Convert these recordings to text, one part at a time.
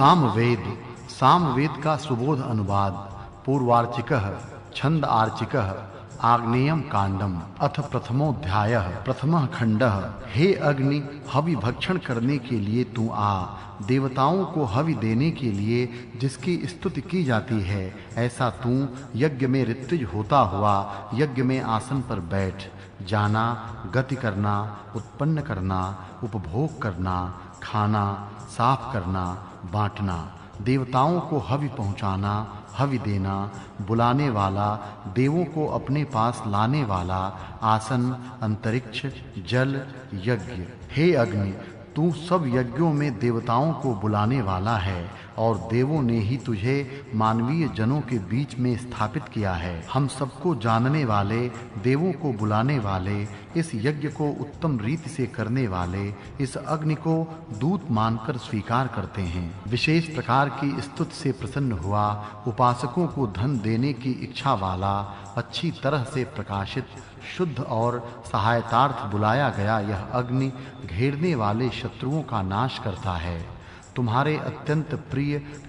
सामवेद। सामवेद का सुबोध अनुवाद। पूर्वार्चिकः छंद आर्चिकः आग्नेयम कांडम। अथ प्रथमोऽध्यायः प्रथमः खंडः। हे अग्नि, हवि भक्षण करने के लिए तू आ। देवताओं को हवि देने के लिए जिसकी स्तुति की जाती है, ऐसा तू यज्ञ में ऋत्विज होता हुआ यज्ञ में आसन पर बैठ। जाना, गति करना, उत्पन्न करना, उपभोग करना, खाना, साफ करना, बांटना, देवताओं को हवि पहुंचाना, हवि देना, बुलाने वाला, देवों को अपने पास लाने वाला, आसन, अंतरिक्ष, जल, यज्ञ। हे अग्नि, तू सब यज्ञों में देवताओं को बुलाने वाला है और देवों ने ही तुझे मानवीय जनों के बीच में स्थापित किया है। हम सबको जानने वाले, देवों को बुलाने वाले, इस यज्ञ को उत्तम रीति से करने वाले इस अग्नि को दूत मानकर स्वीकार करते हैं। विशेष प्रकार की स्तुति से प्रसन्न हुआ, उपासकों को धन देने की इच्छा वाला, अच्छी तरह से प्रकाशित, शुद्ध और सहायतार्थ बुलाया गया यह अग्नि घेरने वाले शत्रुओं का नाश करता है। तुम्हारे अत्यंत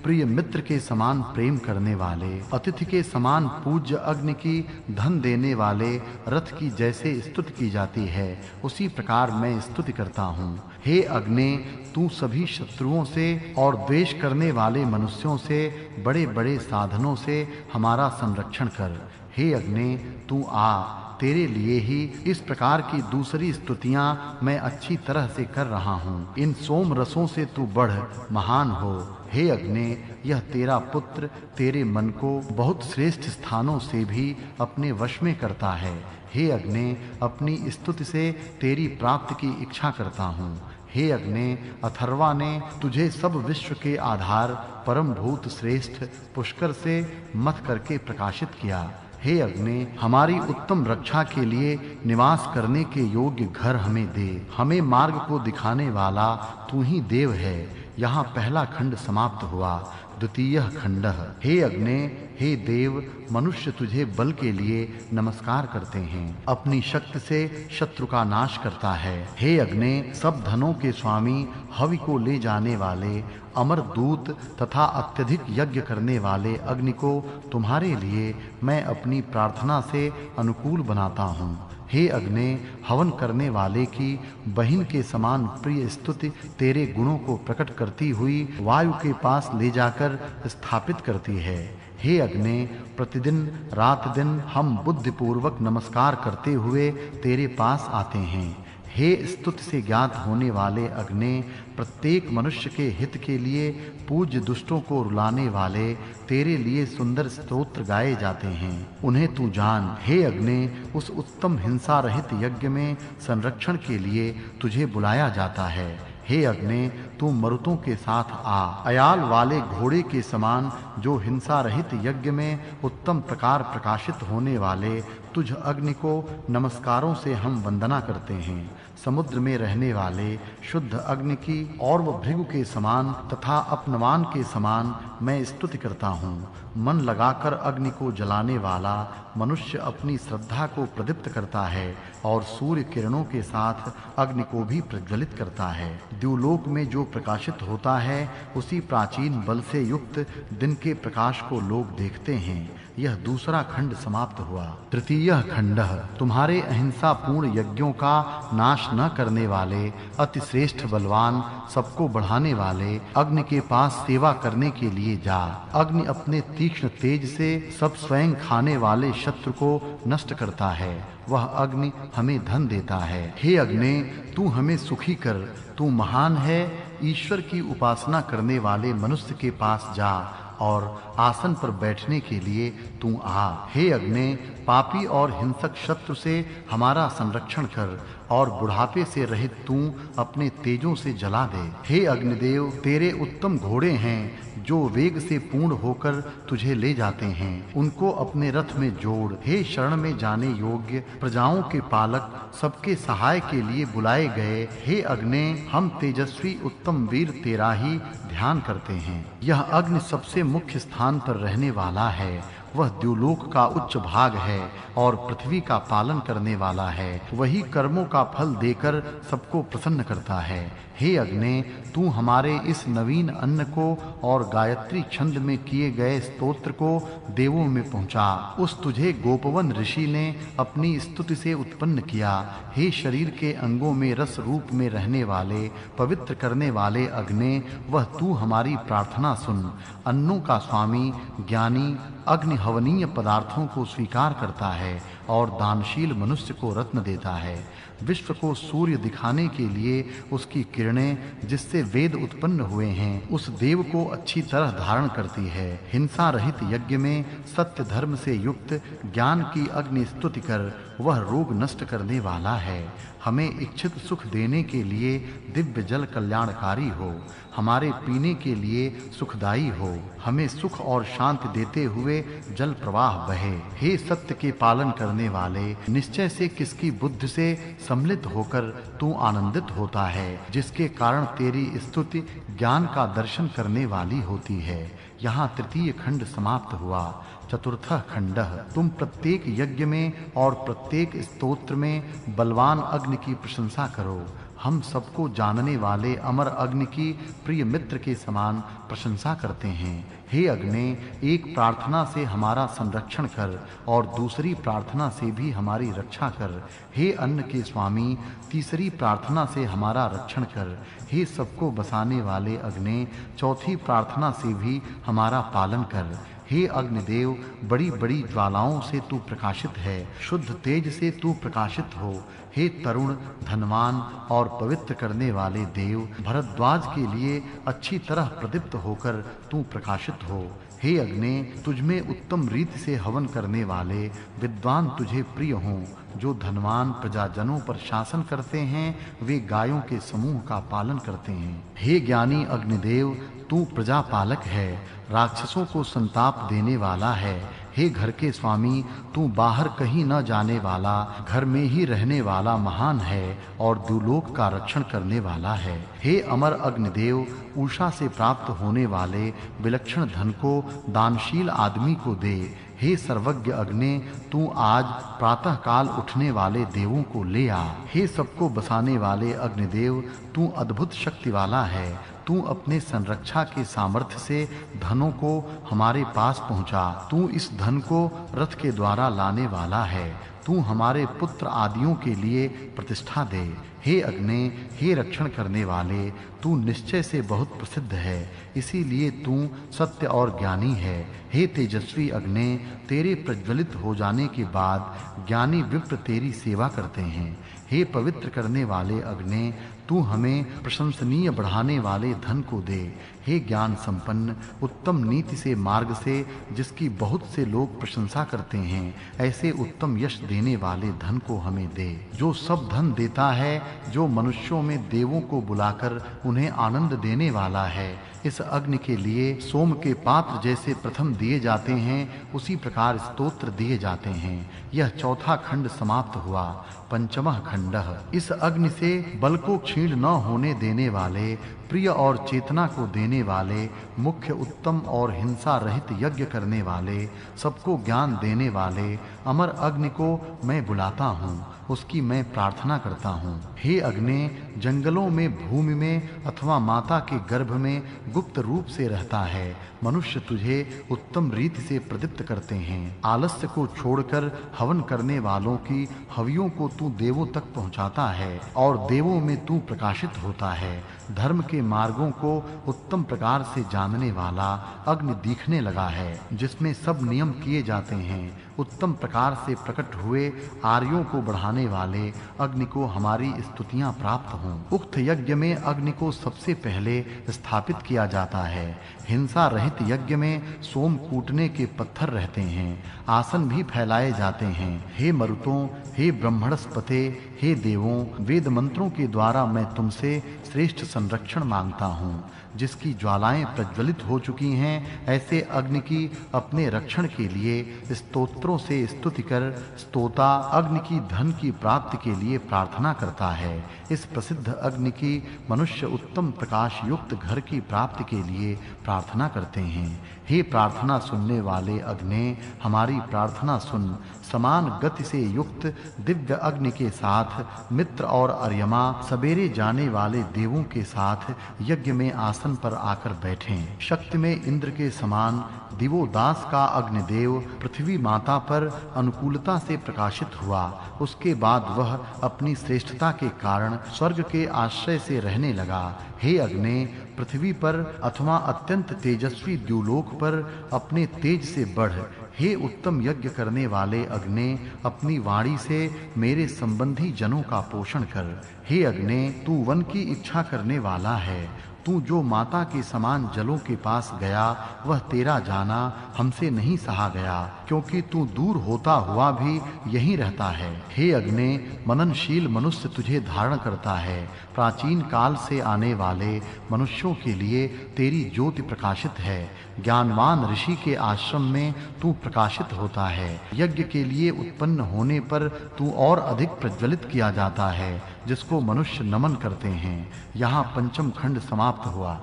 प्रिय मित्र के समान प्रेम करने वाले, अतिथि के समान पूज्य अग्नि की धन देने वाले रथ की जैसे स्तुति की जाती है, उसी प्रकार मैं स्तुति करता हूँ। हे अग्नि, तू सभी शत्रुओं से और द्वेष करने वाले मनुष्यों से, बड़े-बड़े साधनों से हमारा संरक्षण कर। हे अग्नि, तू आ। तेरे लिए ही इस प्रकार की दूसरी स्तुतियां मैं अच्छी तरह से कर रहा हूँ। इन सोम रसों से तू बढ़ महान हो। हे अग्नि, यह तेरा पुत्र तेरे मन को बहुत श्रेष्ठ स्थानों से भी अपने वश में करता है। हे अग्नि, अपनी स्तुति से तेरी प्राप्ति की इच्छा करता हूँ। हे अग्नि, अथर्वा ने तुझे सब विश्व के आधार, परम भूत श्रेष्ठ पुष्कर से मथ करके प्रकाशित किया। हे अग्नि, हमारी उत्तम रक्षा के लिए निवास करने के योग्य घर हमें दे। हमें मार्ग को दिखाने वाला तू ही देव है। यहाँ पहला खंड समाप्त हुआ। द्वितीय खंड। हे अग्नि, हे देव, मनुष्य तुझे बल के लिए नमस्कार करते हैं, अपनी शक्ति से शत्रु का नाश करता है। हे अग्नि, सब धनों के स्वामी, हवि को ले जाने वाले, अमर दूत तथा अत्यधिक यज्ञ करने वाले अग्नि को तुम्हारे लिए मैं अपनी प्रार्थना से अनुकूल बनाता हूँ। हे अग्नि, हवन करने वाले की बहिन के समान प्रिय स्तुति तेरे गुणों को प्रकट करती हुई वायु के पास ले जाकर स्थापित करती है। हे अग्नि, प्रतिदिन रात दिन हम बुद्धिपूर्वक नमस्कार करते हुए तेरे पास आते हैं। हे स्तुति से ज्ञात होने वाले अग्नि, प्रत्येक मनुष्य के हित के लिए पूज्य दुष्टों को रुलाने वाले तेरे लिए सुंदर स्तोत्र गाए जाते हैं, उन्हें तू जान। हे अग्नि, उस उत्तम हिंसा रहित यज्ञ में संरक्षण के लिए तुझे बुलाया जाता है। हे अग्नि, तू मरुतों के साथ आ। अयाल वाले घोड़े के समान जो हिंसा रहित यज्ञ में उत्तम प्रकार प्रकाशित होने वाले तुझ अग्नि को नमस्कारों से हम वंदना करते हैं। समुद्र में रहने वाले शुद्ध अग्नि की और वह भृगु के समान तथा अपनवान के समान मैं स्तुति करता हूँ। मन लगाकर अग्नि को जलाने वाला मनुष्य अपनी श्रद्धा को प्रदीप्त करता है और सूर्य किरणों के साथ अग्नि को भी प्रज्वलित करता है। द्युलोक में जो प्रकाशित होता है, उसी प्राचीन बल से युक्त दिन के प्रकाश को लोग देखते हैं। यह दूसरा खंड समाप्त हुआ। तृतीय खंड। तुम्हारे अहिंसा पूर्ण यज्ञों का नाश न करने वाले, अति श्रेष्ठ बलवान, सबको बढ़ाने वाले अग्नि के पास सेवा करने के लिए जा। अग्नि अपने तीक्ष्ण तेज से सब स्वयं खाने वाले शत्रु को नष्ट करता है। वह अग्नि हमें धन देता है। हे अग्नि, तू हमें सुखी कर। तू महान है। ईश्वर की उपासना करने वाले मनुष्य के पास जा और आसन पर बैठने के लिए तू आ। हे अग्नि, पापी और हिंसक शत्रु से हमारा संरक्षण कर और बुढ़ापे से रहित तू अपने तेजों से जला दे। हे अग्निदेव, तेरे उत्तम घोड़े हैं जो वेग से पूर्ण होकर तुझे ले जाते हैं, उनको अपने रथ में जोड़। हे शरण में जाने योग्य, प्रजाओं के पालक, सबके सहाय के लिए बुलाए गए हे अग्नि, हम तेजस्वी उत्तम वीर तेरा ही ध्यान करते हैं। यह अग्नि सबसे मुख्य स्थान पर रहने वाला है। वह द्युलोक का उच्च भाग है और पृथ्वी का पालन करने वाला है। वही कर्मों का फल देकर सबको प्रसन्न करता है। हे अग्ने, तू हमारे इस नवीन अन्न को और गायत्री छंद में किए गए स्तोत्र को देवों में पहुंचा। उस तुझे गोपवन ऋषि ने अपनी स्तुति से उत्पन्न किया। हे शरीर के अंगों में रस रूप में रहने वाले, पवित्र करने वाले अग्ने, वह तू हमारी प्रार्थना सुन। अन्नों का स्वामी ज्ञानी अग्नि हवनीय पदार्थों को स्वीकार करता है और दानशील मनुष्य को रत्न देता है। विश्व को सूर्य दिखाने के लिए उसकी किरणें, जिससे वेद उत्पन्न हुए हैं, उस देव को अच्छी तरह धारण करती है। हिंसा रहित यज्ञ में सत्य धर्म से युक्त ज्ञान की अग्नि स्तुति कर, वह रोग नष्ट करने वाला है। हमें इच्छित सुख देने के लिए दिव्य जल कल्याणकारी हो, हमारे पीने के लिए सुखदाई हो, हमें सुख और शांति देते हुए जल प्रवाह बहे। हे सत्य के पालन करने वाले, निश्चय से किसकी बुद्धि से सम्मिलित होकर तू आनंदित होता है, जिसके कारण तेरी स्तुति ज्ञान का दर्शन करने वाली होती है। यहाँ तृतीय खंड समाप्त हुआ। चतुर्थः खंडः। तुम प्रत्येक यज्ञ में और प्रत्येक स्तोत्र में बलवान अग्नि की प्रशंसा करो। हम सबको जानने वाले अमर अग्नि की प्रिय मित्र के समान प्रशंसा करते हैं। हे अग्नि, एक प्रार्थना से हमारा संरक्षण कर और दूसरी प्रार्थना से भी हमारी रक्षा कर। हे अन्न के स्वामी, तीसरी प्रार्थना से हमारा रक्षण कर। हे सबको बसाने वाले अग्नि, चौथी प्रार्थना से भी हमारा पालन कर। हे अग्निदेव, बड़ी-बड़ी ज्वालाओं से तू प्रकाशित है, शुद्ध तेज से तू प्रकाशित हो। हे तरुण, धनवान और पवित्र करने वाले देव, भरद्वाज के लिए अच्छी तरह प्रदीप्त होकर तू प्रकाशित हो। हे अग्नि, तुझमें उत्तम रीति से हवन करने वाले विद्वान तुझे प्रिय हों। जो धनवान प्रजाजनों पर शासन करते हैं, वे गायों के समूह का पालन करते हैं। हे ज्ञानी अग्निदेव, तू प्रजापालक है, राक्षसों को संताप देने वाला है। हे घर के स्वामी, तू बाहर कहीं न जाने वाला, घर में ही रहने वाला महान है और द्युलोक का रक्षण करने वाला है। हे अमर अग्निदेव, उषा से प्राप्त होने वाले विलक्षण धन को दानशील आदमी को दे। हे सर्वज्ञ अग्नि, तू आज प्रातः काल उठने वाले देवों को ले आ। हे सबको बसाने वाले अग्निदेव, तू अद्भुत शक्ति वाला है। तू अपने संरक्षा के सामर्थ्य से धनों को हमारे पास पहुंचा। तू इस धन को रथ के द्वारा लाने वाला है। तू हमारे पुत्र आदियों के लिए प्रतिष्ठा दे। हे अग्नि, हे रक्षण करने वाले, तू निश्चय से बहुत प्रसिद्ध है, इसीलिए तू सत्य और ज्ञानी है। हे तेजस्वी अग्नि, तेरे प्रज्वलित हो जाने के बाद ज्ञानी विप्र तेरी सेवा करते हैं। हे पवित्र करने वाले अग्नि, तू हमें प्रशंसनीय बढ़ाने वाले धन को दे। हे ज्ञान संपन्न, उत्तम नीति से मार्ग से जिसकी बहुत से लोग प्रशंसा करते हैं, ऐसे उत्तम यश देने वाले धन को हमें दे। जो सब धन देता है, जो मनुष्यों में देवों को बुलाकर उन्हें आनंद देने वाला है। इस अग्नि के लिए सोम के पात्र जैसे प्रथम दिए जाते हैं, उसी प्रकार स्तोत्र दिए जाते हैं। यह चौथा खंड समाप्त हुआ। पंचमः खंडः। इस अग्नि से बल को क्षीण न होने देने वाले, प्रिय और चेतना को देने वाले, मुख्य उत्तम और हिंसा रहित यज्ञ करने वाले, सबको ज्ञान देने वाले अमर अग्नि को मैं बुलाता हूँ, उसकी मैं प्रार्थना करता हूँ। हे अग्नि, जंगलों में, भूमि में अथवा माता के गर्भ में गुप्त रूप से रहता है। मनुष्य तुझे उत्तम रीति से प्रदीप्त करते हैं। आलस्य को छोड़कर हवन करने वालों की हवियों को तू देवों तक पहुंचाता है और देवों में तू प्रकाशित होता है। धर्म के मार्गों को उत्तम प्रकार से जानने वाला अग्नि दिखने लगा है, जिसमें सब नियम किए जाते हैं। उत्तम प्रकार से प्रकट हुए आर्यों को बढ़ाने वाले अग्नि को हमारी स्तुतियां प्राप्त हों। उक्त यज्ञ में अग्नि को सबसे पहले स्थापित किया जाता है। हिंसा रहित यज्ञ में सोम कूटने के पत्थर रहते हैं, आसन भी फैलाए जाते हैं। हे मरुतों, हे ब्रह्मणस्पते, हे देवों, वेद मंत्रों के द्वारा मैं तुमसे श्रेष्ठ संरक्षण मांगता हूँ। जिसकी ज्वालाएं प्रज्वलित हो चुकी हैं, ऐसे अग्नि की अपने रक्षण के लिए स्तोत्रों से स्तुति कर स्तोता अग्नि की धन की प्राप्ति के लिए प्रार्थना करता है। इस प्रसिद्ध अग्नि की मनुष्य उत्तम प्रकाश युक्त घर की प्राप्ति के लिए प्रार्थना करते हैं। हे प्रार्थना सुनने वाले अग्नि, हमारी प्रार्थना सुन। समान गति से युक्त दिव्य अग्नि के साथ मित्र और अर्यमा सवेरे जाने वाले देवों के साथ यज्ञ में आसन पर आकर बैठें। शक्ति में इंद्र के समान दिवोदास का अग्निदेव पृथ्वी माता पर अनुकूलता से प्रकाशित हुआ। उसके बाद वह अपनी श्रेष्ठता के कारण स्वर्ग के आश्रय से रहने लगा। हे अग्नि, पृथ्वी पर अथवा अत्यंत तेजस्वी द्युलोक पर अपने तेज से बढ़। हे उत्तम यज्ञ करने वाले अग्नि, अपनी वाणी से मेरे संबंधी जनों का पोषण कर। हे अग्नि, तू वन की इच्छा करने वाला है। तू जो माता के समान जलों के पास गया, वह तेरा जाना हमसे नहीं सहा गया, क्योंकि तू दूर होता हुआ भी यहीं रहता है। हे अग्नि, मननशील मनुष्य तुझे धारण करता है। प्राचीन काल से आने वाले मनुष्यों के लिए तेरी ज्योति प्रकाशित है। ज्ञानवान ऋषि के आश्रम में तू प्रकाशित होता है। यज्ञ के लिए उत्पन्न होने पर तू और अधिक प्रज्वलित किया जाता है, जिसको मनुष्य नमन करते हैं। यहाँ पंचम खंड समाप्त हुआ।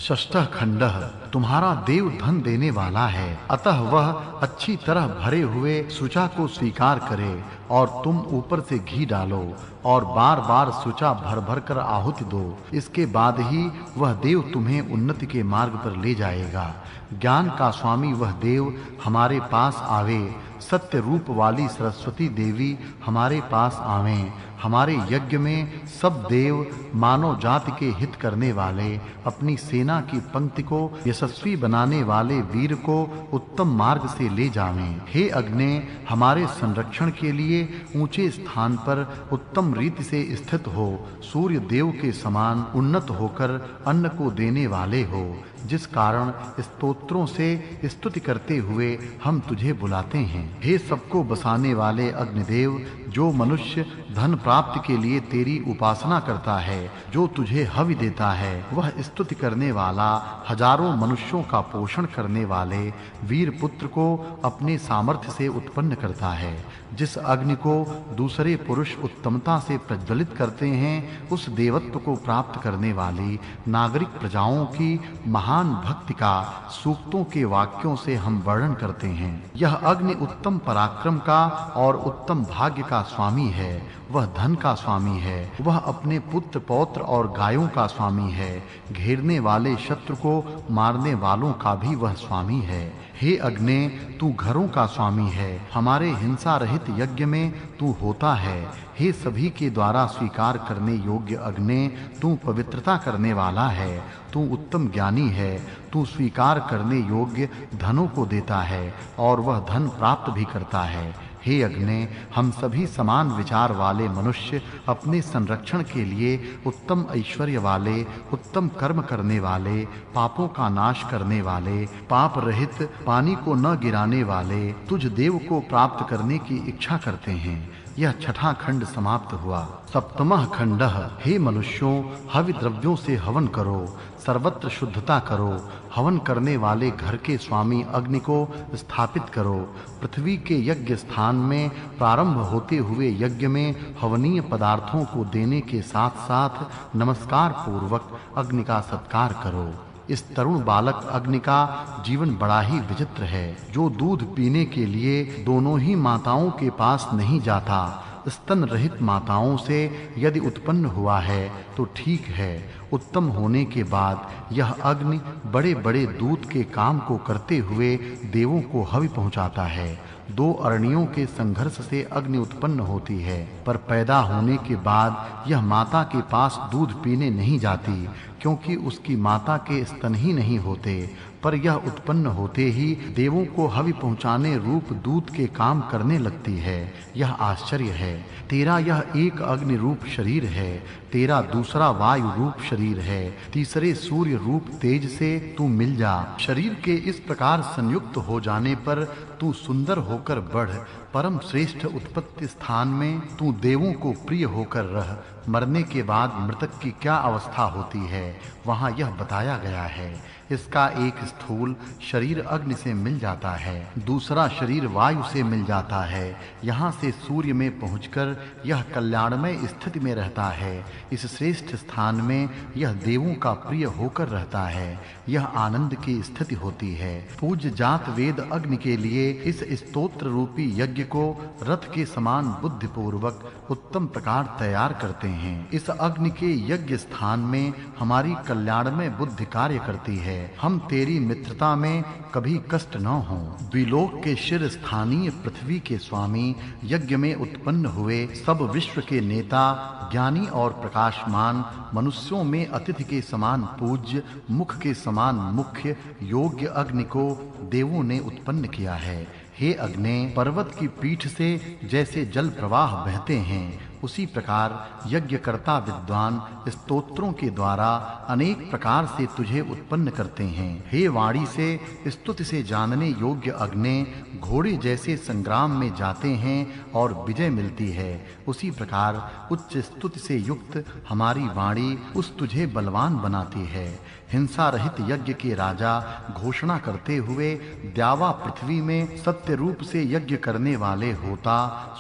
षष्ठः खंडः, तुम्हारा देव धन देने वाला है, अतः वह अच्छी तरह भरे हुए सुचा को स्वीकार करे और तुम ऊपर से घी डालो और बार-बार सुचा भर-भर कर आहुति दो। इसके बाद ही वह देव तुम्हें उन्नति के मार्ग पर ले जाएगा। ज्ञान का स्वामी वह देव हमारे पास आवे। सत्य रूप वाली सरस्वती देवी हमारे पास आवें। हमारे यज्ञ में सब देव मानव जाति के हित करने वाले, अपनी सेना की पंक्ति को यशस्वी बनाने वाले वीर को उत्तम मार्ग से ले जावें। हे अग्नि, हमारे संरक्षण के लिए ऊंचे स्थान पर उत्तम रीति से स्थित हो। सूर्य देव के समान उन्नत होकर अन्न को देने वाले हो, जिस कारण स्तोत्रों से स्तुति करते हुए हम तुझे बुलाते हैं। हे सबको बसाने वाले अग्निदेव, जो मनुष्य धन प्राप्ति के लिए तेरी उपासना करता है, जो तुझे हवि देता है, वह स्तुति करने वाला हजारों मनुष्यों का पोषण करने वाले वीर पुत्र को अपने सामर्थ्य से उत्पन्न करता है। जिस अग्नि को दूसरे पुरुष उत्तमता से प्रज्वलित करते हैं, उस देवत्व को प्राप्त करने वाली नागरिक प्रजाओं की महान भक्ति का सूक्तों के वाक्यों से हम वर्णन करते हैं। यह अग्नि उत्तम पराक्रम का और उत्तम भाग्य का स्वामी है। वह धन का स्वामी है। वह अपने पुत्र पौत्र और गायों का स्वामी है। घेरने वाले शत्रु को मारने वालों का भी वह स्वामी है। हे अग्नि, तू घरों का स्वामी है। हमारे हिंसा रहित यज्ञ में तू होता है। हे सभी के द्वारा स्वीकार करने योग्य अग्नि, तू पवित्रता करने वाला है। तू उत्तम ज्ञानी है। तू स्वीकार करने योग्य धनों को देता है और वह धन प्राप्त भी करता है। हे अग्नि, हम सभी समान विचार वाले मनुष्य अपने संरक्षण के लिए उत्तम ऐश्वर्य वाले, उत्तम कर्म करने वाले, पापों का नाश करने वाले, पाप रहित, पानी को न गिराने वाले तुझ देव को प्राप्त करने की इच्छा करते हैं। यह छठा खंड समाप्त हुआ। सप्तमः खंडः, हे मनुष्यों, हवि द्रव्यों से हवन करो, सर्वत्र शुद्धता करो। हवन करने वाले घर के स्वामी अग्नि को स्थापित करो। पृथ्वी के यज्ञ स्थान में प्रारंभ होते हुए यज्ञ में हवनीय पदार्थों को देने के साथ-साथ नमस्कार पूर्वक अग्नि का सत्कार करो। इस तरुण बालक अग्नि का जीवन बड़ा ही विचित्र है, जो दूध पीने के लिए दोनों ही माताओं के पास नहीं जाता। स्तन रहित माताओं से यदि उत्पन्न हुआ है तो ठीक है। उत्तम होने के बाद यह अग्नि बड़े-बड़े दूध के काम को करते हुए देवों को हवि पहुंचाता है। दो अरणियों के संघर्ष से अग्नि उत्पन्न होती है, पर पैदा होने के बाद यह माता के पास दूध पीने नहीं जाती, क्योंकि उसकी माता के स्तन ही नहीं होते। पर यह उत्पन्न होते ही देवों को हवि पहुंचाने रूप दूध के काम करने लगती है। यह आश्चर्य है। तेरा यह एक अग्नि रूप शरीर है, तेरा दूसरा वायु रूप शरीर है, तीसरे सूर्य रूप तेज से तू मिल जा। शरीर के इस प्रकार संयुक्त हो जाने पर तू सुंदर होकर बढ़, परम श्रेष्ठ उत्पत्ति स्थान में तू देवों को प्रिय होकर रह। मरने के बाद मृतक की क्या अवस्था होती है वहां यह बताया गया है। इसका एक स्थूल शरीर अग्नि से मिल जाता है, दूसरा शरीर वायु से मिल जाता है। यहाँ से सूर्य में पहुंचकर यह कल्याणमय स्थिति में रहता है। इस श्रेष्ठ स्थान में यह देवों का प्रिय होकर रहता है। यह आनंद की स्थिति होती है। पूज्य जात वेद अग्नि के लिए इस स्तोत्र रूपी यज्ञ को रथ के समान बुद्धि पूर्वक उत्तम प्रकार तैयार करते हैं। इस अग्नि के यज्ञ स्थान में हमारी कल्याणमय बुद्धि कार्य करती है। हम तेरी मित्रता में कभी कष्ट न हो। द्विलोक के शिर स्थानीय पृथ्वी के स्वामी यज्ञ में उत्पन्न हुए सब विश्व के नेता ज्ञानी और प्रकाशमान मनुष्यों में अतिथि के समान पूज्य मुख के समान मुख्य योग्य अग्नि को देवों ने उत्पन्न किया है। हे अग्नि, पर्वत की पीठ से जैसे जल प्रवाह बहते हैं उसी प्रकार यज्ञकर्ता विद्वान स्तोत्रों के द्वारा अनेक प्रकार से तुझे उत्पन्न करते हैं। हे वाणी से स्तुति से जानने योग्य अग्नि, घोड़े जैसे संग्राम में जाते हैं और विजय मिलती है, उसी प्रकार उच्च स्तुति से युक्त हमारी वाणी उस तुझे बलवान बनाती है। हिंसा रहित यज्ञ के राजा घोषणा करते हुए द्यावा पृथ्वी में सत्य रूप से यज्ञ करने वाले होता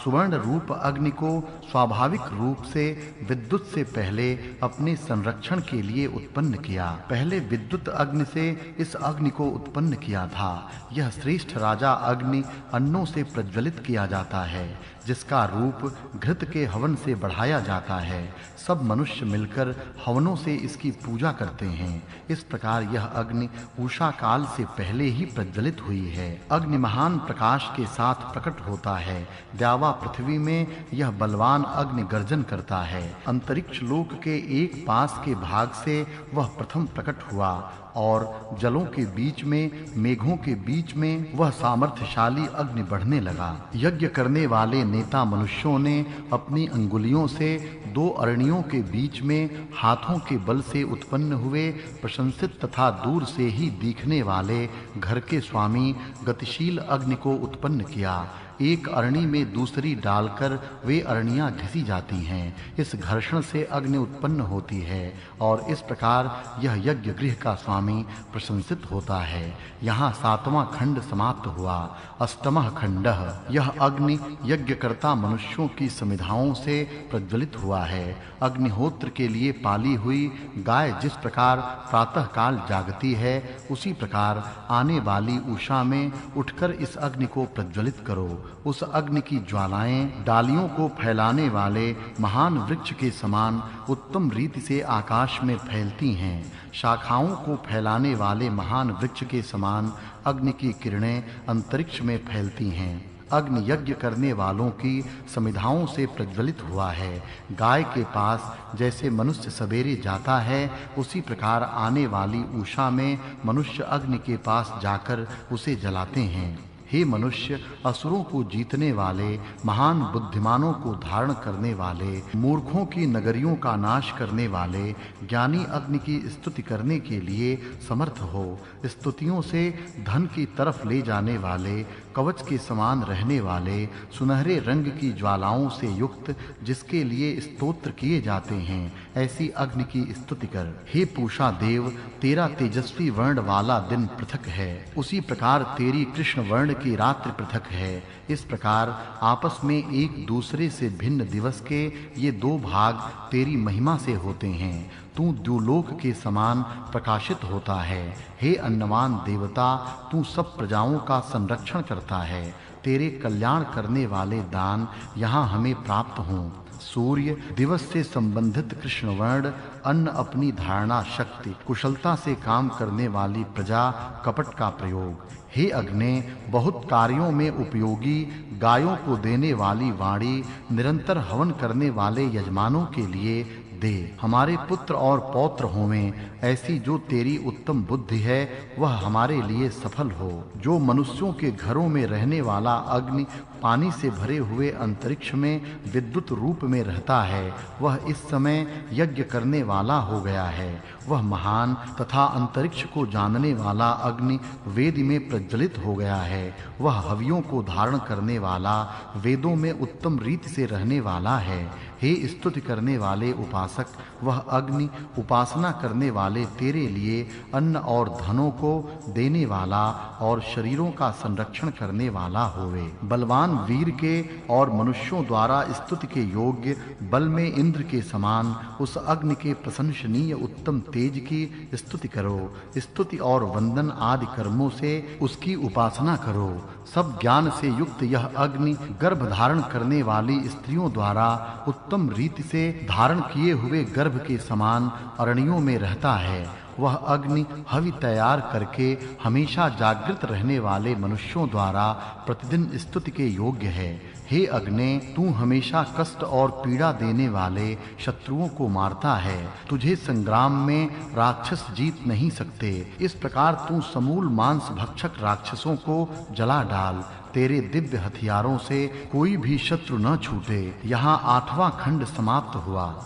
सुवर्ण रूप अग्नि को स्वाभाविक रूप से विद्युत से पहले अपने संरक्षण के लिए उत्पन्न किया। पहले विद्युत अग्नि से इस अग्नि को उत्पन्न किया था। यह श्रेष्ठ राजा अग्नि अन्नों से प्रज्वलित किया जाता है, जिसका रूप घृत के हवन से बढ़ाया जाता है। सब मनुष्य मिलकर हवनों से इसकी पूजा करते हैं। इस प्रकार यह अग्नि उषा काल से पहले ही प्रज्वलित हुई है। अग्नि महान प्रकाश के साथ प्रकट होता है। द्यावा पृथ्वी में यह बलवान अग्नि गर्जन करता है। अंतरिक्ष लोक के एक पास के भाग से वह प्रथम प्रकट हुआ और जलों के बीच में मेघों के बीच में वह सामर्थ्यशाली अग्नि बढ़ने लगा। यज्ञ करने वाले नेता मनुष्यों ने अपनी अंगुलियों से दो अरणियों के बीच में हाथों के बल से उत्पन्न हुए प्रशंसित तथा दूर से ही दिखने वाले घर के स्वामी गतिशील अग्नि को उत्पन्न किया। एक अरणी में दूसरी डालकर वे अरणियां घिसी जाती हैं। इस घर्षण से अग्नि उत्पन्न होती है और इस प्रकार यह यज्ञ गृह का स्वामी प्रशंसित होता है। यहाँ सातवां खंड समाप्त हुआ। अष्टमः खंडः, यह अग्नि यज्ञकर्ता मनुष्यों की समिधाओं से प्रज्वलित हुआ है। अग्निहोत्र के लिए पाली हुई गाय जिस प्रकार प्रातः काल जागती है, उसी प्रकार आने वाली उषा में उठकर इस अग्नि को प्रज्वलित करो। उस अग्नि की ज्वालाएं डालियों को फैलाने वाले महान वृक्ष के समान उत्तम रीति से आकाश में फैलती हैं। शाखाओं को फैलाने वाले महान वृक्ष के समान अग्नि की किरणें अंतरिक्ष में फैलती हैं। अग्नि यज्ञ करने वालों की समिधाओं से प्रज्वलित हुआ है। गाय के पास जैसे मनुष्य सवेरे जाता है, उसी प्रकार आने वाली उषा में मनुष्य अग्नि के पास जाकर उसे जलाते हैं। हे मनुष्य, असुरों को जीतने वाले, महान बुद्धिमानों को धारण करने वाले, मूर्खों की नगरियों का नाश करने वाले, ज्ञानी अग्नि की स्तुति करने के लिए समर्थ हो। स्तुतियों से धन की तरफ ले जाने वाले, कवच के समान रहने वाले, सुनहरे रंग की ज्वालाओं से युक्त, जिसके लिए स्तोत्र किए जाते हैं, ऐसी अग्नि की स्तुति कर। हे पूषा देव, तेरा तेजस्वी वर्ण वाला दिन पृथक है, उसी प्रकार तेरी कृष्ण वर्ण की रात्रि पृथक है। इस प्रकार आपस में एक दूसरे से भिन्न दिवस के ये दो भाग तेरी महिमा से होते हैं। तू द्युलोक के समान प्रकाशित होता है। हे अन्नवान देवता, तू सब प्रजाओं का संरक्षण करता है। तेरे कल्याण करने वाले दान यहाँ हमें प्राप्त हों। सूर्य, दिवस से संबंधित कृष्ण वर्ण, अन्न अपनी धारणा शक्ति, कुशलता से काम करने वाली प्रजा, कपट का प्रयोग। हे अग्नि, बहुत कार्यों में उपयोगी, गायों को देने वाली वाणी, निरंतर हवन करने वाले यजमानों के लिए दे। हमारे पुत्र और पौत्र होवें, ऐसी जो तेरी उत्तम बुद्धि है वह हमारे लिए सफल हो। जो मनुष्यों के घरों में रहने वाला अग्नि पानी से भरे हुए अंतरिक्ष में विद्युत रूप में रहता है, वह इस समय यज्ञ करने वाला हो गया है। वह महान तथा अंतरिक्ष को जानने वाला अग्नि वेद में प्रज्वलित हो गया है। वह हवियों को धारण करने वाला, वेदों में उत्तम रीति से रहने वाला है। हे स्तुति करने वाले उपासक, वह अग्नि उपासना करने वाले तेरे लिए अन्न और धनों को देने वाला और शरीरों का संरक्षण करने वाला होवे। बलवान वीर के और मनुष्यों द्वारा स्तुति के योग्य, बल में इंद्र के समान उस अग्नि के प्रशंसनीय उत्तम तेज की स्तुति करो। स्तुति और वंदन आदि कर्मों से उसकी उपासना करो। सब ज्ञान से युक्त यह अग्नि गर्भ धारण करने वाली स्त्रियों द्वारा उत्तम रीति से धारण किए हुए गर्भ के समान अरण्यों में रहता है। वह अग्नि हवि तैयार करके हमेशा जागृत रहने वाले मनुष्यों द्वारा प्रतिदिन स्तुति के योग्य है। हे अग्नि, तू हमेशा कष्ट और पीड़ा देने वाले शत्रुओं को मारता है। तुझे संग्राम में राक्षस जीत नहीं सकते। इस प्रकार तू समूल मांस भक्षक राक्षसों को जला डाल। तेरे दिव्य हथियारों से कोई भी शत्रु न छूटे। यहाँ 8वां खंड समाप्त हुआ।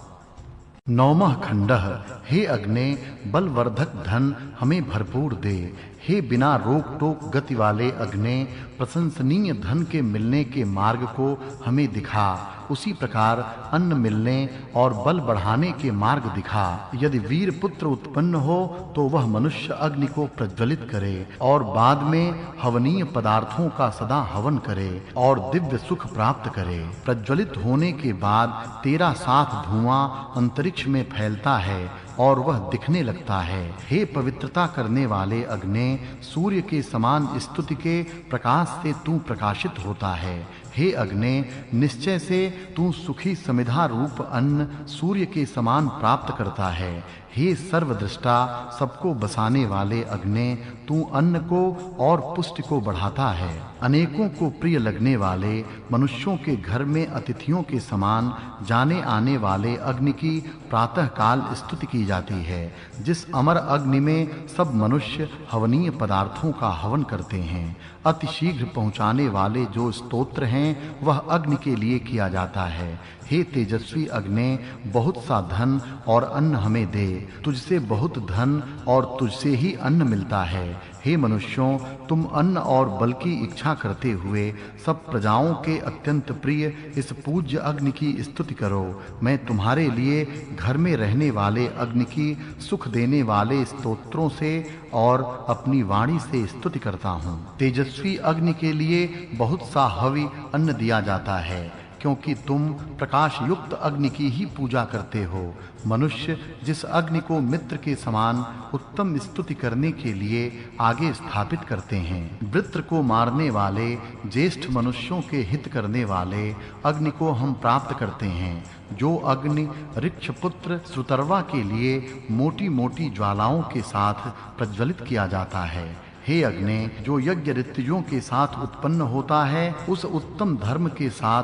9वां खंडः हे अग्ने, बलवर्धक धन हमें भरपूर दे। हे बिना रोक टोक गति वाले अग्ने, प्रशंसनीय धन के मिलने के मार्ग को हमें दिखा। उसी प्रकार अन्न मिलने और बल बढ़ाने के मार्ग दिखा। यदि वीर पुत्र उत्पन्न हो तो वह मनुष्य अग्नि को प्रज्वलित करे और बाद में हवनीय पदार्थों का सदा हवन करे और दिव्य सुख प्राप्त करे। प्रज्वलित होने के बाद तेरा साथ धुआं अंतरिक्ष में फैलता है और वह दिखने लगता है। हे पवित्रता करने वाले अग्नि, सूर्य के समान स्तुति के प्रकाश से तू प्रकाशित होता है। हे अग्नि, निश्चय से तू सुखी समिधा रूप अन्न सूर्य के समान प्राप्त करता है। हे सर्वदृष्टा, सबको बसाने वाले अग्नि, तू अन्न को और पुष्टि को बढ़ाता है। अनेकों को प्रिय लगने वाले मनुष्यों के घर में अतिथियों के समान जाने आने वाले अग्नि की प्रातः काल स्तुति की जाती है। जिस अमर अग्नि में सब मनुष्य हवनीय पदार्थों का हवन करते हैं, अति शीघ्र पहुंचाने वाले जो स्तोत्र हैं वह अग्नि के लिए किया जाता है। हे तेजस्वी अग्नि, बहुत सा धन और अन्न हमें दे। तुझसे बहुत धन और तुझसे ही अन्न मिलता है। हे मनुष्यों, तुम अन्न और बल की इच्छा करते हुए सब प्रजाओं के अत्यंत प्रिय इस पूज्य अग्नि की स्तुति करो। मैं तुम्हारे लिए घर में रहने वाले अग्नि की सुख देने वाले स्तोत्रों से और अपनी वाणी से स्तुति करता हूँ। तेजस्वी अग्नि के लिए बहुत सा हवि अन्न दिया जाता है, क्योंकि तुम प्रकाश युक्त अग्नि की ही पूजा करते हो। मनुष्य जिस अग्नि को मित्र के समान उत्तम स्तुति करने के लिए आगे स्थापित करते हैं, वृत्र को मारने वाले ज्येष्ठ मनुष्यों के हित करने वाले अग्नि को हम प्राप्त करते हैं। जो अग्नि ऋक्षपुत्र श्रुतर्वा के लिए मोटी-मोटी ज्वालाओं के साथ प्रज्वलित किया जाता है। हे अग्नि, जो यज्ञ ऋतुओं के साथ उत्पन्न होता है, उस उत्तम धर्म के साथ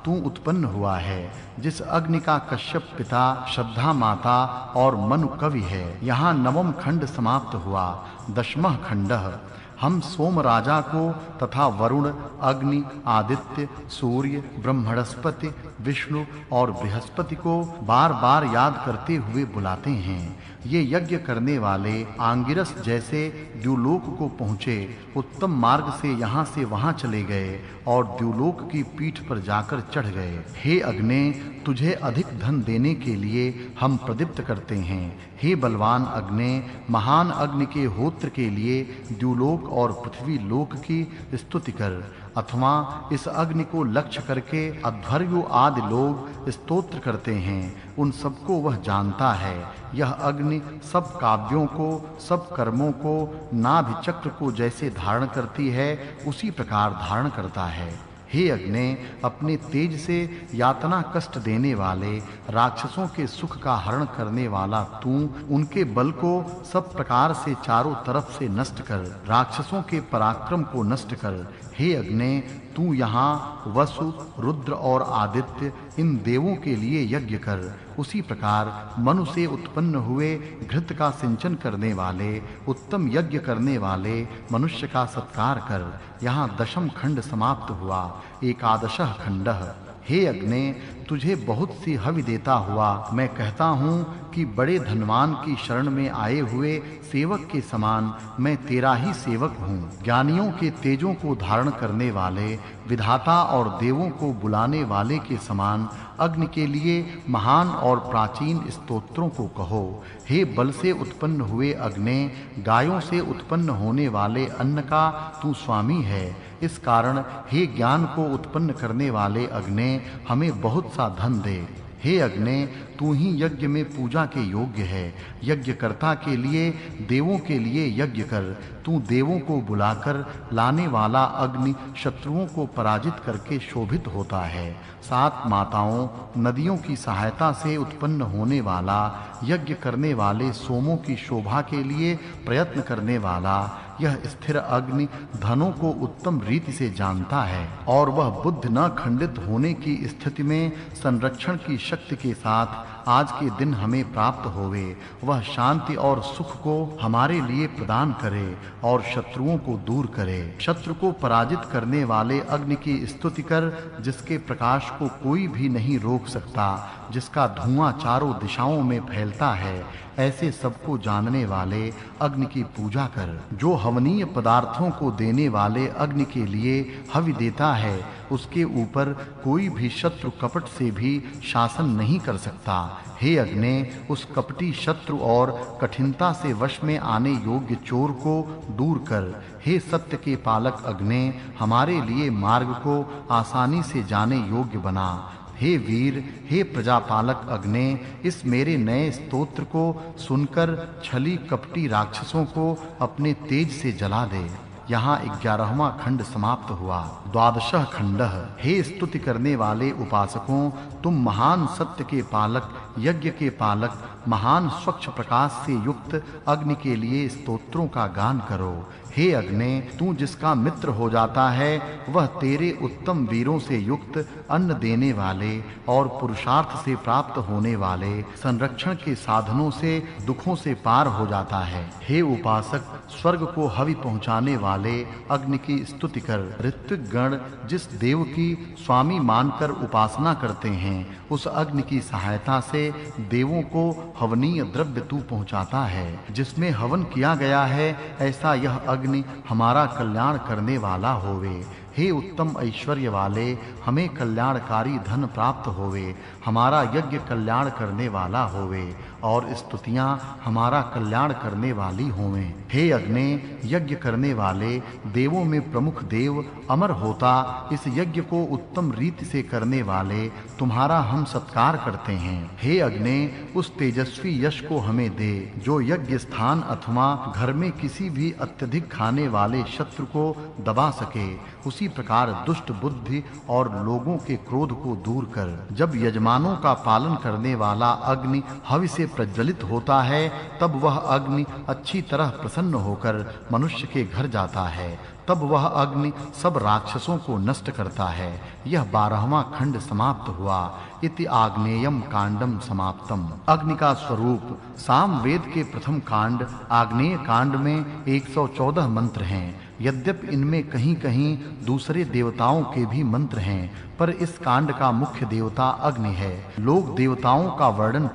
तू उत्पन्न हुआ है। जिस अग्नि का कश्यप पिता, श्रद्धा माता और मनु कवि है। यहाँ 9वां खंड समाप्त हुआ। 10वां खंडः हम सोम राजा को तथा वरुण, अग्नि, आदित्य, सूर्य, ब्रह्मणस्पति, विष्णु और बृहस्पति को बार-बार याद करते हुए बुलाते हैं। ये यज्ञ करने वाले आंगिरस जैसे द्युलोक को पहुँचे, उत्तम मार्ग से यहाँ से वहाँ चले गए और द्युलोक की पीठ पर जाकर चढ़ गए। हे अग्नि, तुझे अधिक धन देने के लिए हम प्रदीप्त करते हैं। हे बलवान अग्नि, महान अग्नि के होत्र के लिए द्युलोक और पृथ्वी लोक की स्तुति कर। अथवा इस अग्नि को लक्ष्य करके अध्वर्यु आदि लोग स्तोत्र करते हैं। उन सबको वह जानता है। यह अग्नि सब काव्यों को, सब कर्मों को, नाभि चक्र को जैसे धारण करती है उसी प्रकार धारण करता है। हे अग्नि, अपने तेज से यातना कष्ट देने वाले राक्षसों के सुख का हरण करने वाला तू उनके बल को सब प्रकार से चारों तरफ से नष्ट कर, राक्षसों के पराक्रम को नष्ट कर। हे अग्नि, तू यहाँ वसु, रुद्र और आदित्य इन देवों के लिए यज्ञ कर। उसी प्रकार मनु से उत्पन्न हुए घृत का सिंचन करने वाले, उत्तम यज्ञ करने वाले मनुष्य का सत्कार कर। यहाँ दशम खंड समाप्त हुआ। एकादशः खंडः। हे अग्ने, तुझे बहुत सी हवि देता हुआ मैं कहता हूँ कि बड़े धनवान की शरण में आए हुए सेवक के समान मैं तेरा ही सेवक हूँ। ज्ञानियों के तेजों को धारण करने वाले, विधाता और देवों को बुलाने वाले के समान अग्नि के लिए महान और प्राचीन स्तोत्रों को कहो। हे बल से उत्पन्न हुए अग्ने, गायों से उत्पन्न होने वाले अन्न का तू स्वामी है। इस कारण हे ज्ञान को उत्पन्न करने वाले अग्ने, हमें बहुत सा धन दे। हे अग्ने, तू ही यज्ञ में पूजा के योग्य है। यज्ञकर्ता के लिए, देवों के लिए यज्ञ कर। तू देवों को बुलाकर लाने वाला अग्नि शत्रुओं को पराजित करके शोभित होता है। 7 माताओं, नदियों की सहायता से उत्पन्न होने वाला, यज्ञ करने वाले सोमों की शोभा के लिए प्रयत्न करने वाला यह स्थिर अग्नि धनों को उत्तम रीति से जानता है और वह बुद्धि न खंडित होने की स्थिति में संरक्षण की शक्ति के साथ आज के दिन हमें प्राप्त होवे। वह शांति और सुख को हमारे लिए प्रदान करे और शत्रुओं को दूर करे। शत्रु को पराजित करने वाले अग्नि की स्तुति कर, जिसके प्रकाश को कोई भी नहीं रोक सकता, जिसका धुआं चारों दिशाओं में फैलता है। ऐसे सबको जानने वाले अग्नि की पूजा कर। जो हवनीय पदार्थों को देने वाले अग्नि के लिए हवि देता है, उसके ऊपर कोई भी शत्रु कपट से भी शासन नहीं कर सकता। हे अग्ने, उस कपटी शत्रु और कठिनता से वश में आने योग्य चोर को दूर कर। हे सत्य के पालक अग्ने, हमारे लिए मार्ग को आसानी से जाने योग्य बना। हे वीर, हे प्रजापालक अग्ने, इस मेरे नए स्तोत्र को सुनकर छली कपटी राक्षसों को अपने तेज से जला दे। यहाँ 11वां खंड समाप्त हुआ। 12वां खंडः। हे स्तुति करने वाले उपासकों, तुम महान सत्य के पालक, यज्ञ के पालक, महान स्वच्छ प्रकाश से युक्त अग्नि के लिए स्तोत्रों का गान करो। हे अग्ने, तू जिसका मित्र हो जाता है, वह तेरे उत्तम वीरों से युक्त अन्न देने वाले और पुरुषार्थ से प्राप्त होने वाले संरक्षण के साधनों से दुखों से पार हो जाता है। हे उपासक, स्वर्ग को हवि पहुँचाने वाले अग्नि की स्तुति कर। ऋत्विक गण जिस देव की स्वामी मानकर उपासना करते हैं, उस अग्नि की सहायता से देवों को हवनीय द्रव्य तू पहुँचाता है। जिसमें हवन किया गया है, ऐसा यह अग्नि हमारा कल्याण करने वाला होवे। हे उत्तम ऐश्वर्य वाले, हमें कल्याणकारी धन प्राप्त होवे। हमारा यज्ञ कल्याण करने वाला होवे और स्तुतियां हमारा कल्याण करने वाली होवें। हे अग्ने, यज्ञ करने वाले देवों में प्रमुख देव अमर होता, इस यज्ञ को उत्तम रीति से करने वाले तुम्हारा हम सत्कार करते हैं। हे अग्ने, उस तेजस्वी यश को हमें दे जो यज्ञ स्थान अथवा घर में किसी भी अत्यधिक खाने वाले शत्रु को दबा सके। उसी प्रकार दुष्ट बुद्धि और लोगों के क्रोध को दूर कर। जब यजमानों का पालन करने वाला अग्नि हवि से प्रज्वलित होता है, तब वह अग्नि अच्छी तरह प्रसन्न होकर मनुष्य के घर जाता है। तब वह अग्नि सब राक्षसों को नष्ट करता है। यह 12वां खंड समाप्त हुआ। इति आग्नेयम कांडम समाप्तम। अग्नि का स्वरूप। सामवेद के प्रथम कांड आग्नेय कांड में 114 मंत्र हैं। यद्यपि इनमें कहीं-कहीं दूसरे देवताओं के भी मंत्र हैं, पर इस कांड का मुख्य देवता अग्नि है। लोग देवताओं का वर्णन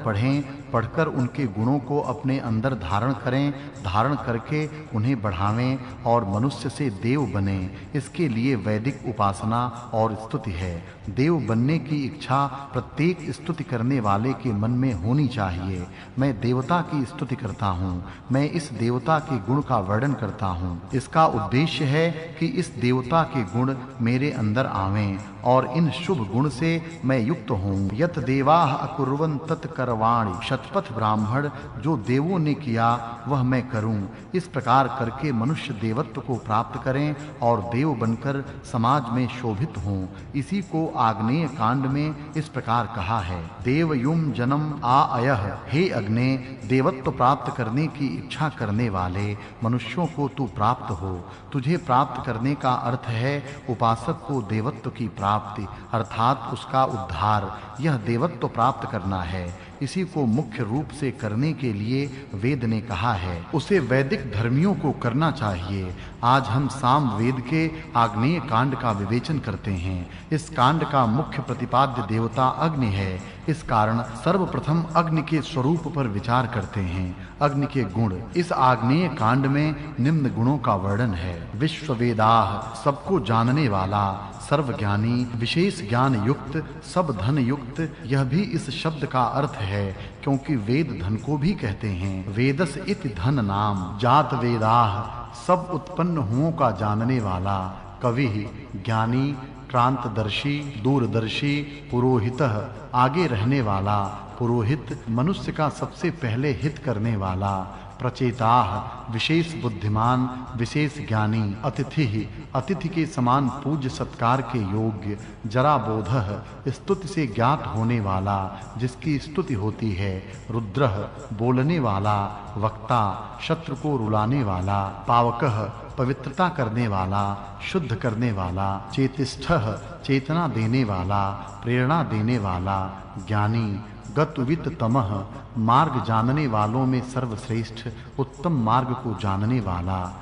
पढ़कर उनके गुणों को अपने अंदर धारण करें, धारण करके उन्हें बढ़ावें और मनुष्य से देव बने। इसके लिए वैदिक उपासना और स्तुति है। देव बनने की इच्छा प्रत्येक स्तुति करने वाले के मन में होनी चाहिए। मैं देवता की स्तुति करता हूँ, मैं इस देवता के गुण का वर्णन करता हूँ। इसका उद्देश्य है कि इस देवता के गुण मेरे अंदर आवें और इन शुभ गुण से मैं युक्त हूँ। यत देवाः अकुर्वन् तत् कर्वाणि, शतपथ ब्राह्मण जो देवों ने किया वह मैं करूं। इस प्रकार करके मनुष्य देवत्व को प्राप्त करें और देव बनकर समाज में शोभित हों। इसी को आग्नेय कांड में इस प्रकार कहा है। देवयुम जन्म आयः, हे अग्ने देवत्व प्राप्त करने की इच्छा करने वाले मनुष्यों को तू प्राप्त हो। तुझे प्राप्त करने का अर्थ है उपासक को देवत्व की प्राप्ति अर्थात उसका उद्धार। यह देवत्व प्राप्त करना है। इसी को मुख्य रूप से करने के लिए वेद ने कहा है। उसे वैदिक धर्मियों को करना चाहिए। आज हम साम वेद के आग्नेय कांड का विवेचन करते हैं। इस कांड का मुख्य प्रतिपाद्य देवता अग्नि है। इस कारण सर्वप्रथम अग्नि के स्वरूप पर विचार करते हैं। अग्नि के गुण। इस आग्नेय कांड में निम्न गुणों का वर्णन है। विश्ववेदाः, सबको जानने वाला, सर्वज्ञानी, विशेष ज्ञान युक्त, सब धन युक्त। यह भी इस शब्द का अर्थ है क्योंकि वेद धन को भी कहते हैं। वेदस इति धन नाम। जात वेदाः, सब उत्पन्न हुओं का जानने वाला। कवि, ज्ञानी, क्रांतदर्शी, दूरदर्शी, पुरोहितः, आगे रहने वाला। पुरोहित, मनुष्य का सबसे पहले हित करने वाला। प्रचेताः, विशेष बुद्धिमान, विशेष ज्ञानी। अतिथि, अतिथि के समान पूज्य सत्कार के योग्य। जराबोधः, स्तुति से ज्ञात होने वाला, जिसकी स्तुति होती है। रुद्रः, बोलने वाला। वक्ता, शत्रु को रुलाने वाला। पावकः, पवित्रता करने वाला, शुद्ध करने वाला। चेतिष्ठः, चेतना देने वाला, प्रेरणा देने वाला। ज्ञानी, गतवित तमः, मार्ग जानने वालों में सर्वश्रेष्ठ, उत्तम मार्ग को जानने वाला।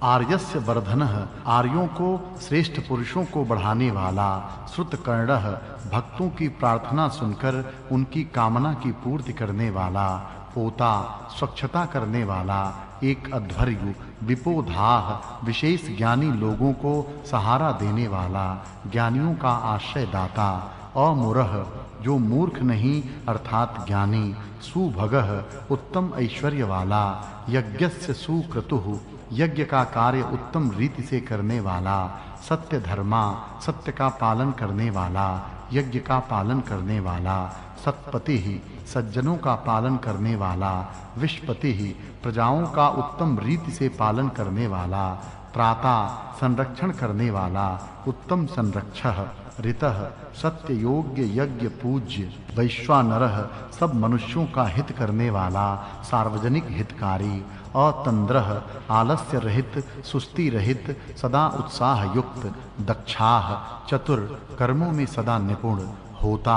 आर्यस्य वर्धनः, आर्यों को श्रेष्ठ पुरुषों को बढ़ाने वाला। श्रुतकर्णः, भक्तों की प्रार्थना सुनकर उनकी कामना की पूर्ति करने वाला। पोता, स्वच्छता करने वाला। एक अध्वर्यु। विपोधाः, विशेष ज्ञानी लोगों को सहारा देने वाला, ज्ञानियों का आश्रय दाता। अमूढ़ः, जो मूर्ख नहीं अर्थात ज्ञानी। सुभगः, उत्तम ऐश्वर्य वाला। यज्ञस्य सुक्रतुः, यज्ञ का कार्य उत्तम रीति से करने वाला। सत्य धर्मा, सत्य का पालन करने वाला, यज्ञ का पालन करने वाला। सत्पति, सज्जनों का पालन करने वाला। विश्वपति, प्रजाओं का उत्तम रीति से पालन करने वाला। त्राता, संरक्षण करने वाला, उत्तम संरक्षक। ऋतः, सत्य योग्य यज्ञ पूज्य। वैश्वानरः, सब मनुष्यों का हित करने वाला, सार्वजनिक हितकारी। अतंद्रः, आलस्य रहित, सुस्ती रहित, सदा उत्साह युक्त। दक्षाः, चतुर, कर्मों में सदा निपुण। होता,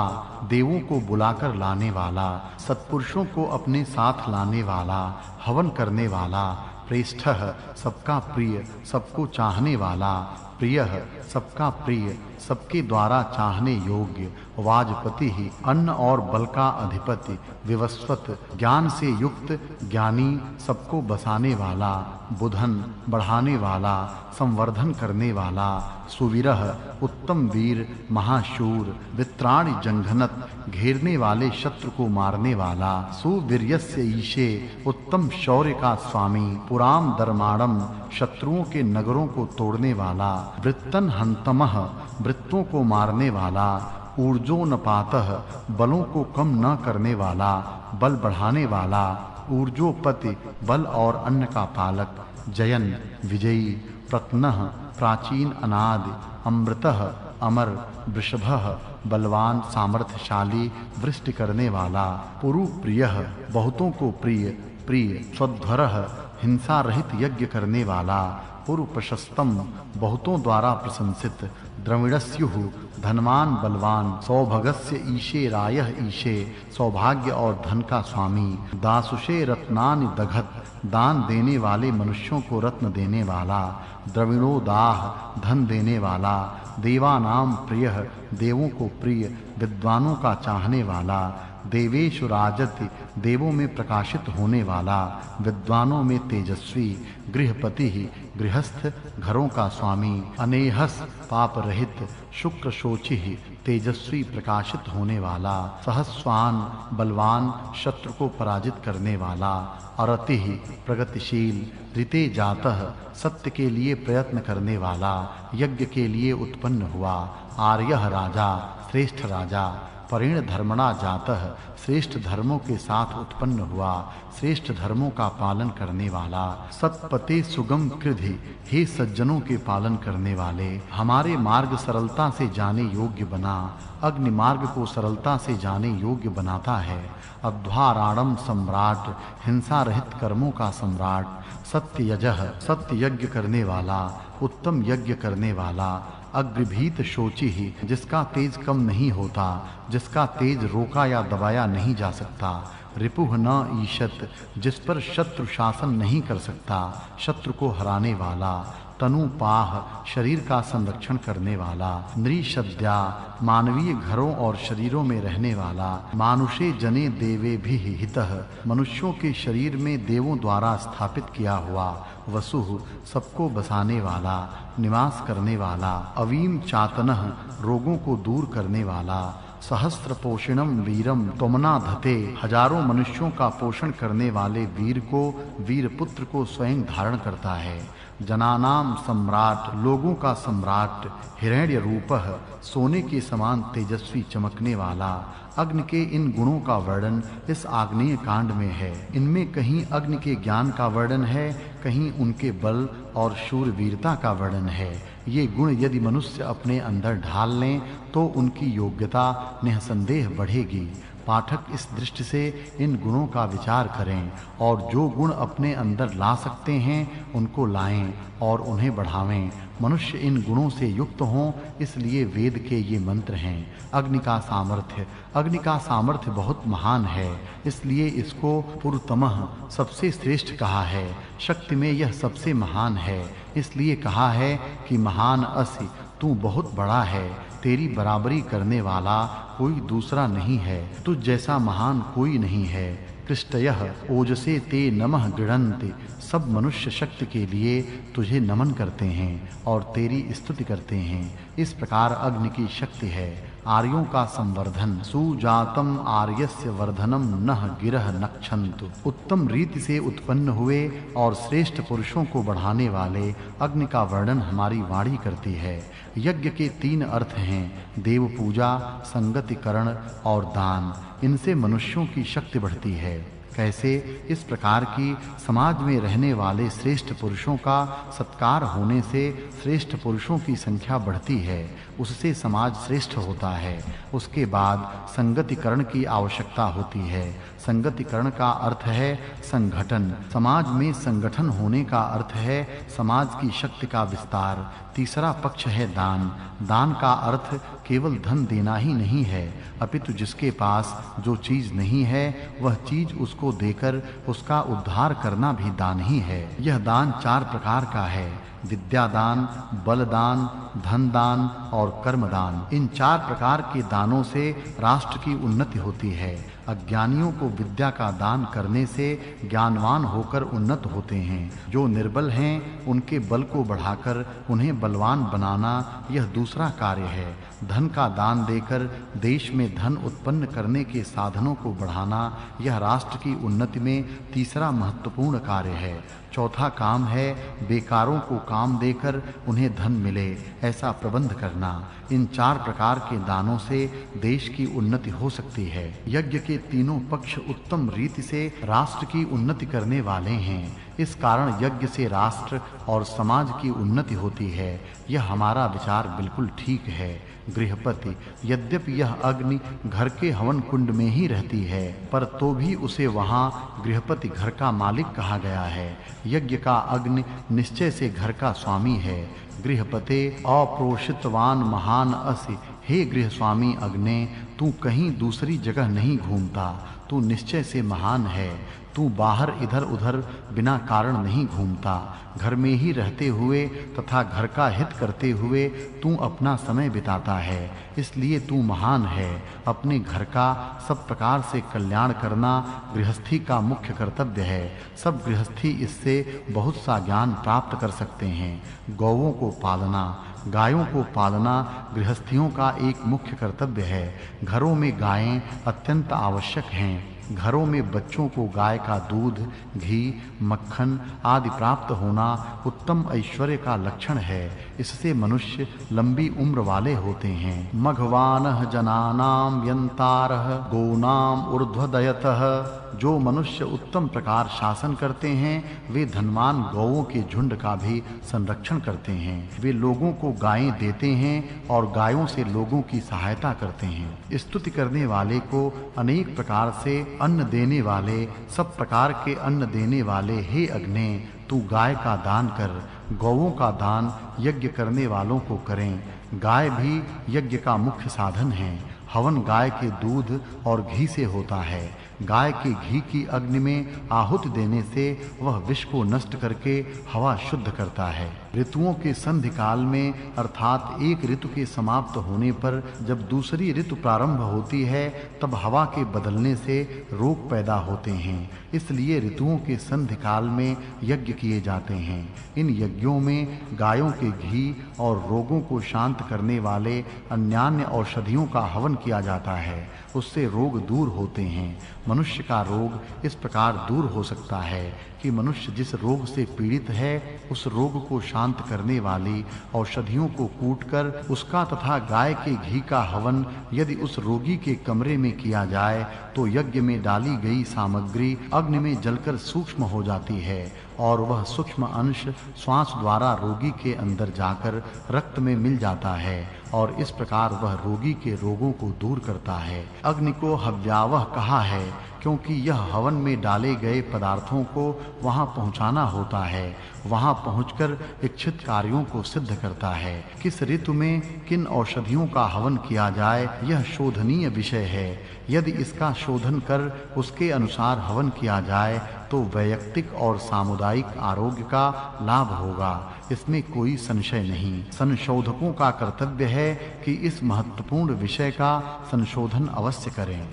देवों को बुलाकर लाने वाला, सत्पुरुषों को अपने साथ लाने वाला, हवन करने वाला। प्रेष्ठः, सबका प्रिय, सबको चाहने वाला। प्रियः, सबका प्रिय, सबके द्वारा चाहने योग्य। वाजपति, अन्न और बल का अधिपति। विवस्वत, ज्ञान से युक्त, ज्ञानी, सबको बसाने वाला। बुधन, बढ़ाने वाला, संवर्धन करने वाला। सुवीरः, उत्तम वीर, महाशूर। वित्राणि जंघनत, घेरने वाले, शत्रु को मारने वाला। सुवीर्यस्य ईशे, उत्तम शौर्य का स्वामी। पुराम धर्माणम, शत्रुओं के नगरों को तोड़ने वाला। वृत्तन हंतमः, वृत्तों को मारने वाला। ऊर्जोनपातः, बलों को कम न करने वाला, बल बढ़ाने वाला। ऊर्जोपति, बल और अन्न का पालक। जयन, विजयी। प्रत्नः, प्राचीन अनादि। अमृतः, अमर। वृषभः, बलवान सामर्थ्यशाली, वृष्टि करने वाला। पुरुप्रियः, बहुतों को प्रिय। प्रिय। स्वध्वरः, हिंसा रहित यज्ञ करने वाला। पुरु प्रशस्तम, बहुतों द्वारा प्रशंसित। द्रविणस्युः, धनवान बलवान। सौभगस्य ईशे रायः ईशे, सौभाग्य और धन का स्वामी। दासुषे रत्नानि दघत, दान देने वाले मनुष्यों को रत्न देने वाला। द्रविणोदाह, धन देने वाला। देवानाम प्रियः, देवों को प्रिय। विद्वानों का चाहने वाला, देवेषु राजति देवों में प्रकाशित होने वाला, विद्वानों में तेजस्वी, गृहपति गृहस्थ घरों का स्वामी, अनेहस पाप रहित, शुक्र शोचि तेजस्वी प्रकाशित होने वाला, सहस्वान बलवान शत्रु को पराजित करने वाला, अरति प्रगतिशील, ऋते जातः सत्य के लिए प्रयत्न करने वाला, यज्ञ के लिए उत्पन्न हुआ, आर्यः राजा श्रेष्ठ राजा, परिण धर्मणा जातः श्रेष्ठ धर्मों के साथ उत्पन्न हुआ, श्रेष्ठ धर्मों का पालन करने वाला, सत्पते सुगम कृधि हे सज्जनों के पालन करने वाले, हमारे मार्ग सरलता से जाने योग्य बना, अग्नि मार्ग को सरलता से जाने योग्य बनाता है, अध्वाराणम सम्राट हिंसा रहित कर्मों का सम्राट, सत्य यजः सत्य यज्ञ करने वाला, उत्तम यज्ञ करने वाला, अग्रभीत शोचि ही जिसका तेज कम नहीं होता, जिसका तेज रोका या दबाया नहीं जा सकता, रिपुह न ईशत जिस पर शत्रु शासन नहीं कर सकता, शत्रु को हराने वाला, तनुपाह शरीर का संरक्षण करने वाला, नृशद्या मानवीय घरों और शरीरों में रहने वाला, मानुषे जने देवे भी हितः मनुष्यों के शरीर में देवों द्वारा स्थापित किया हुआ, वसुः सबको बसाने वाला, निवास करने वाला, अवीम चातनः रोगों को दूर करने वाला, सहस्त्र पोषणम वीरम त्वमना धते हजारों मनुष्यों का पोषण करने वाले वीर को वीर पुत्र को स्वयं धारण करता है, जनानाम सम्राट लोगों का सम्राट, हिरण्य रूपः सोने के समान तेजस्वी चमकने वाला, अग्नि के इन गुणों का वर्णन इस आग्नेय कांड में है। इनमें कहीं अग्नि के ज्ञान का वर्णन है, कहीं उनके बल और शूरवीरता का वर्णन है। ये गुण यदि मनुष्य अपने अंदर ढाल लें तो उनकी योग्यता निःसंदेह बढ़ेगी। पाठक इस दृष्टि से इन गुणों का विचार करें और जो गुण अपने अंदर ला सकते हैं उनको लाएं और उन्हें बढ़ावें। मनुष्य इन गुणों से युक्त हों, इसलिए वेद के ये मंत्र हैं। अग्नि का सामर्थ्य बहुत महान है, इसलिए इसको पुरुतमः सबसे श्रेष्ठ कहा है। शक्ति में यह सबसे महान है, इसलिए कहा है कि महान असि तू बहुत बड़ा है, तेरी बराबरी करने वाला कोई दूसरा नहीं है, तुझ जैसा महान कोई नहीं है। कृष्टयः ओजसे ते नमः गृह्णन्ति सब मनुष्य शक्ति के लिए तुझे नमन करते हैं और तेरी स्तुति करते हैं। इस प्रकार अग्नि की शक्ति है। आर्यों का संवर्धन, सुजातम आर्यस्य वर्धनम नः गिरह नक्षन्तु। उत्तम रीति से उत्पन्न हुए और श्रेष्ठ पुरुषों को बढ़ाने वाले अग्नि का वर्णन हमारी वाणी करती है। यज्ञ के 3 अर्थ हैं, देव पूजा, संगति करण और दान। इनसे मनुष्यों की शक्ति बढ़ती है। कैसे? इस प्रकार की समाज में रहने वाले श्रेष्ठ पुरुषों का सत्कार होने से श्रेष्ठ पुरुषों की संख्या बढ़ती है, उससे समाज श्रेष्ठ होता है। उसके बाद संगतिकरण की आवश्यकता होती है। संगतिकरण का अर्थ है संगठन। समाज में संगठन होने का अर्थ है समाज की शक्ति का विस्तार। तीसरा पक्ष है दान। दान का अर्थ केवल धन देना ही नहीं है, अपितु जिसके पास जो चीज नहीं है वह चीज उसको देकर उसका उद्धार करना भी दान ही है। यह दान 4 प्रकार का है, विद्यादान, बलदान, धन दान और कर्मदान। इन 4 प्रकार के दानों से राष्ट्र की उन्नति होती है। अज्ञानियों को विद्या का दान करने से ज्ञानवान होकर उन्नत होते हैं। जो निर्बल हैं उनके बल को बढ़ाकर उन्हें बलवान बनाना यह दूसरा कार्य है। धन का दान देकर देश में धन उत्पन्न करने के साधनों को बढ़ाना यह राष्ट्र की उन्नति में तीसरा महत्वपूर्ण कार्य है। चौथा काम है बेकारों को काम देकर उन्हें धन मिले, ऐसा प्रबंध करना। इन 4 प्रकार के दानों से देश की उन्नति हो सकती है। यज्ञ के तीनों पक्ष उत्तम रीति से राष्ट्र की उन्नति करने वाले हैं। इस कारण यज्ञ से राष्ट्र और समाज की उन्नति होती है। यह हमारा विचार बिल्कुल ठीक है। गृहपति, यद्यपि यह अग्नि घर के हवन कुंड में ही रहती है, पर तो भी उसे वहां गृहपति घर का मालिक कहा गया है। यज्ञ का अग्नि निश्चय से घर का स्वामी है। गृहपते अप्रोषितवान महान असि हे गृह स्वामी अग्ने, तू कहीं दूसरी जगह नहीं घूमता, तू निश्चय से महान है। तू बाहर इधर-उधर बिना कारण नहीं घूमता, घर में ही रहते हुए तथा घर का हित करते हुए तू अपना समय बिताता है, इसलिए तू महान है। अपने घर का सब प्रकार से कल्याण करना गृहस्थी का मुख्य कर्तव्य है। सब गृहस्थी इससे बहुत सा ज्ञान प्राप्त कर सकते हैं। गौओं को पालना, गायों को पालना गृहस्थियों का एक मुख्य कर्तव्य है। घरों में गायें अत्यंत आवश्यक हैं। घरों में बच्चों को गाय का दूध, घी, मक्खन आदि प्राप्त होना उत्तम ऐश्वर्य का लक्षण है। इससे मनुष्य लंबी उम्र वाले होते हैं। मघवानः जनानां यन्तारः गोनाम ऊर्ध्वदयतः। जो मनुष्य उत्तम प्रकार शासन करते हैं वे धनवान गौओं के झुंड का भी संरक्षण करते हैं। वे लोगों को गायें देते हैं और गायों से लोगों की सहायता करते हैं। स्तुति करने वाले को अनेक प्रकार से अन्न देने वाले, सब प्रकार के अन्न देने वाले हे अग्ने, तू गाय का दान कर। गौओं का दान यज्ञ करने वालों को करें। गाय भी यज्ञ का मुख्य साधन है। हवन गाय के दूध और घी से होता है। गाय के घी की अग्नि में आहुति देने से वह विष को नष्ट करके हवा शुद्ध करता है। ऋतुओं के संधि काल में अर्थात एक ऋतु के समाप्त होने पर जब दूसरी ऋतु प्रारंभ होती है तब हवा के बदलने से रोग पैदा होते हैं। इसलिए ऋतुओं के संधि काल में यज्ञ किए जाते हैं। इन यज्ञों में गायों के घी और रोगों को शांत करने वाले अन्यान्य औषधियों का हवन किया जाता है। उससे रोग दूर होते हैं। मनुष्य का रोग इस प्रकार दूर हो सकता है कि मनुष्य जिस रोग से पीड़ित है उस रोग को शांत करने वाली औषधियों को कूटकर उसका तथा गाय के घी का हवन यदि उस रोगी के कमरे में किया जाए तो यज्ञ में डाली गई सामग्री अग्नि में जलकर सूक्ष्म हो जाती है और वह सूक्ष्म अंश श्वास द्वारा रोगी के अंदर जाकर रक्त में मिल जाता है और इस प्रकार वह रोगी के रोगों को दूर करता है। अग्नि को हव्यावह कहा है क्योंकि यह हवन में डाले गए पदार्थों को वहां पहुंचाना होता है, वहां पहुंचकर इच्छित कार्यों को सिद्ध करता है। किस ऋतु में किन औषधियों का हवन किया जाए यह शोधनीय विषय है। यदि इसका शोधन कर उसके अनुसार हवन किया जाए तो वैयक्तिक और सामुदायिक आरोग्य का लाभ होगा, इसमें कोई संशय नहीं। संशोधकों का कर्तव्य है कि इस महत्वपूर्ण विषय का संशोधन अवश्य करें।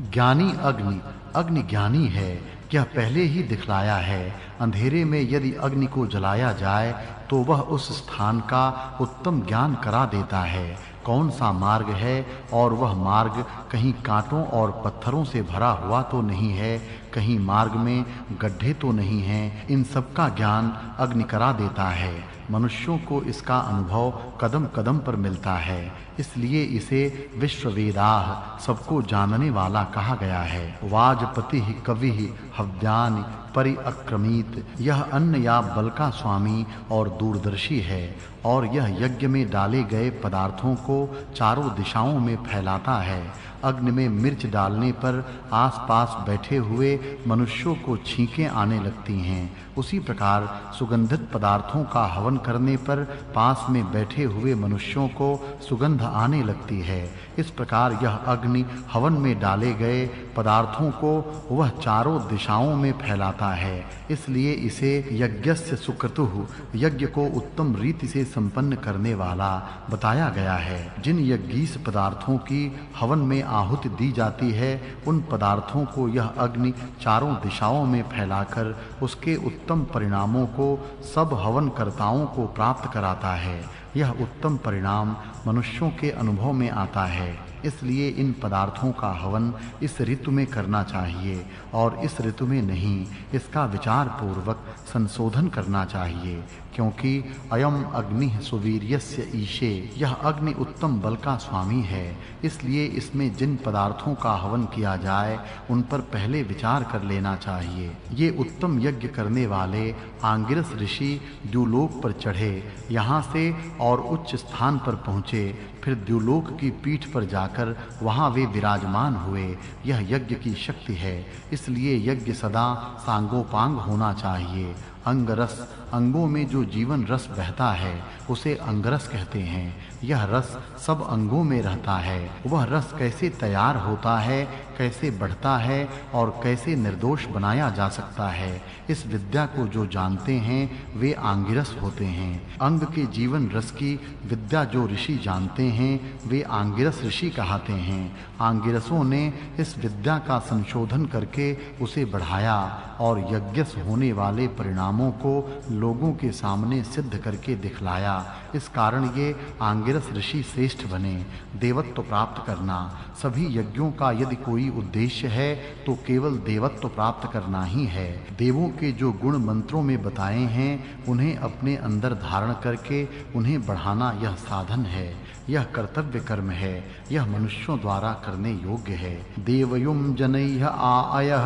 ज्ञानी अग्नि, अग्नि ज्ञानी है, यह पहले ही दिखलाया है। अंधेरे में यदि अग्नि को जलाया जाए तो वह उस स्थान का उत्तम ज्ञान करा देता है। कौन सा मार्ग है और वह मार्ग कहीं कांटों और पत्थरों से भरा हुआ तो नहीं है, कहीं मार्ग में गड्ढे तो नहीं हैं, इन सब का ज्ञान अग्नि करा देता है। मनुष्यों को इसका अनुभव कदम-कदम पर मिलता है, इसलिए इसे विश्ववेदाः सबको जानने वाला कहा गया है। वाजपति कवि हव्यानि परिअक्रमीत, यह अन्न या बल का स्वामी और दूरदर्शी है और यह यज्ञ में डाले गए पदार्थों को चारों दिशाओं में फैलाता है। अग्नि में मिर्च डालने पर आसपास बैठे हुए मनुष्यों को छींकें आने लगती हैं। उसी प्रकार सुगंधित पदार्थों का हवन करने पर पास में बैठे हुए मनुष्यों को सुगंध आने लगती है। इस प्रकार यह अग्नि हवन में डाले गए पदार्थों को वह चारों दिशाओं में फैलाता है, इसलिए इसे यज्ञस्य सुक्रतुः, यज्ञ को उत्तम रीति से संपन्न करने वाला बताया गया है। जिन यज्ञीस पदार्थों की हवन में आहुति दी जाती है उन पदार्थों को यह अग्नि चारों दिशाओं में फैलाकर उसके उत्तम परिणामों को सब हवनकर्ताओं को प्राप्त कराता है। यह उत्तम परिणाम मनुष्यों के अनुभव में आता है, इसलिए इन पदार्थों का हवन इस ऋतु में करना चाहिए और इस ऋतु में नहीं। इसका विचार पूर्वक संशोधन करना चाहिए, क्योंकि अयम अग्निः सुवीर्यस्य ईशे, यह अग्नि उत्तम बल का स्वामी है। इसलिए इसमें जिन पदार्थों का हवन किया जाए उन पर पहले विचार कर लेना चाहिए। ये उत्तम यज्ञ करने वाले आंगिरस ऋषि द्युलोक पर चढ़े, यहाँ से और उच्च स्थान पर पहुँचे, फिर द्युलोक की पीठ पर जाकर वहाँ वे विराजमान हुए। यह यज्ञ की शक्ति है, इसलिए यज्ञ सदा सांगोपांग होना चाहिए अंग रस, अंगों में जो जीवन रस बहता है उसे अंगरस कहते हैं। यह रस सब अंगों में रहता है। वह रस कैसे तैयार होता है, कैसे बढ़ता है और कैसे निर्दोष बनाया जा सकता है, इस विद्या को जो जानते हैं वे आंगिरस होते हैं। अंग के जीवन रस की विद्या जो ऋषि जानते हैं वे आंगिरस ऋषि कहते हैं। आंगिरसों ने इस विद्या का संशोधन करके उसे बढ़ाया और यज्ञ से होने वाले परिणामों को लोगों के सामने सिद्ध करके दिखलाया। इस कारण ये आंगिरस ऋषि श्रेष्ठ बने। देवत्व प्राप्त करना, सभी यज्ञों का यदि कोई उद्देश्य है तो केवल देवत्व प्राप्त करना ही है। देवों के जो गुण मंत्रों में बताए हैं उन्हें अपने अंदर धारण करके उन्हें बढ़ाना यह साधन है, यह कर्तव्य कर्म है, यह मनुष्यों द्वारा करने योग्य है। देवयुम जनैः आयः,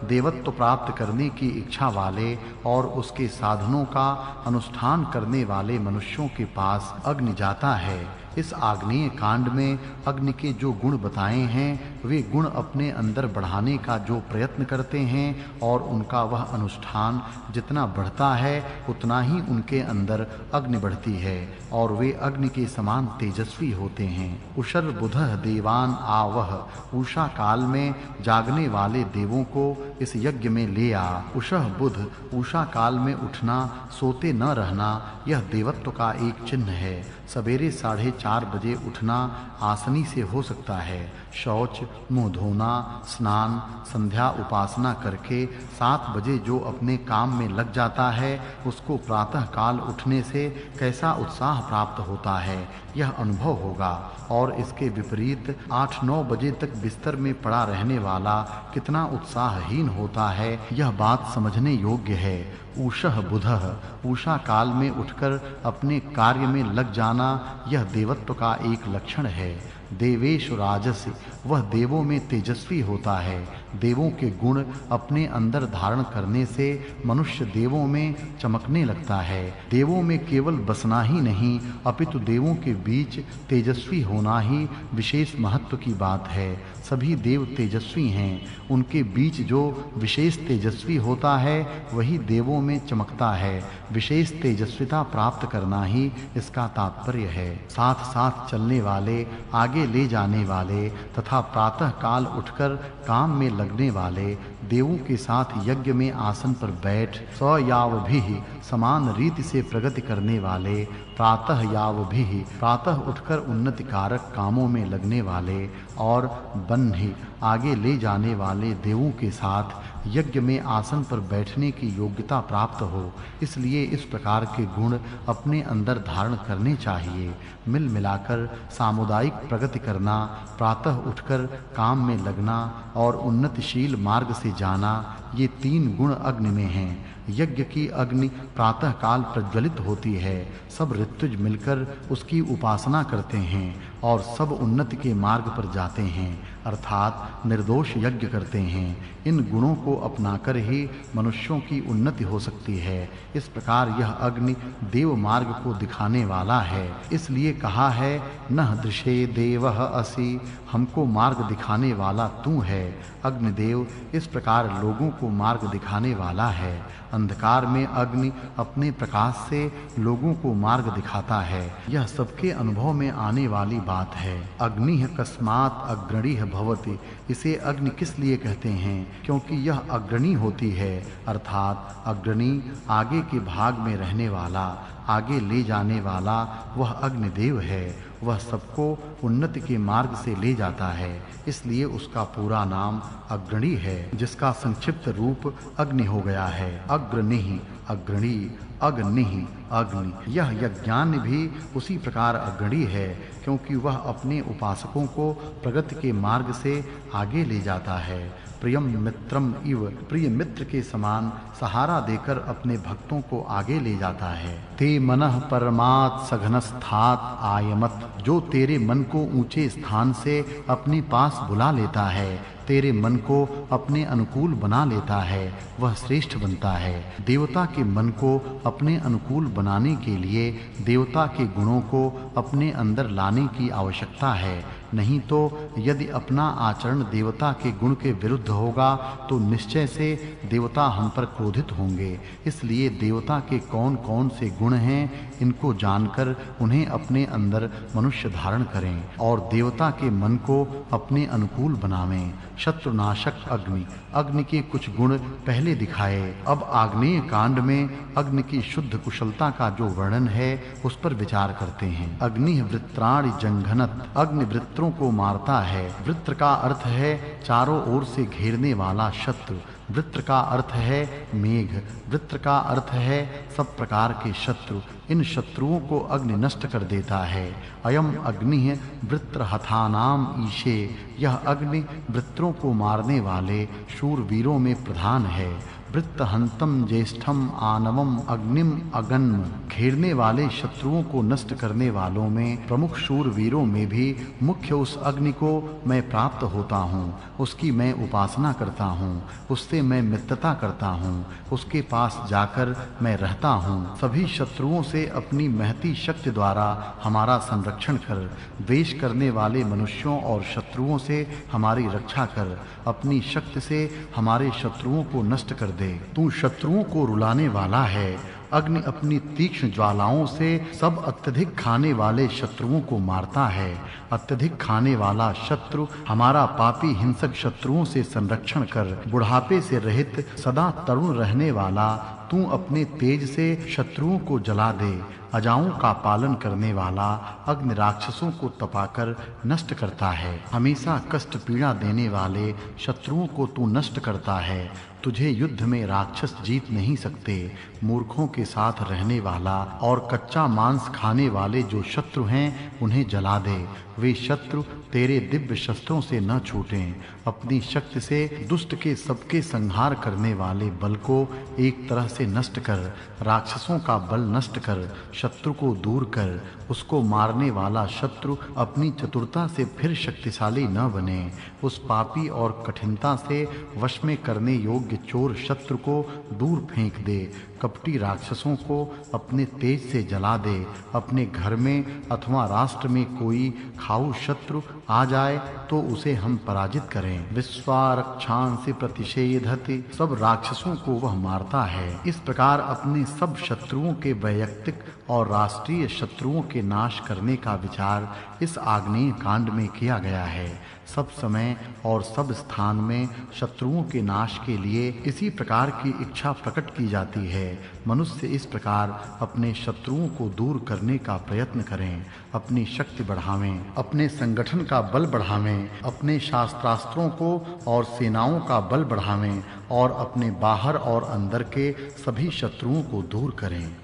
देवत्व प्राप्त करने की इच्छा वाले और उसके साधनों का अनुष्ठान करने वाले मनुष्यों के पास अग्नि जाता है। इस आग्नेय कांड में अग्नि के जो गुण बताए हैं वे गुण अपने अंदर बढ़ाने का जो प्रयत्न करते हैं और उनका वह अनुष्ठान जितना बढ़ता है उतना ही उनके अंदर अग्नि बढ़ती है और वे अग्नि के समान तेजस्वी होते हैं। उषर बुधः देवान आवह, उषा काल में जागने वाले देवों को इस यज्ञ में ले आ। उषः बुध, उषा काल में उठना, सोते न रहना, यह देवत्व का एक चिन्ह है। सवेरे 4:30 बजे उठना आसनी से हो सकता है। शौच, मुंह धोना, स्नान, संध्या उपासना करके 7 बजे जो अपने काम में लग जाता है उसको प्रातः काल उठने से कैसा उत्साह प्राप्त होता है यह अनुभव होगा। और इसके विपरीत 8-9 बजे तक बिस्तर में पड़ा रहने वाला कितना उत्साहहीन होता है यह बात समझने योग्य है। उषः बुधः, उषा काल में उठकर अपने कार्य में लग जाना यह देवत्व का एक लक्षण है। देवेषु राजसी, वह देवों में तेजस्वी होता है। देवों के गुण अपने अंदर धारण करने से मनुष्य देवों में चमकने लगता है। देवों में केवल बसना ही नहीं अपितु देवों के बीच तेजस्वी होना ही विशेष महत्व की बात है। सभी देव तेजस्वी हैं, उनके बीच जो विशेष तेजस्वी होता है वही देवों में चमकता है। विशेष तेजस्विता प्राप्त करना ही इसका तात्पर्य है। साथ साथ चलने वाले, आगे ले जाने वाले तथा प्रातः काल उठकर काम में लगने वाले देवों के साथ यज्ञ में आसन पर बैठ स्वयावभिः समान रीति से प्रगति करने वाले, प्रातः यावभिः प्रातः उठकर उन्नति कारक कामों में लगने वाले और बन्हि आगे ले जाने वाले देवों के साथ यज्ञ में आसन पर बैठने की योग्यता प्राप्त हो। इसलिए इस प्रकार के गुण अपने अंदर धारण करने चाहिए। मिल मिलाकर सामुदायिक प्रगति करना, प्रातः उठकर काम में लगना और उन्नतिशील मार्ग से जाना, ये 3 गुण अग्नि में हैं। यज्ञ की अग्नि प्रातः काल प्रज्वलित होती है। सब ऋतुज मिलकर उसकी उपासना करते हैं और सब उन्नति के मार्ग पर जाते हैं अर्थात निर्दोष यज्ञ करते हैं। इन गुणों को अपनाकर ही मनुष्यों की उन्नति हो सकती है। इस प्रकार यह अग्नि देव मार्ग को दिखाने वाला है। इसलिए कहा है नः दृशे देवः असि, हमको मार्ग दिखाने वाला तू है। अग्निदेव इस प्रकार लोगों को मार्ग दिखाने वाला है। अंधकार में अग्नि अपने प्रकाश से लोगों को मार्ग दिखाता है। यह सबके अनुभव में आने वाली बात है। अग्निः कस्मात् अग्रणीः भवति, इसे अग्नि किस लिए कहते हैं? क्योंकि यह अग्रणी होती है अर्थात अग्रणी आगे के भाग में रहने वाला, आगे ले जाने वाला वह अग्निदेव है। वह सबको उन्नति के मार्ग से ले जाता है, इसलिए उसका पूरा नाम अग्रणी है, जिसका संक्षिप्त रूप अग्नि हो गया है। अग्रणीः अग्रणी, अग्निः अग्नि। यह यज्ञान भी उसी प्रकार अग्रणी है क्योंकि वह अपने उपासकों को प्रगति के मार्ग से आगे ले जाता है। प्रियम मित्रम इव, प्रिय मित्र के समान सहारा देकर अपने भक्तों को आगे ले जाता है। ते मनः परमात् सघनस्थात् आयमत्, जो तेरे मन को ऊंचे स्थान से अपने पास बुला लेता है, तेरे मन को अपने अनुकूल बना लेता है, वह श्रेष्ठ बनता है। देवता के मन को अपने अनुकूल बनाने के लिए देवता के गुणों को अपने अंदर लाने की आवश्यकता है। नहीं तो यदि अपना आचरण देवता के गुण के विरुद्ध होगा तो निश्चय से देवता हम पर क्रोधित होंगे। इसलिए देवता के कौन-कौन से गुण हैं इनको जानकर उन्हें अपने अंदर मनुष्य धारण करें और देवता के मन को अपने अनुकूल बनावें। शत्रुनाशक अग्नि। अग्नि के कुछ गुण पहले दिखाए। अब आग्नेय कांड में अग्नि की शुद्ध कुशलता का जो वर्णन है उस पर विचार करते हैं। अग्नि वृत्राणि जंघनत। अग्नि वृत्रों को मारता है। वृत्र का अर्थ है चारों ओर से घेरने वाला शत्रु। वृत्र का अर्थ है मेघ। वृत्र का अर्थ है सब प्रकार के शत्रु। इन शत्रुओं को अग्नि नष्ट कर देता है। अयम अग्निः वृत्रहथानाम ईशे। यह अग्नि वृत्रों को मारने वाले शूरवीरों में प्रधान है। वृत्तहंतम ज्येष्ठम आनवम अग्निम अगन्म। घेरने वाले शत्रुओं को नष्ट करने वालों में प्रमुख शूरवीरों में भी मुख्य उस अग्नि को मैं प्राप्त होता हूँ। उसकी मैं उपासना करता हूँ। उससे मैं मित्रता करता हूँ। उसके पास जाकर मैं रहता हूँ। सभी शत्रुओं से अपनी महती शक्ति द्वारा हमारा संरक्षण कर। द्वेष करने वाले मनुष्यों और शत्रुओं से हमारी रक्षा कर। अपनी शक्ति से हमारे शत्रुओं को नष्ट कर दे। तू शत्रुओं को रुलाने वाला है। अग्नि अपनी तीक्ष्ण ज्वालाओं से सब अत्यधिक खाने वाले शत्रुओं को मारता है। अत्यधिक खाने वाला शत्रु हमारा पापी हिंसक शत्रुओं से संरक्षण कर। बुढ़ापे से रहित सदा तरुण रहने वाला तू अपने तेज से शत्रुओं को जला दे। अजाओं का पालन करने वाला अग्नि राक्षसों को तपाकर नष्ट करता है। हमेशा कष्ट पीड़ा देने वाले शत्रुओं को तू नष्ट करता है। तुझे युद्ध में राक्षस जीत नहीं सकते। मूर्खों के साथ रहने वाला और कच्चा मांस खाने वाले जो शत्रु हैं उन्हें जला दे। वे शत्रु तेरे दिव्य शस्त्रों से न छूटें। अपनी शक्ति से दुष्ट के सबके संहार करने वाले बल को एक तरह से नष्ट कर। राक्षसों का बल नष्ट कर। शत्रु को दूर कर। उसको मारने वाला शत्रु अपनी चतुरता से फिर शक्तिशाली न बने। उस पापी और कठिनता से वश में करने योग्य चोर शत्रु को दूर फेंक दे। कपटी राक्षसों को अपने तेज से जला दे। अपने घर में अथवा राष्ट्र में कोई खाऊ शत्रु आ जाए तो उसे हम पराजित करें। विश्वारक्षांसि प्रतिषेधति। सब राक्षसों को वह मारता है। इस प्रकार अपने सब शत्रुओं के वैयक्तिक और राष्ट्रीय शत्रुओं के नाश करने का विचार इस आग्नेय कांड में किया गया है। सब समय और सब स्थान में शत्रुओं के नाश के लिए इसी प्रकार की इच्छा प्रकट की जाती है। मनुष्य इस प्रकार अपने शत्रुओं को दूर करने का प्रयत्न करें। अपनी शक्ति बढ़ावें। अपने संगठन का बल बढ़ावें। अपने शास्त्रास्त्रों को और सेनाओं का बल बढ़ावें और अपने बाहर और अंदर के सभी शत्रुओं को दूर करें।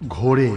घोड़े।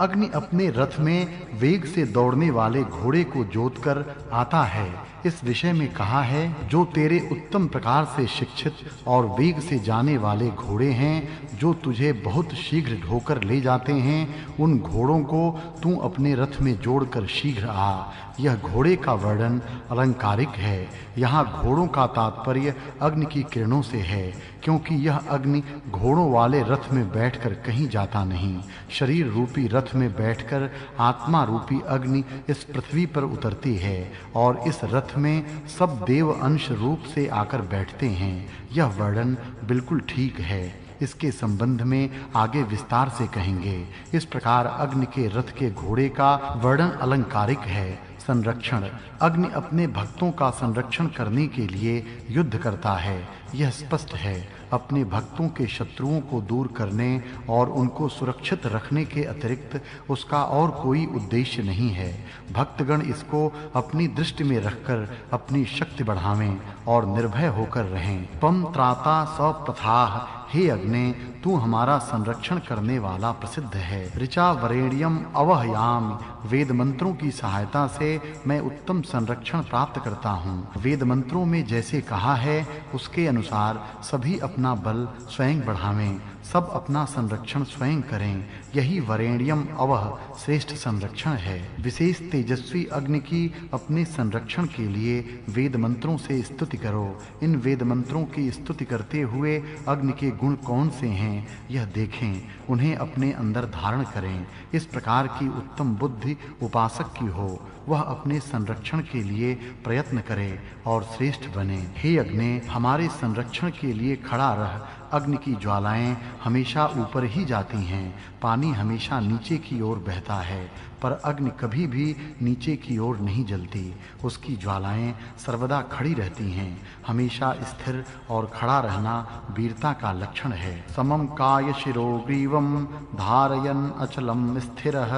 अग्नि अपने रथ में वेग से दौड़ने वाले घोड़े को जोतकर आता है। इस विषय में कहा है, जो तेरे उत्तम प्रकार से शिक्षित और वेग से जाने वाले घोड़े हैं, जो तुझे बहुत शीघ्र ढोकर ले जाते हैं, उन घोड़ों को तू अपने रथ में जोड़कर शीघ्र आ। यह घोड़े का वर्णन अलंकारिक है। यहाँ घोड़ों का तात्पर्य अग्नि की किरणों से है, क्योंकि यह अग्नि घोड़ों वाले रथ में बैठकर कहीं जाता नहीं। शरीर रूपी रथ में बैठकर आत्मा रूपी अग्नि इस पृथ्वी पर उतरती है और इस रथ में सब देव अंश रूप से आकर बैठते हैं। यह वर्णन बिल्कुल ठीक है। इसके संबंध में आगे विस्तार से कहेंगे। इस प्रकार अग्नि के रथ के घोड़े का वर्णन अलंकारिक है। संरक्षण। अग्नि अपने भक्तों का संरक्षण करने के लिए युद्ध करता है। यह स्पष्ट है। अपने भक्तों के शत्रुओं को दूर करने और उनको सुरक्षित रखने के अतिरिक्त उसका और कोई उद्देश्य नहीं है। भक्तगण इसको अपनी दृष्टि में रखकर अपनी शक्ति बढ़ावें और निर्भय होकर रहें। त्वं त्राता सप्रथाः। हे अग्ने, तू हमारा संरक्षण करने वाला प्रसिद्ध है। ऋचा वरेण्यम अवहयामि। वेद मंत्रों की सहायता से मैं उत्तम संरक्षण प्राप्त करता हूँ। वेद मंत्रों में जैसे कहा है उसके अनुसार सभी अपना बल स्वयं बढ़ावें। सब अपना संरक्षण स्वयं करें, यही वरेण्यम अवह श्रेष्ठ संरक्षण है। विशेष तेजस्वी अग्नि की अपने संरक्षण के लिए वेद मंत्रों से स्तुति करो। इन वेद मंत्रों की स्तुति करते हुए अग्नि के गुण कौन से हैं यह देखें, उन्हें अपने अंदर धारण करें। इस प्रकार की उत्तम बुद्धि उपासक की हो, वह अपने संरक्षण के लिए प्रयत्न करे और श्रेष्ठ बने। हे अग्नि, हमारे संरक्षण के लिए खड़ा रह। अग्नि की ज्वालाएं हमेशा ऊपर ही जाती हैं, पानी हमेशा नीचे की ओर बहता है, पर अग्नि कभी भी नीचे की ओर नहीं जलती। उसकी ज्वालाएं सर्वदा खड़ी रहती हैं। हमेशा स्थिर और खड़ा रहना वीरता का लक्षण है। समम काय शिरो ग्रीवम धारयन अचलम स्थिरः।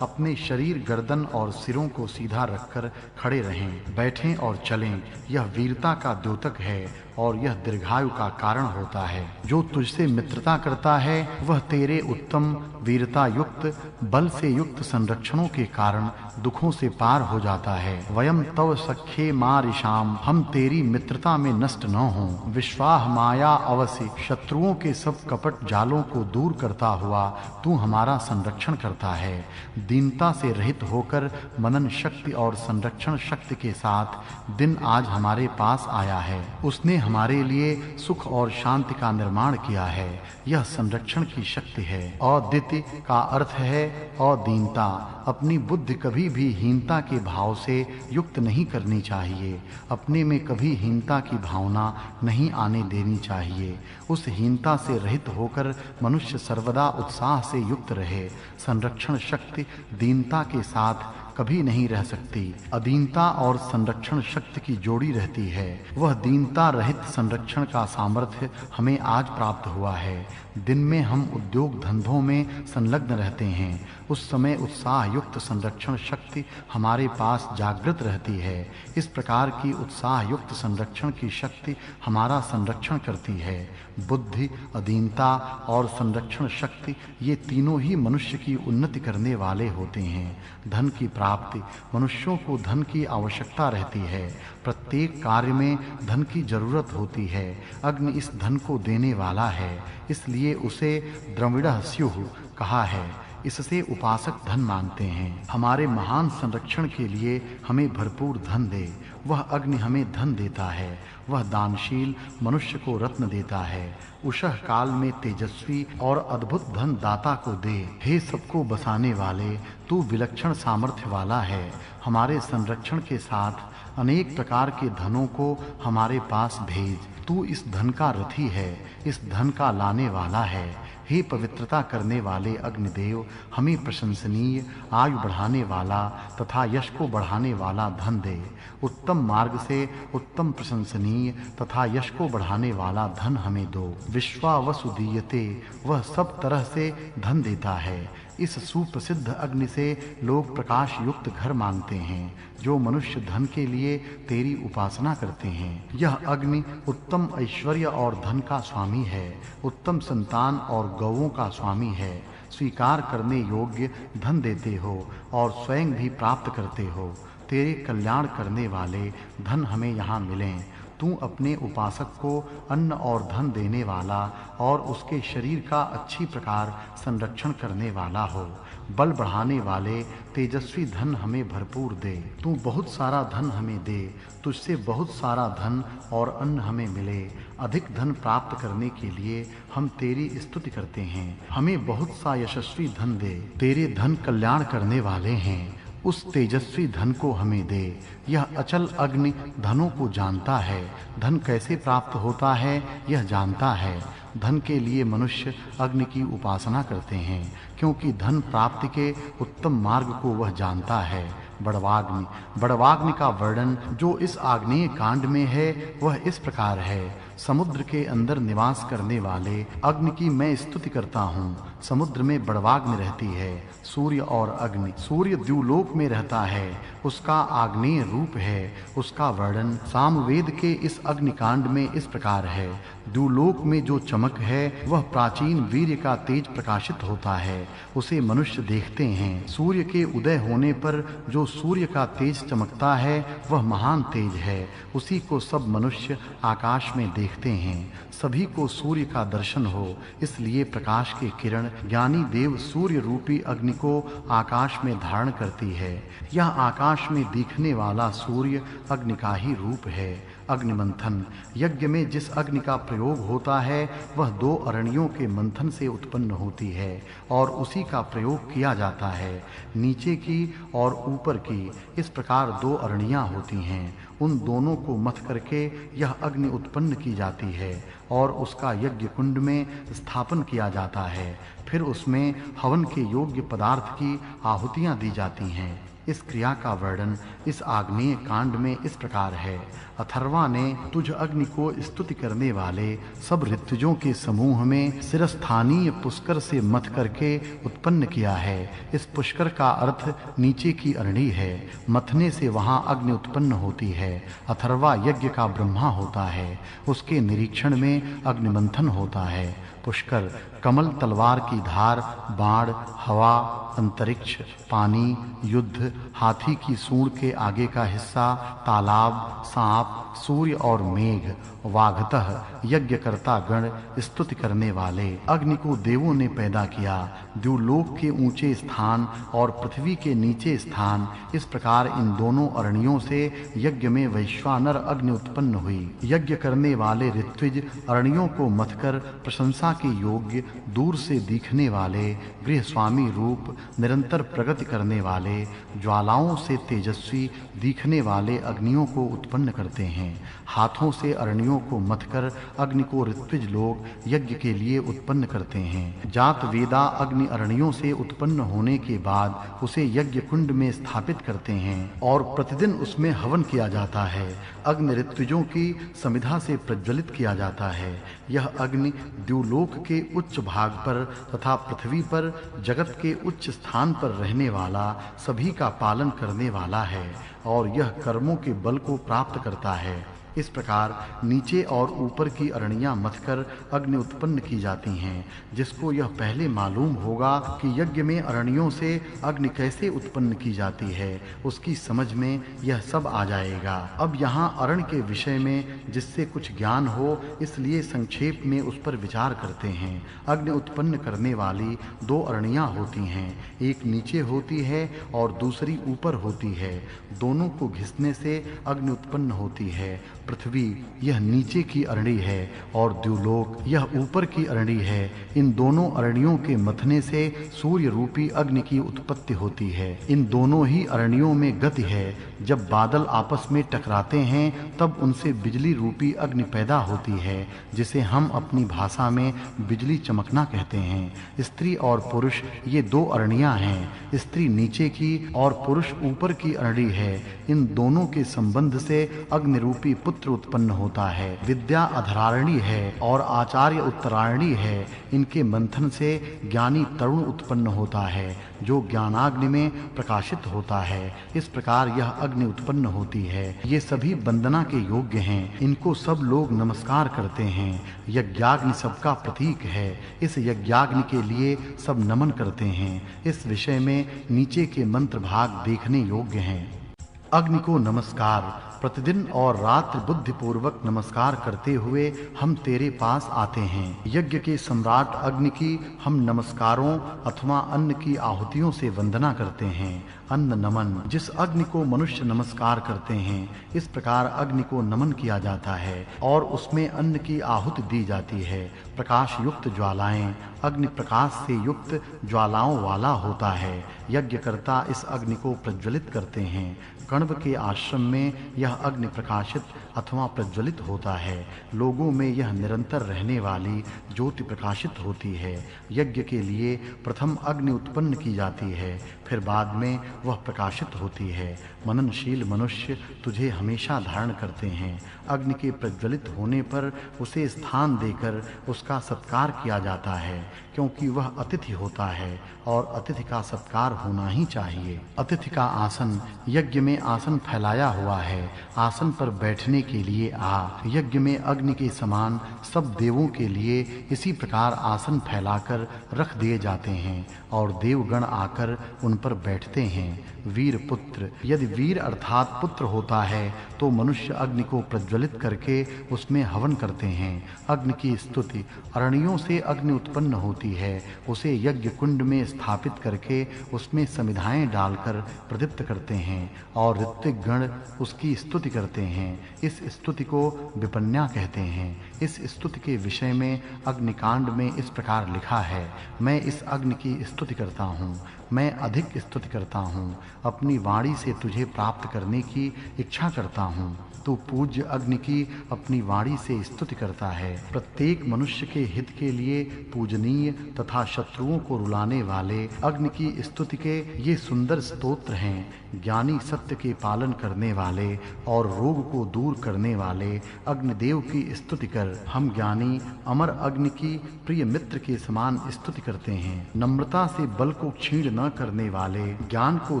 अपने शरीर, गर्दन और सिरों को सीधा रखकर खड़े रहें, बैठें और चलें। यह वीरता का द्योतक है और यह दीर्घायु का कारण होता है। जो तुझसे मित्रता करता है वह तेरे उत्तम वीरता युक्त, बल से युक्त संरक्षणों के कारण दुखों से पार हो जाता है। वयम तव सख्ये मारिषाम, हम तेरी मित्रता में नष्ट न हों। विश्वाह माया अवसि, शत्रुओं के सब कपट जालों को दूर करता हुआ तू हमारा संरक्षण करता है। दीनता से रहित होकर मनन शक्ति और संरक्षण शक्ति के साथ दिन आज हमारे पास आया है। उसने हमारे लिए सुख और शांति का निर्माण किया है। यह संरक्षण की शक्ति है। अद्वितीय का अर्थ है अदीनता। अपनी बुद्धि कभी भी हीनता के भाव से युक्त नहीं करनी चाहिए। अपने में कभी हीनता की भावना नहीं आने देनी चाहिए। उस हीनता से रहित होकर मनुष्य सर्वदा उत्साह से युक्त रहे। संरक्षण शक्ति दीनता के साथ कभी नहीं रह सकती। अदीनता और संरक्षण शक्ति की जोड़ी रहती है। वह दीनता रहित संरक्षण का सामर्थ्य हमें आज प्राप्त हुआ है। दिन में हम उद्योग धंधों में संलग्न रहते हैं, उस समय उत्साह युक्त संरक्षण शक्ति हमारे पास जागृत रहती है। इस प्रकार की उत्साह युक्त संरक्षण की शक्ति हमारा संरक्षण करती है। बुद्धि, अदीनता और संरक्षण शक्ति ये तीनों ही मनुष्य की उन्नति करने वाले होते हैं। धन की प्राप्ति, मनुष्यों को धन की आवश्यकता रहती है। प्रत्येक कार्य में धन की जरूरत होती है। अग्नि इस धन को देने वाला है, इसलिए उसे द्रविड़ः स्युः कहा है। इससे उपासक धन मांगते हैं। हमारे महान संरक्षण के लिए हमें भरपूर धन दे। वह अग्नि हमें धन देता है। वह दानशील मनुष्य को रत्न देता है। उषः काल में तेजस्वी और अद्भुत धन दाता को दे। हे सबको बसाने वाले, तू विलक्षण सामर्थ्य वाला है। हमारे संरक्षण के साथ अनेक प्रकार के धनों को हमारे पास भेज। तू इस धन का रथी है, इस धन का लाने वाला है। हे पवित्रता करने वाले अग्निदेव, हमें प्रशंसनीय, आयु बढ़ाने वाला तथा यश को बढ़ाने वाला धन दे। उत्तम मार्ग से उत्तम, प्रशंसनीय तथा यश को बढ़ाने वाला धन हमें दो। विश्वावसु दीयते, वह सब तरह से धन देता है। इस सुप्रसिद्ध अग्नि से लोग प्रकाश युक्त घर मांगते हैं। जो मनुष्य धन के लिए तेरी उपासना करते हैं, यह अग्नि उत्तम ऐश्वर्य और धन का स्वामी है। उत्तम संतान और गौओं का स्वामी है। स्वीकार करने योग्य धन देते हो और स्वयं भी प्राप्त करते हो। तेरे कल्याण करने वाले धन हमें यहाँ मिलें। तू अपने उपासक को अन्न और धन देने वाला और उसके शरीर का अच्छी प्रकार संरक्षण करने वाला हो। बल बढ़ाने वाले तेजस्वी धन हमें भरपूर दे। तू बहुत सारा धन हमें दे। तुझसे बहुत सारा धन और अन्न हमें मिले। अधिक धन प्राप्त करने के लिए हम तेरी स्तुति करते हैं। हमें बहुत सा यशस्वी धन दे। तेरे धन कल्याण करने वाले हैं। उस तेजस्वी धन को हमें दे। यह अचल अग्नि धनों को जानता है। धन कैसे प्राप्त होता है यह जानता है। धन के लिए मनुष्य अग्नि की उपासना करते हैं, क्योंकि धन प्राप्ति के उत्तम मार्ग को वह जानता है। बड़वाग्नि, बड़वाग्नि का वर्णन जो इस आग्नेय कांड में है वह इस प्रकार है। समुद्र के अंदर निवास करने वाले अग्नि की मैं स्तुति करता हूँ। समुद्र में बड़वाग्नि रहती है। सूर्य और अग्नि, सूर्य द्युलोक में रहता है, उसका आग्नेय रूप है। उसका वर्णन सामवेद के इस अग्निकांड में इस प्रकार है। द्युलोक में जो चमक है वह प्राचीन वीर्य का तेज प्रकाशित होता है, उसे मनुष्य देखते हैं। सूर्य के उदय होने पर जो सूर्य का तेज चमकता है वह महान तेज है, उसी को सब मनुष्य आकाश में देखते हैं। सभी को सूर्य का दर्शन हो, इसलिए प्रकाश के किरण ज्ञानी देव सूर्य रूपी अग्नि को आकाश में धारण करती है। यह आकाश में दिखने वाला सूर्य अग्नि का ही रूप है। अग्निमंथन यज्ञ में जिस अग्नि का प्रयोग होता है वह दो अरणियों के मंथन से उत्पन्न होती है और उसी का प्रयोग किया जाता है। नीचे की और ऊपर की इस प्रकार दो अरणियां होती हैं। उन दोनों को मथ करके यह अग्नि उत्पन्न की जाती है और उसका यज्ञ कुंड में स्थापन किया जाता है। फिर उसमें हवन के योग्य पदार्थ की आहुतियां दी जाती हैं। इस क्रिया का वर्णन इस आग्नेय कांड में इस प्रकार है। अथर्वा ने तुझ अग्नि को स्तुति करने वाले सब ऋतुजों के समूह में शिरस्थानीय पुष्कर से मथ करके उत्पन्न किया है। इस पुष्कर का अर्थ नीचे की अरणी है। मथने से वहां अग्नि उत्पन्न होती है। अथर्वा यज्ञ का ब्रह्मा होता है, उसके निरीक्षण में अग्निमंथन होता है। पुष्कर कमल, तलवार की धार, बाण, हवा, अंतरिक्ष, पानी, युद्ध, हाथी की सूंड के आगे का हिस्सा, तालाब, सांप, सूर्य और मेघ, वाघतः यज्ञकर्ता गण स्तुति करने वाले। अग्नि को देवों ने पैदा किया। द्युलोक के ऊंचे स्थान और पृथ्वी के नीचे स्थान, इस प्रकार इन दोनों अरणियों से यज्ञ में वैश्वानर अग्नि उत्पन्न हुई। यज्ञ करने वाले ऋत्विज अरणियों को मथकर प्रशंसा के योग्य, दूर से दिखने वाले, गृहस्वामी रूप, निरंतर प्रगति करने वाले, ज्वालाओं से तेजस्वी दिखने वाले अग्नियों को उत्पन्न करते हैं। हाथों से अरणियों को मथकर अग्नि को ऋत्विज लोग यज्ञ के लिए उत्पन्न करते हैं। जात वेदा अग्नि अरणियों से उत्पन्न होने के बाद उसे यज्ञ कुंड में स्थापित करते हैं और प्रतिदिन उसमें हवन किया जाता है। अग्नि ऋत्विजों की समिधा से प्रज्वलित किया जाता है। यह अग्नि द्युलोक के उच्च भाग पर तथा पृथ्वी पर जगत के उच्च स्थान पर रहने वाला सभी का पालन करने वाला है और यह कर्मों के बल को प्राप्त करता है। इस प्रकार नीचे और ऊपर की अरणियां मथकर अग्नि उत्पन्न की जाती हैं। जिसको यह पहले मालूम होगा कि यज्ञ में अरणियों से अग्नि कैसे उत्पन्न की जाती है, उसकी समझ में यह सब आ जाएगा। अब यहाँ अरण के विषय में जिससे कुछ ज्ञान हो, इसलिए संक्षेप में उस पर विचार करते हैं। अग्नि उत्पन्न करने वाली दो अरणियां होती हैं, एक नीचे होती है और दूसरी ऊपर होती है। दोनों को घिसने से अग्नि उत्पन्न होती है। पृथ्वी यह नीचे की अरणी है और द्युलोक यह ऊपर की अरणी है। इन दोनों अरणियों के मथने से सूर्य रूपी अग्नि की उत्पत्ति होती है। इन दोनों ही अरणियों में गति है। जब बादल आपस में टकराते हैं तब उनसे बिजली रूपी अग्नि पैदा होती है, जिसे हम अपनी भाषा में बिजली चमकना कहते हैं। स्त्री और पुरुष ये दो अरणियां हैं। स्त्री नीचे की और पुरुष ऊपर की अरणी है। इन दोनों के संबंध से अग्नि रूपी पुत्र उत्पन्न होता है। विद्या अधरारणी है और आचार्य उत्तरायणी है। इनके मंथन से ज्ञानी तरुण उत्पन्न होता है, जो ज्ञानाग्नि में प्रकाशित होता है। इस प्रकार यह अग्नि उत्पन्न होती है। ये सभी वंदना के योग्य हैं। इनको सब लोग नमस्कार करते हैं। यज्ञाग्नि सबका प्रतीक है। इस यज्ञाग्नि के लिए सब नमन करते हैं। इस विषय में नीचे के मंत्र भाग देखने योग्य हैं। अग्नि को नमस्कार। प्रतिदिन और रात्रि बुद्धि पूर्वक नमस्कार करते हुए हम तेरे पास आते हैं। यज्ञ के सम्राट अग्नि की हम नमस्कारों अथवा अन्न की आहुतियों से वंदना करते हैं। अन्न नमन। जिस अग्नि को मनुष्य नमस्कार करते हैं, इस प्रकार अग्नि को नमन किया जाता है और उसमें अन्न की आहुति दी जाती है। प्रकाश युक्त ज्वालाएं। अग्नि प्रकाश से युक्त ज्वालाओं वाला होता है। यज्ञकर्ता इस अग्नि को प्रज्वलित करते हैं। कण्व के आश्रम में यह यह अग्नि प्रकाशित अथवा प्रज्वलित होता है। लोगों में यह निरंतर रहने वाली ज्योति प्रकाशित होती है। यज्ञ के लिए प्रथम अग्नि उत्पन्न की जाती है, फिर बाद में वह प्रकाशित होती है। मननशील मनुष्य तुझे हमेशा धारण करते हैं। अग्नि के प्रज्वलित होने पर उसे स्थान देकर उसका सत्कार किया जाता है, क्योंकि वह अतिथि होता है और अतिथि का सत्कार होना ही चाहिए। अतिथि का आसन, यज्ञ में आसन फैलाया हुआ है, आसन पर बैठने के लिए आ। यज्ञ में अग्नि के समान सब देवों के लिए इसी प्रकार आसन फैलाकर रख दिए जाते हैं और देवगण आकर उन पर बैठते हैं। वीर पुत्र, यदि वीर अर्थात पुत्र होता है तो मनुष्य अग्नि को प्रज्वलित करके उसमें हवन करते हैं। अग्नि की स्तुति, अरणियों से अग्नि उत्पन्न होती है, उसे यज्ञ कुंड में स्थापित करके उसमें समिधाएं डालकर प्रदीप्त करते हैं और ऋत्विक गण उसकी स्तुति करते हैं। इस स्तुति को विपन्या कहते हैं। इस स्तुति के विषय में अग्निकांड में इस प्रकार लिखा है, मैं इस अग्नि की स्तुति करता हूँ, मैं अधिक स्तुति करता हूँ, अपनी वाणी से तुझे प्राप्त करने की इच्छा करता हूँ। तू पूज्य अग्नि की अपनी वाणी से स्तुति करता है। प्रत्येक मनुष्य के हित के लिए पूजनीय तथा शत्रुओं को रुलाने वाले अग्नि की स्तुति के ये सुंदर स्तोत्र हैं। ज्ञानी सत्य के पालन करने वाले और रोग को दूर करने वाले अग्निदेव की स्तुति कर। हम ज्ञानी अमर अग्नि की प्रिय मित्र के समान स्तुति करते हैं। नम्रता से बल को क्षीण न करने वाले, ज्ञान को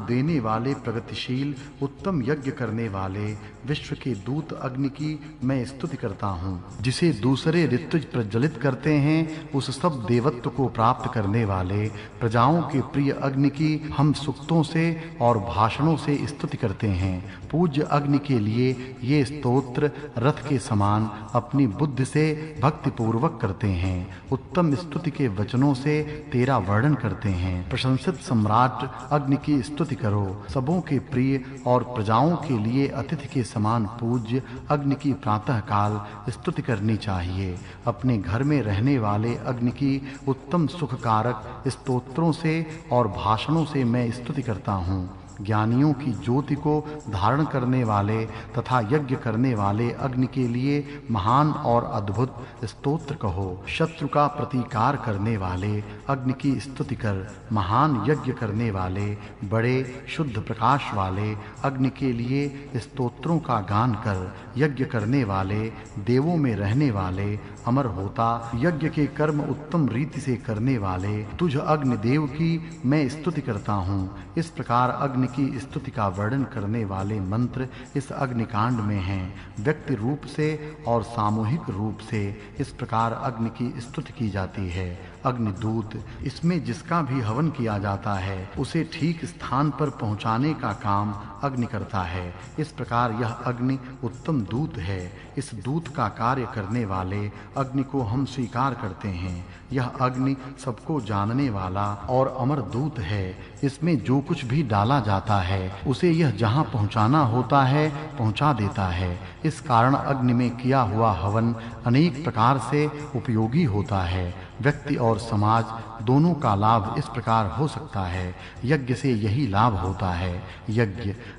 देने वाले, प्रगतिशील उत्तम यज्ञ करने वाले विश्व के दूत अग्नि की मैं स्तुति करता हूँ। जिसे दूसरे ऋतुज प्रज्वलित करते हैं, उस सब देवत्व को प्राप्त करने वाले प्रजाओं के प्रिय अग्नि की हम सूक्तों से और भाषणों से स्तुति करते हैं। पूज्य अग्नि के लिए ये स्तोत्र रथ के समान अपनी बुद्धि से भक्ति पूर्वक करते हैं। उत्तम स्तुति के वचनों से तेरा वर्णन करते हैं। प्रशंसित सम्राट अग्नि की स्तुति करो। सबों के प्रिय और प्रजाओं के लिए अतिथि के समान पूज्य अग्नि की प्रातः काल स्तुति करनी चाहिए। अपने घर में रहने वाले अग्नि की उत्तम सुखकारक स्तोत्रों से और भाषणों से मैं स्तुति करता हूँ। ज्ञानियों की ज्योति को धारण करने वाले तथा यज्ञ करने वाले अग्नि के लिए महान और अद्भुत स्तोत्र कहो। शत्रु का प्रतिकार करने वाले अग्नि की स्तुति कर। महान यज्ञ करने वाले बड़े शुद्ध प्रकाश वाले अग्नि के लिए स्तोत्रों का गान कर। यज्ञ करने वाले देवों में रहने वाले अमर होता, यज्ञ के कर्म उत्तम रीति से करने वाले तुझ अग्निदेव की मैं स्तुति करता हूँ। इस प्रकार अग्नि की स्तुति का वर्णन करने वाले मंत्र इस अग्निकांड में हैं। व्यक्ति रूप से और सामूहिक रूप से इस प्रकार अग्नि की स्तुति की जाती है। अग्निदूत, इसमें जिसका भी हवन किया जाता है उसे ठीक स्थान पर पहुंचाने का काम अग्नि करता है। इस प्रकार यह अग्नि उत्तम दूत है। इस दूत का कार्य करने वाले अग्नि को हम स्वीकार करते हैं। यह अग्नि सबको जानने वाला और अमर दूत है। इसमें जो कुछ भी डाला जाता है उसे यह जहां पहुंचाना होता है पहुंचा देता है। इस कारण अग्नि में किया हुआ हवन अनेक प्रकार से उपयोगी होता है। व्यक्ति और समाज दोनों का लाभ इस प्रकार हो सकता है। यज्ञ से यही लाभ होता है।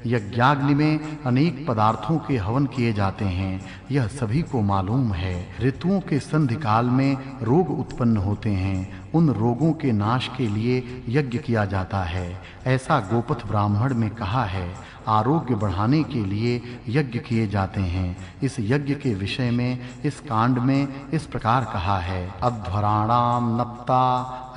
यज्ञाग्नि में अनेक पदार्थों के हवन किए जाते हैं, यह सभी को मालूम है। ऋतुओं के संधि काल में रोग उत्पन्न होते हैं, उन रोगों के नाश के लिए यज्ञ किया जाता है। ऐसा गोपथ ब्राह्मण में कहा है। आरोग्य बढ़ाने के लिए यज्ञ किए जाते हैं। इस यज्ञ के विषय में इस कांड में इस प्रकार कहा है। अध्वराणाम नप्ता,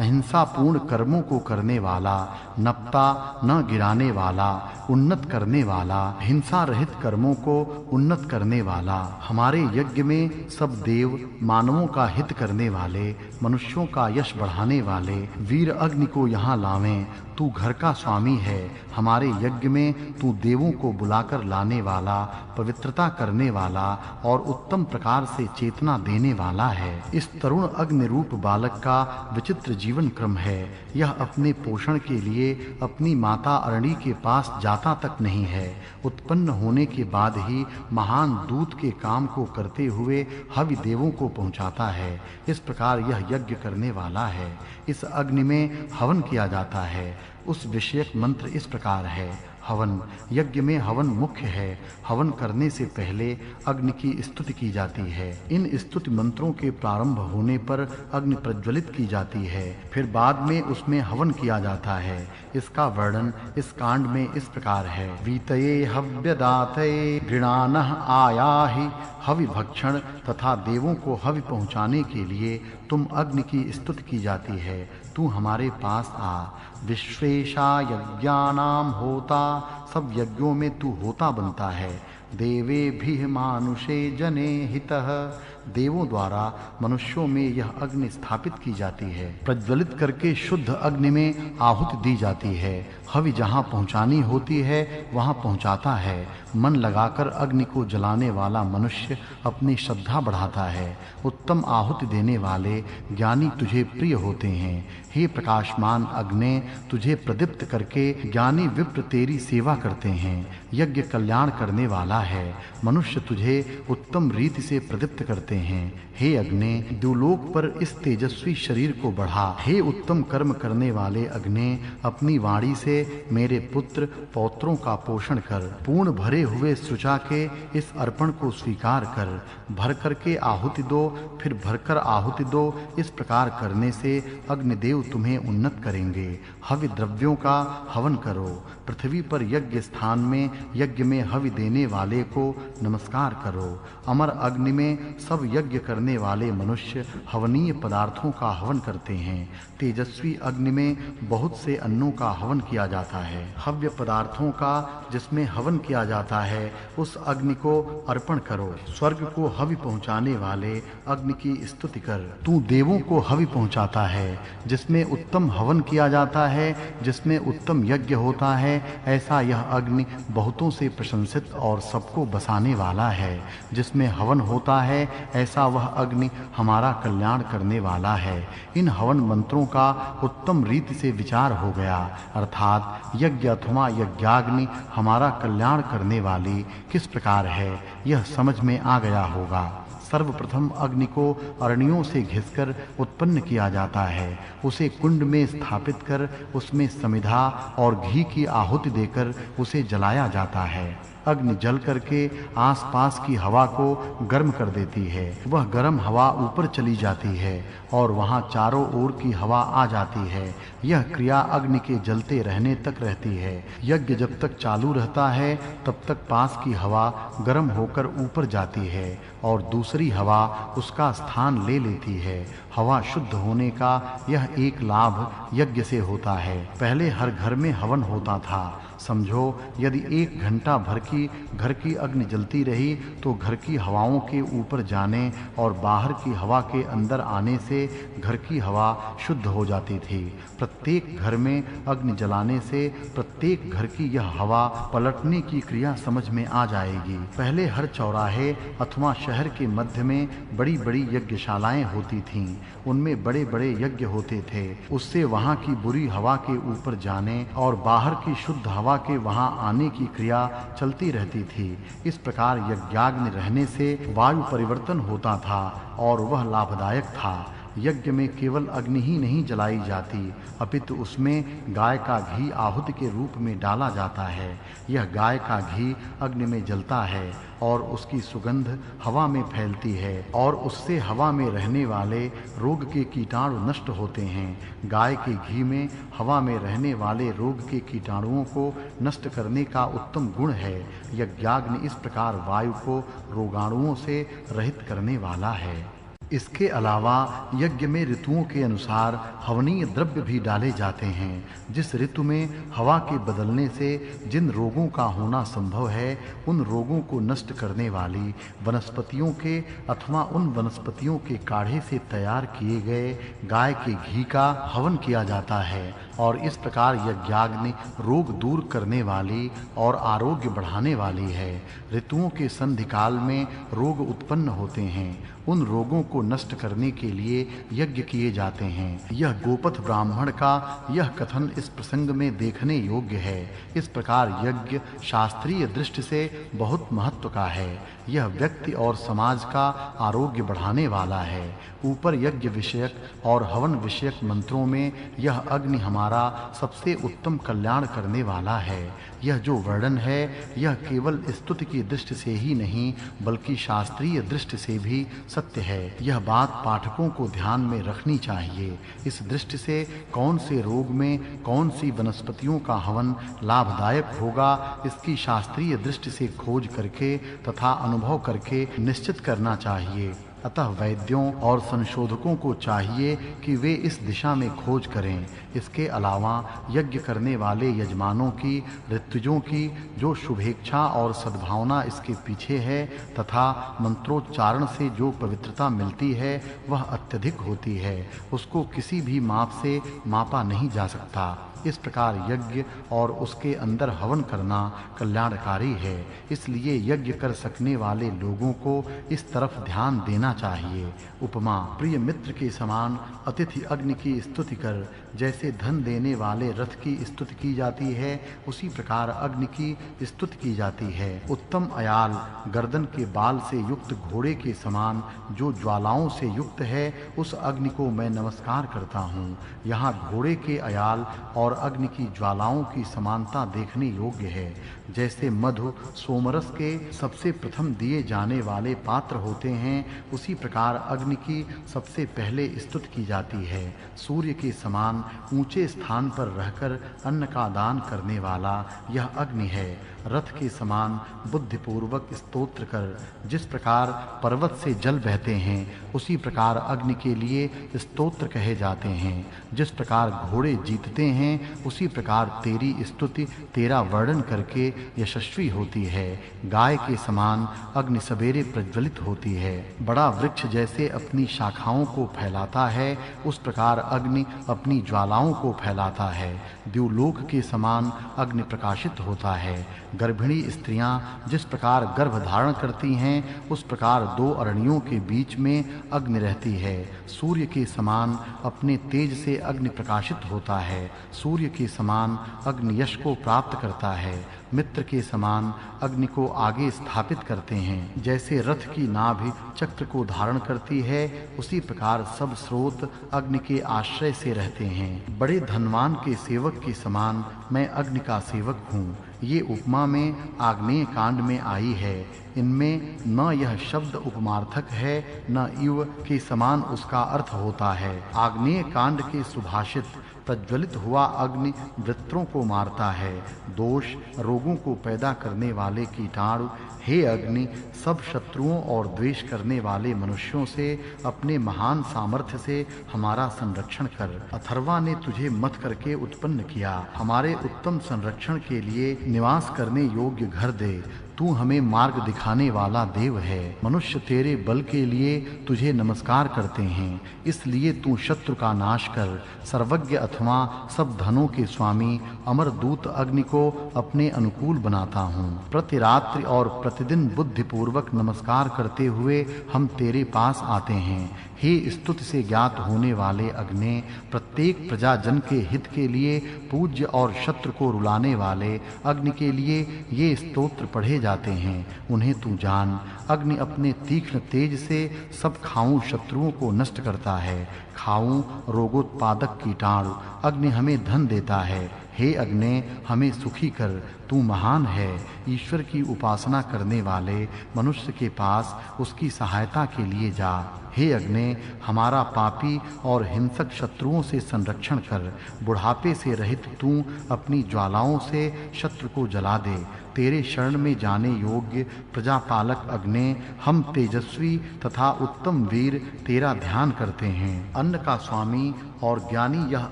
अहिंसा पूर्ण कर्मों को करने वाला, नप्ता न गिराने वाला, उन्नत करने वाला, हिंसा रहित कर्मों को उन्नत करने वाला। हमारे यज्ञ में सब देव मानवों का हित करने वाले, मनुष्यों का यश बढ़ाने वाले वीर अग्नि को यहाँ लावें। तू घर का स्वामी है। हमारे यज्ञ में तू देवों को बुलाकर लाने वाला, पवित्रता करने वाला और उत्तम प्रकार से चेतना देने वाला है। इस तरुण अग्नि रूप बालक का विचित्र जीवन क्रम है। यह अपने पोषण के लिए अपनी माता अरणी के पास जाता तक नहीं है। उत्पन्न होने के बाद ही महान दूत के काम को करते हुए हवि देवों को पहुंचाता है। इस प्रकार यह यज्ञ करने वाला है। इस अग्नि में हवन किया जाता है। उस विषयक मंत्र इस प्रकार है। हवन। यज्ञ में हवन मुख्य है। हवन करने से पहले अग्नि की स्तुति की जाती है। इन स्तुति मंत्रों के प्रारंभ होने पर अग्नि प्रज्वलित की जाती है, फिर बाद में उसमें हवन किया जाता है। इसका वर्णन इस कांड में इस प्रकार है। वीतये हव्यदातये गृणानः आयाहि। हवि भक्षण तथा देवों को हवि पहुँचाने के लिए तुम अग्नि की स्तुति की जाती है। तू हमारे पास आ। विश्वेशा यज्ञानाम होता। सब यज्ञों में तू होता बनता है। देवेभिः मानुषे जने हितः। देवों द्वारा मनुष्यों में यह अग्नि स्थापित की जाती है। प्रज्वलित करके शुद्ध अग्नि में आहुति दी जाती है। हवि जहाँ पहुँचानी होती है वहाँ पहुँचाता है। मन लगाकर अग्नि को जलाने वाला मनुष्य अपनी श्रद्धा बढ़ाता है। उत्तम आहुति देने वाले ज्ञानी तुझे प्रिय होते हैं। हे प्रकाशमान अग्नि, तुझे प्रदीप्त करके ज्ञानी विप्र तेरी सेवा करते हैं। यज्ञ कल्याण करने वाला है। मनुष्य तुझे उत्तम रीति से प्रदीप्त करते हैं। हे अग्नि, द्युलोक पर इस तेजस्वी शरीर को बढ़ा। हे उत्तम कर्म करने वाले अग्नि, अपनी वाणी से मेरे पुत्र पौत्रों का पोषण कर। पूर्ण भरे हुए सृचा के इस अर्पण को स्वीकार कर। भर करके आहुति दो, फिर भरकर आहुति दो। इस प्रकार करने से अग्निदेव तुम्हें उन्नत करेंगे। हवि द्रव्यों का हवन करो। पृथ्वी पर यज्ञ स्थान में यज्ञ में हवि देने वाले को नमस्कार करो। अमर अग्नि में सब यज्ञ करने वाले मनुष्य हवनीय पदार्थों का हवन करते हैं। तेजस्वी अग्नि में बहुत से अन्नों का हवन किया जाता है। हव्य पदार्थों का जिसमें हवन किया जाता है उस अग्नि को अर्पण करो। स्वर्ग को हवि पहुँचाने वाले अग्नि की स्तुति कर। तू देवों को हवि पहुँचाता है, जिसमें उत्तम हवन किया जाता है, जिसमें उत्तम यज्ञ होता है। ऐसा यह अग्नि बहुतों से प्रशंसित और सबको बसाने वाला है। जिसमें हवन होता है ऐसा वह अग्नि हमारा कल्याण करने वाला है। इन हवन मंत्रों का उत्तम रीति से विचार हो गया, अर्थात यज्ञ अथवा यज्ञाग्नि हमारा कल्याण करने वाली किस प्रकार है यह समझ में आ गया होगा। सर्वप्रथम अग्नि को अरणियों से घिसकर उत्पन्न किया जाता है। उसे कुंड में स्थापित कर उसमें समिधा और घी की आहुति देकर उसे जलाया जाता है। अग्नि जल करके आसपास की हवा को गर्म कर देती है। वह गर्म हवा ऊपर चली जाती है और वहां चारों ओर की हवा आ जाती है। यह क्रिया अग्नि के जलते रहने तक रहती है। यज्ञ जब तक चालू रहता है तब तक पास की हवा गर्म होकर ऊपर जाती है और दूसरी हवा उसका स्थान ले लेती है। हवा शुद्ध होने का यह एक लाभ यज्ञ से होता है। पहले हर घर में हवन होता था। समझो, यदि 1 घंटा भर की घर की अग्नि जलती रही तो घर की हवाओं के ऊपर जाने और बाहर की हवा के अंदर आने से घर की हवा शुद्ध हो जाती थी। प्रत्येक घर में अग्नि जलाने से प्रत्येक घर की यह हवा पलटने की क्रिया समझ में आ जाएगी। पहले हर चौराहे अथवा शहर के मध्य में बड़ी-बड़ी यज्ञशालाएं होती थीं। उनमें बड़े-बड़े यज्ञ होते थे। उससे वहां की बुरी हवा के ऊपर जाने और बाहर की शुद्ध हवा के वहां आने की क्रिया चलती रहती थी। इस प्रकार यज्ञाग्नि रहने से वायु परिवर्तन होता था और वह लाभदायक था। यज्ञ में केवल अग्नि ही नहीं जलाई जाती, अपितु उसमें गाय का घी आहुति के रूप में डाला जाता है। यह गाय का घी अग्नि में जलता है और उसकी सुगंध हवा में फैलती है और उससे हवा में रहने वाले रोग के कीटाणु नष्ट होते हैं। गाय के घी में हवा में रहने वाले रोग के कीटाणुओं को नष्ट करने का उत्तम गुण है। यज्ञाग्नि इस प्रकार वायु को रोगाणुओं से रहित करने वाला है। इसके अलावा यज्ञ में ऋतुओं के अनुसार हवनीय द्रव्य भी डाले जाते हैं। जिस ऋतु में हवा के बदलने से जिन रोगों का होना संभव है उन रोगों को नष्ट करने वाली वनस्पतियों के अथवा उन वनस्पतियों के काढ़े से तैयार किए गए गाय के घी का हवन किया जाता है और इस प्रकार यज्ञाग्नि रोग दूर करने वाली और आरोग्य बढ़ाने वाली है। ऋतुओं के संधिकाल में रोग उत्पन्न होते हैं। उन रोगों को नष्ट करने के लिए यज्ञ किए जाते हैं। यह गोपथ ब्राह्मण का यह कथन इस प्रसंग में देखने योग्य है। इस प्रकार यज्ञ शास्त्रीय दृष्टि से बहुत महत्व का है। यह व्यक्ति और समाज का आरोग्य बढ़ाने वाला है। ऊपर यज्ञ विषयक और हवन विषयक मंत्रों में यह अग्नि हमारा सबसे उत्तम कल्याण करने वाला है। यह जो वर्णन है यह केवल स्तुति की दृष्टि से ही नहीं बल्कि शास्त्रीय दृष्टि से भी सत्य है। यह बात पाठकों को ध्यान में रखनी चाहिए। इस दृष्टि से कौन से रोग में कौन सी वनस्पतियों का हवन लाभदायक होगा इसकी शास्त्रीय दृष्टि से खोज करके तथा अनुभव करके निश्चित करना चाहिए। अतः वैद्यों और संशोधकों को चाहिए कि वे इस दिशा में खोज करें। इसके अलावा यज्ञ करने वाले यजमानों की ऋत्विजों की जो शुभेच्छा और सद्भावना इसके पीछे है तथा मंत्रोच्चारण से जो पवित्रता मिलती है वह अत्यधिक होती है, उसको किसी भी माप से मापा नहीं जा सकता। इस प्रकार यज्ञ और उसके अंदर हवन करना कल्याणकारी है। इसलिए यज्ञ कर सकने वाले लोगों को इस तरफ ध्यान देना चाहिए। उपमा, प्रिय मित्र के समान अतिथि अग्नि की स्तुति कर जैसे धन देने वाले रथ की स्तुति की जाती है उसी प्रकार अग्नि की स्तुति की जाती है। उत्तम अयाल गर्दन के बाल से युक्त घोड़े के समान जो ज्वालाओं से युक्त है उस अग्नि को मैं नमस्कार करता हूँ। यहाँ घोड़े के अयाल और अग्नि की ज्वालाओं की समानता देखने योग्य है। जैसे मधु सोमरस के सबसे प्रथम दिए जाने वाले पात्र होते हैं उसी प्रकार अग्नि की सबसे पहले स्तुति की जाती है। सूर्य के समान ऊंचे स्थान पर रहकर अन्न का दान करने वाला यह अग्नि है। रथ के समान बुद्धिपूर्वक स्तोत्र कर जिस प्रकार पर्वत से जल बहते हैं उसी प्रकार अग्नि के लिए स्तोत्र कहे जाते हैं। जिस प्रकार घोड़े जीतते हैं उसी प्रकार तेरी स्तुति तेरा वर्णन करके यशस्वी होती है। गाय के समान अग्नि सवेरे प्रज्वलित होती है। बड़ा वृक्ष जैसे अपनी शाखाओं को फैलाता है उस प्रकार अग्नि अपनी ज्वालाओं को फैलाता है। द्युलोक के समान अग्नि प्रकाशित होता है। गर्भिणी स्त्रियां जिस प्रकार गर्भ धारण करती हैं उस प्रकार दो अरणियों के बीच में अग्नि रहती है। सूर्य के समान अपने तेज से अग्नि प्रकाशित होता है। सूर्य के समान अग्नि यश को प्राप्त करता है। मित्र के समान अग्नि को आगे स्थापित करते हैं। जैसे रथ की नाभि चक्र को धारण करती है उसी प्रकार सब स्रोत अग्नि के आश्रय से रहते हैं। बड़े धनवान के सेवक के समान मैं अग्नि का सेवक हूँ। ये उपमा में आग्नेय कांड में आई है। इनमें न यह शब्द उपमार्थक है न इव के समान उसका अर्थ होता है। आग्नेय कांड के सुभाषित प्रज्वलित हुआ अग्नि वृत्रों को मारता है। दोष रोगों को पैदा करने वाले कीटाणु हे अग्नि सब शत्रुओं और द्वेष करने वाले मनुष्यों से अपने महान सामर्थ्य से हमारा संरक्षण कर। अथर्वा ने तुझे मथ करके उत्पन्न किया। हमारे उत्तम संरक्षण के लिए निवास करने योग्य घर दे। तू हमें मार्ग दिखाने वाला देव है। मनुष्य तेरे बल के लिए तुझे नमस्कार करते हैं, इसलिए तू शत्रु का नाश कर। सर्वज्ञ अथवा सब धनों के स्वामी अमर दूत अग्नि को अपने अनुकूल बनाता हूँ। प्रति रात्रि और प्रतिदिन बुद्धिपूर्वक नमस्कार करते हुए हम तेरे पास आते हैं। हे स्तुति से ज्ञात होने वाले अग्नि, प्रत्येक प्रजाजन के हित के लिए पूज्य और शत्रु को रुलाने वाले अग्नि के लिए ये स्तोत्र पढ़े जाते हैं। उन्हें तू जान। अग्नि अपने तीक्ष्ण तेज से सब खाऊं शत्रुओं को नष्ट करता है। खाऊं रोगोत्पादक कीटाणु अग्नि हमें धन देता है। हे अग्नि हमें सुखी कर। तू महान है। ईश्वर की उपासना करने वाले मनुष्य के पास उसकी सहायता के लिए जा। हे अग्नि हमारा पापी और हिंसक शत्रुओं से संरक्षण कर। बुढ़ापे से रहित तू अपनी ज्वालाओं से शत्रु को जला दे। तेरे शरण में जाने योग्य प्रजापालक अग्नि, हम तेजस्वी तथा उत्तम वीर तेरा ध्यान करते हैं। अन्न का स्वामी और ज्ञानी यह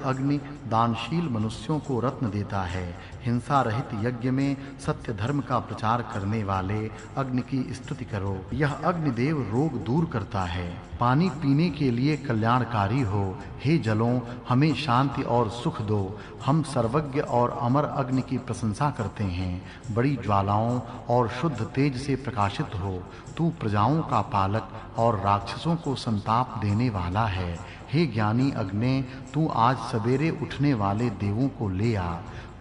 अग्नि दानशील मनुष्यों को रत्न देता है। हिंसा रहित यज्ञ में सत्य धर्म का प्रचार करने वाले अग्नि की स्तुति करो। यह अग्निदेव रोग दूर करता है। पानी पीने के लिए कल्याणकारी हो। हे जलों हमें शांति और सुख दो। हम सर्वज्ञ और अमर अग्नि की प्रशंसा करते हैं। बड़ी ज्वालाओं और शुद्ध तेज से प्रकाशित हो। तू प्रजाओं का पालक और राक्षसों को संताप देने वाला है। हे ज्ञानी अग्नि, तू आज सवेरे उठने वाले देवों को ले आ।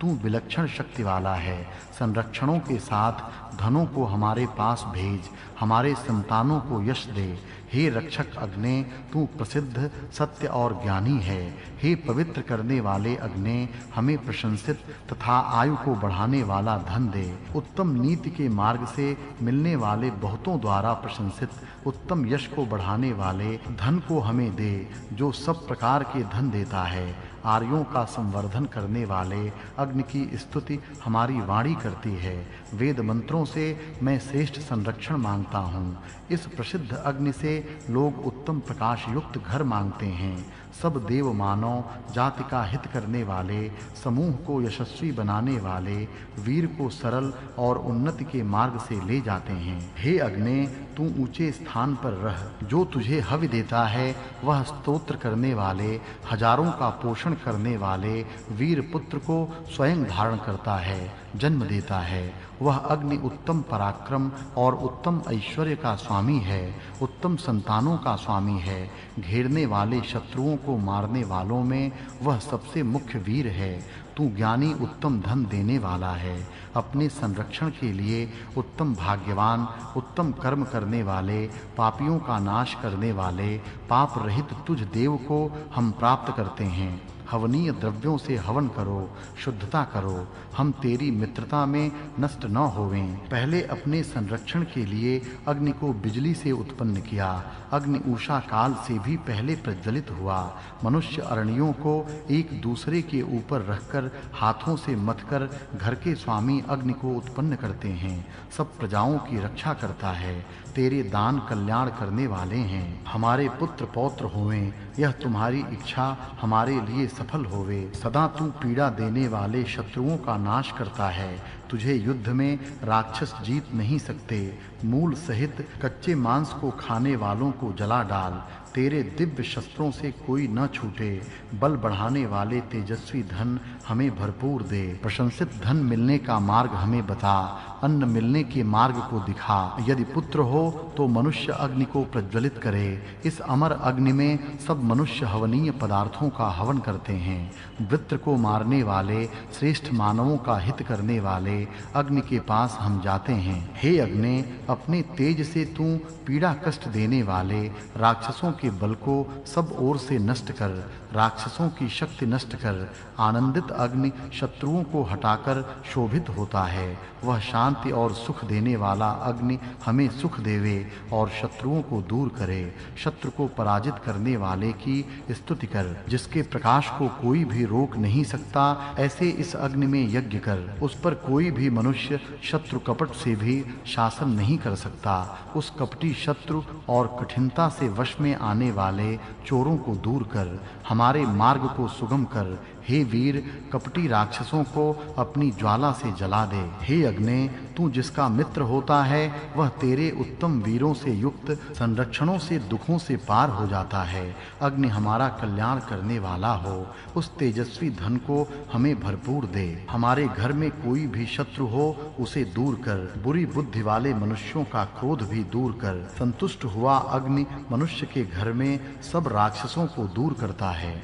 तू विलक्षण शक्ति वाला है। संरक्षणों के साथ धनों को हमारे पास भेज, हमारे संतानों को यश दे। हे रक्षक अग्ने, तू प्रसिद्ध, सत्य और ज्ञानी है। हे पवित्र करने वाले अग्ने, हमें प्रशंसित तथा आयु को बढ़ाने वाला धन दे। उत्तम नीति के मार्ग से मिलने वाले बहुतों द्वारा प्रशंसित उत्तम यश को बढ़ाने वाले धन को हमें दे, जो सब प्रकार के धन देता है। आर्यों का संवर्धन करने वाले अग्नि की स्तुति हमारी वाणी करती है। वेद मंत्रों से मैं श्रेष्ठ संरक्षण मांगता हूँ। इस प्रसिद्ध अग्नि से लोग उत्तम प्रकाश युक्त घर मांगते हैं। सब देव मानव जाति का हित करने वाले, समूह को यशस्वी बनाने वाले, वीर को सरल और उन्नति के मार्ग से ले जाते हैं। हे अग्नि, तू ऊंचे स्थान पर रह। जो तुझे हवि देता है वह स्तोत्र करने वाले, हजारों का पोषण करने वाले वीर पुत्र को स्वयं धारण करता है, जन्म देता है। वह अग्नि उत्तम पराक्रम और उत्तम ऐश्वर्य का स्वामी है, उत्तम संतानों का स्वामी है। घेरने वाले शत्रुओं को मारने वालों में वह सबसे मुख्य वीर है। तू ज्ञानी उत्तम धन देने वाला है। अपने संरक्षण के लिए उत्तम भाग्यवान, उत्तम कर्म करने वाले, पापियों का नाश करने वाले, पाप रहित तुझ देव को हम प्राप्त करते हैं। हवनीय द्रव्यों से हवन करो, शुद्धता करो, हम तेरी मित्रता में नष्ट न होवें। पहले अपने संरक्षण के लिए अग्नि को बिजली से उत्पन्न किया। अग्नि उषा काल से भी पहले प्रज्वलित हुआ। मनुष्य अरणियों को एक दूसरे के ऊपर रखकर हाथों से मथकर घर के स्वामी अग्नि को उत्पन्न करते हैं। सब प्रजाओं की रक्षा करता है। तेरे दान कल्याण करने वाले हैं। हमारे पुत्र पौत्र होवें, यह तुम्हारी इच्छा हमारे लिए सफल होवे। सदा तू पीड़ा देने वाले शत्रुओं का नाश करता है। तुझे युद्ध में राक्षस जीत नहीं सकते। मूल सहित कच्चे मांस को खाने वालों को जला डाल। तेरे दिव्य शस्त्रों से कोई न छूटे। बल बढ़ाने वाले तेजस्वी धन हमें भरपूर दे। प्रशंसित धन मिलने का मार्ग हमें बता। अन्न मिलने के मार्ग को दिखा। यदि पुत्र हो तो मनुष्य अग्नि को प्रज्वलित करे। इस अमर अग्नि में सब मनुष्य हवनीय पदार्थों का हवन करते हैं। वृत्र को मारने वाले, श्रेष्ठ मानवों का हित करने वाले अग्नि के पास हम जाते हैं। हे अग्नि, अपने तेज से तू पीड़ा कष्ट देने वाले राक्षसों के बल को सब ओर से नष्ट कर। राक्षसों की शक्ति नष्ट कर। आनंदित अग्नि शत्रुओं को हटाकर शोभित होता है। वह शांति और सुख देने वाला अग्नि हमें सुख देवे और शत्रुओं को दूर करे। शत्रु को पराजित करने वाले की स्तुति कर, जिसके प्रकाश को कोई भी रोक नहीं सकता। ऐसे इस अग्नि में यज्ञ कर। उस पर कोई भी मनुष्य शत्रु कपट से भी शासन नहीं कर सकता। उस कपटी शत्रु और कठिनता से वश में आने वाले चोरों को दूर कर। हमारे मार्ग को सुगम कर। हे वीर, कपटी राक्षसों को अपनी ज्वाला से जला दे। हे अग्नि, तू जिसका मित्र होता है वह तेरे उत्तम वीरों से युक्त संरक्षणों से दुखों से पार हो जाता है। अग्नि हमारा कल्याण करने वाला हो। उस तेजस्वी धन को हमें भरपूर दे। हमारे घर में कोई भी शत्रु हो उसे दूर कर। बुरी बुद्धि वाले मनुष्यों का क्रोध भी दूर कर। संतुष्ट हुआ अग्नि मनुष्य के घर में सब राक्षसों को दूर करता है।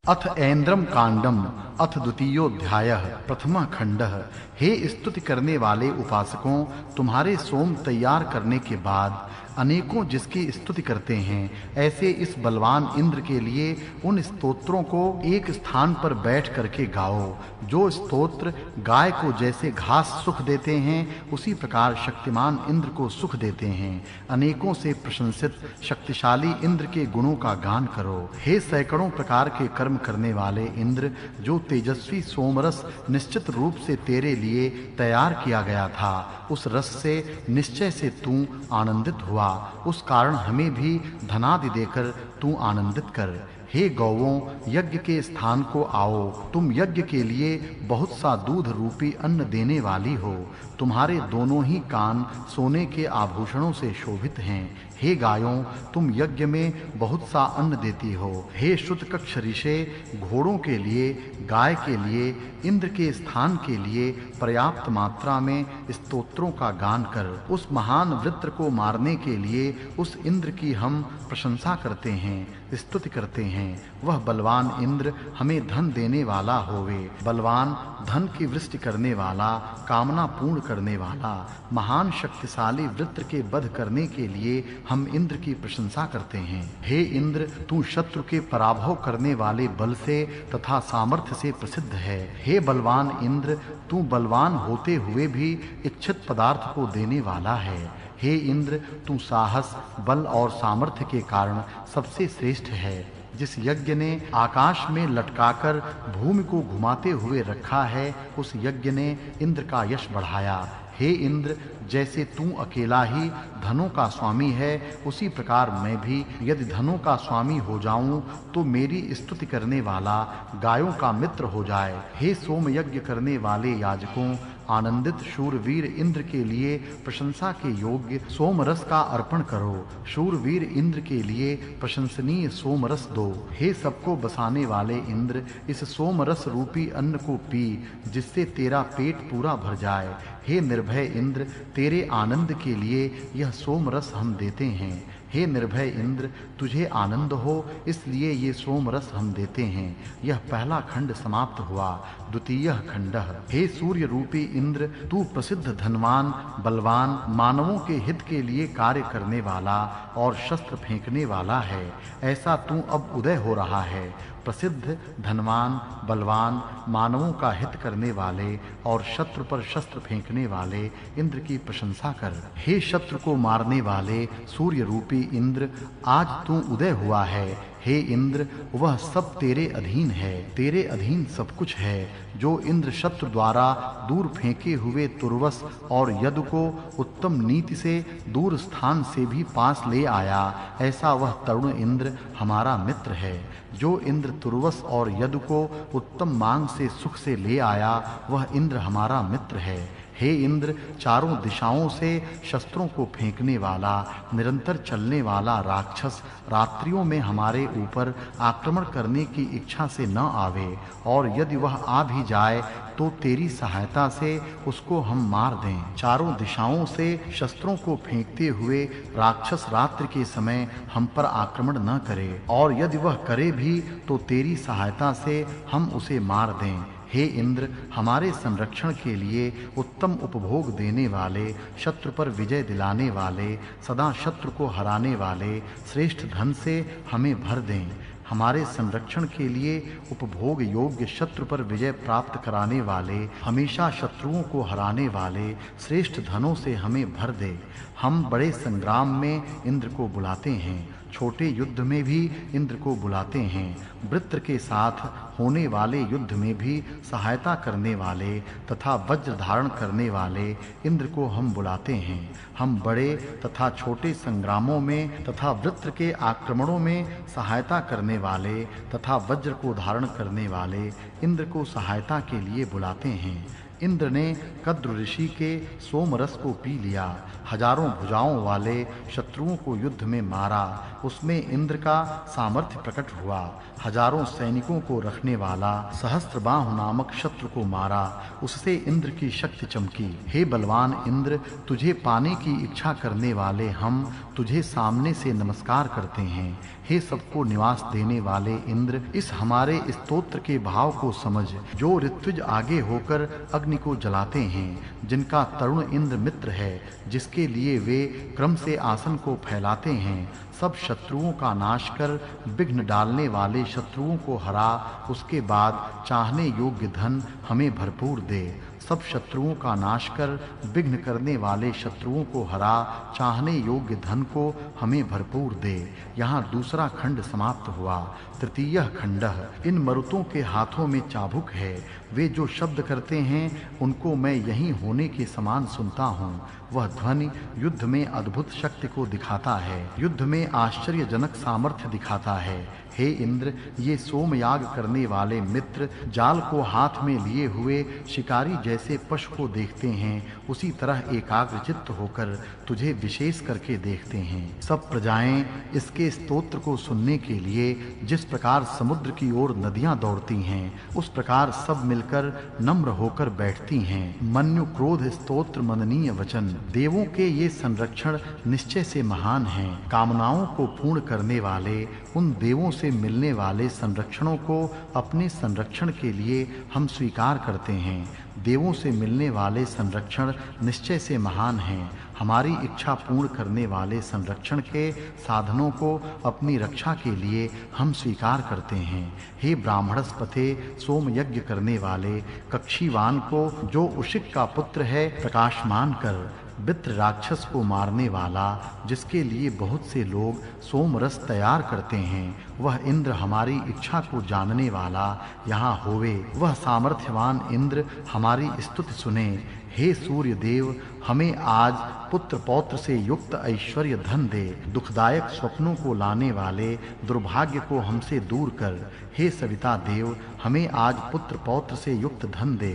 अथ ऐन्द्रम कांडम अथ द्वितीयोऽध्यायः प्रथमः खंडः। हे स्तुति करने वाले उपासकों, तुम्हारे सोम तैयार करने के बाद अनेकों जिसकी स्तुति करते हैं, ऐसे इस बलवान इंद्र के लिए उन स्तोत्रों को एक स्थान पर बैठ करके गाओ। जो स्तोत्र गाय को जैसे घास सुख देते हैं, उसी प्रकार शक्तिमान इंद्र को सुख देते हैं। अनेकों से प्रशंसित शक्तिशाली इंद्र के गुणों का गान करो। हे सैकड़ों प्रकार के कर्म करने वाले इंद्र, जो तेजस्वी सोमरस निश्चित रूप से तेरे लिए तैयार किया गया था, उस रस से निश्चय से तू आनंदित हुआ। उस कारण हमें भी धनादि देकर तू आनंदित कर। हे गौओं, यज्ञ के स्थान को आओ। तुम यज्ञ के लिए बहुत सा दूध रूपी अन्न देने वाली हो। तुम्हारे दोनों ही कान सोने के आभूषणों से शोभित हैं। हे गायों, तुम यज्ञ में बहुत सा अन्न देती हो। हे श्रुतकक्ष ऋषे, घोड़ों के लिए, गाय के लिए, इंद्र के स्थान के लिए पर्याप्त मात्रा में स्तोत्रों का गान कर। उस महान वृत्र को मारने के लिए उस इंद्र की हम प्रशंसा करते हैं, स्तुति करते हैं। हैं। वह बलवान इंद्र हमें धन देने वाला होवे। बलवान धन की वृष्टि करने वाला, कामना पूर्ण करने वाला, महान शक्तिशाली वृत्र के वध करने के लिए हम इंद्र की प्रशंसा करते हैं। हे इंद्र, तू शत्रु के पराभव करने वाले बल से तथा सामर्थ्य से प्रसिद्ध है। हे बलवान इंद्र, तू बलवान होते हुए भी इच्छित पदार्थ को देने वाला है। हे इंद्र, तू साहस, बल और सामर्थ्य के कारण सबसे श्रेष्ठ है। जिस यज्ञ ने आकाश में लटकाकर भूमि को घुमाते हुए रखा है, उस यज्ञ ने इंद्र का यश बढ़ाया। हे इंद्र, जैसे तू अकेला ही धनों का स्वामी है, उसी प्रकार मैं भी यदि धनों का स्वामी हो जाऊं तो मेरी स्तुति करने वाला गायों का मित्र हो जाए। हे सोम यज्ञ करने वाले याजकों, आनंदित शूरवीर इंद्र के लिए प्रशंसा के योग्य सोम रस का अर्पण करो। शूरवीर इंद्र के लिए प्रशंसनीय सोम रस दो। हे सबको बसाने वाले इंद्र, इस सोम रस रूपी अन्न को पी, जिससे तेरा पेट पूरा भर जाए। हे निर्भय इंद्र, तेरे आनंद के लिए यह सोम रस हम देते हैं। हे निर्भय इंद्र, तुझे आनंद हो इसलिए ये सोम रस हम देते हैं। यह पहला खंड समाप्त हुआ। द्वितीय खंड। हे सूर्य रूपी इंद्र, तू प्रसिद्ध धनवान, बलवान, मानवों के हित के लिए कार्य करने वाला और शस्त्र फेंकने वाला है। ऐसा तू अब उदय हो रहा है। प्रसिद्ध, धनवान, बलवान, मानवों का हित करने वाले और शत्रु पर शस्त्र फेंकने वाले इंद्र की प्रशंसा कर। हे शत्रु को मारने वाले सूर्य रूपी इंद्र, आज तू उदय हुआ है। हे इंद्र, वह सब तेरे अधीन है। तेरे अधीन सब कुछ है। जो इंद्र शत्रु द्वारा दूर फेंके हुए तुर्वस और यदु को उत्तम नीति से दूर स्थान से भी पास ले आया, ऐसा वह तरुण इंद्र हमारा मित्र है। जो इंद्र तुर्वस और यदु को उत्तम मांग से सुख से ले आया, वह इंद्र हमारा मित्र है। हे इंद्र, चारों दिशाओं से शस्त्रों को फेंकने वाला, निरंतर चलने वाला राक्षस रात्रियों में हमारे ऊपर आक्रमण करने की इच्छा से न आवे, और यदि वह आ भी जाए तो तेरी सहायता से उसको हम मार दें। चारों दिशाओं से शस्त्रों को फेंकते हुए राक्षस रात्रि के समय हम पर आक्रमण न करे, और यदि वह करे भी तो तेरी सहायता से हम उसे मार दें। हे इंद्र, हमारे संरक्षण के लिए उत्तम उपभोग देने वाले, शत्रु पर विजय दिलाने वाले, सदा शत्रु को हराने वाले श्रेष्ठ धन से हमें भर दें। हमारे संरक्षण के लिए उपभोग योग्य, शत्रु पर विजय प्राप्त कराने वाले, हमेशा शत्रुओं को हराने वाले श्रेष्ठ धनों से हमें भर दे। हम बड़े संग्राम में इंद्र को बुलाते हैं, छोटे युद्ध में भी इंद्र को बुलाते हैं। वृत्र के साथ होने वाले युद्ध में भी सहायता करने वाले तथा वज्र धारण करने वाले इंद्र को हम बुलाते हैं। हम बड़े तथा छोटे संग्रामों में तथा वृत्र के आक्रमणों में सहायता करने वाले तथा वज्र को धारण करने वाले इंद्र को सहायता के लिए बुलाते हैं। इंद्र ने कद्र ऋषि के सोम रस को पी लिया, हजारों भुजाओं वाले शत्रुओं को युद्ध में मारा। उसमें इंद्र का सामर्थ्य प्रकट हुआ। हजारों सैनिकों को रखने वाला सहस्त्रबाहु नामक शत्रु को मारा, उससे इंद्र की शक्ति चमकी। हे बलवान इंद्र, तुझे पाने की इच्छा करने वाले हम तुझे सामने से नमस्कार करते हैं। हे सबको निवास देने वाले इंद्र, इस हमारे स्तोत्र के भाव को समझ। जो ऋत्विज आगे होकर अग्नि को जलाते हैं, जिनका तरुण इंद्र मित्र है, जिसके लिए वे क्रम से आसन को फैलाते हैं, सब शत्रुओं का नाश कर विघ्न डालने वाले शत्रुओं को हरा, उसके बाद चाहने योग्य धन हमें भरपूर दे। सब शत्रुओं का नाश कर विघ्न करने वाले शत्रुओं को हरा, चाहने योग्य धन को हमें भरपूर दे। यहाँ दूसरा खंड समाप्त हुआ। तृतीय खंड। इन मरुतों के हाथों में चाबुक है। वे जो शब्द करते हैं उनको मैं यहीं होने के समान सुनता हूँ। वह ध्वनि युद्ध में अद्भुत शक्ति को दिखाता है, युद्ध में आश्चर्यजनक सामर्थ्य दिखाता है। हे इंद्र, ये सोमयाग करने वाले मित्र जाल को हाथ में लिए हुए शिकारी जैसे पशु को देखते हैं, उसी तरह एकाग्रचित्त होकर तुझे विशेष करके देखते हैं। सब प्रजाएं इसके स्तोत्र को सुनने के लिए जिस प्रकार समुद्र की ओर नदियां दौड़ती हैं, उस प्रकार सब मिलकर नम्र होकर बैठती हैं। मन्यु क्रोध स्तोत्र मननीय वचन। देवों के ये संरक्षण निश्चय से महान हैं। कामनाओं को पूर्ण करने वाले उन देवों से से मिलने वाले संरक्षणों को अपने संरक्षण के लिए हम स्वीकार करते हैं। देवों से मिलने वाले संरक्षण निश्चय से महान हैं। हमारी इच्छा पूर्ण करने वाले संरक्षण के साधनों को अपनी रक्षा के लिए हम स्वीकार करते हैं। हे ब्राह्मणस्पते, सोम यज्ञ करने वाले कक्षीवान को, जो उशिक का पुत्र है, प्रकाशमान कर। वित्र राक्षस को मारने वाला, जिसके लिए बहुत से लोग सोम रस तैयार करते हैं, वह इंद्र हमारी इच्छा को जानने वाला यहाँ होवे। वह सामर्थ्यवान इंद्र हमारी स्तुति सुने। हे सूर्य देव, हमें आज पुत्र पौत्र से युक्त ऐश्वर्य धन दे। दुखदायक स्वप्नों को लाने वाले दुर्भाग्य को हमसे दूर कर। हे सविता देव, हमें आज पुत्र पौत्र से युक्त धन दे।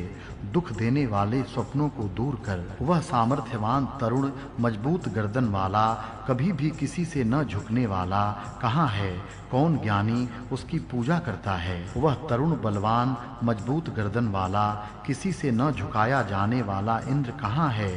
दुख देने वाले स्वप्नों को दूर कर। वह सामर्थ्यवान तरुण मजबूत गर्दन वाला, कभी भी किसी से न झुकने वाला कहाँ है? कौन ज्ञानी उसकी पूजा करता है? वह तरुण बलवान मजबूत गर्दन वाला, किसी से न झुकाया जाने वाला इंद्र कहाँ है?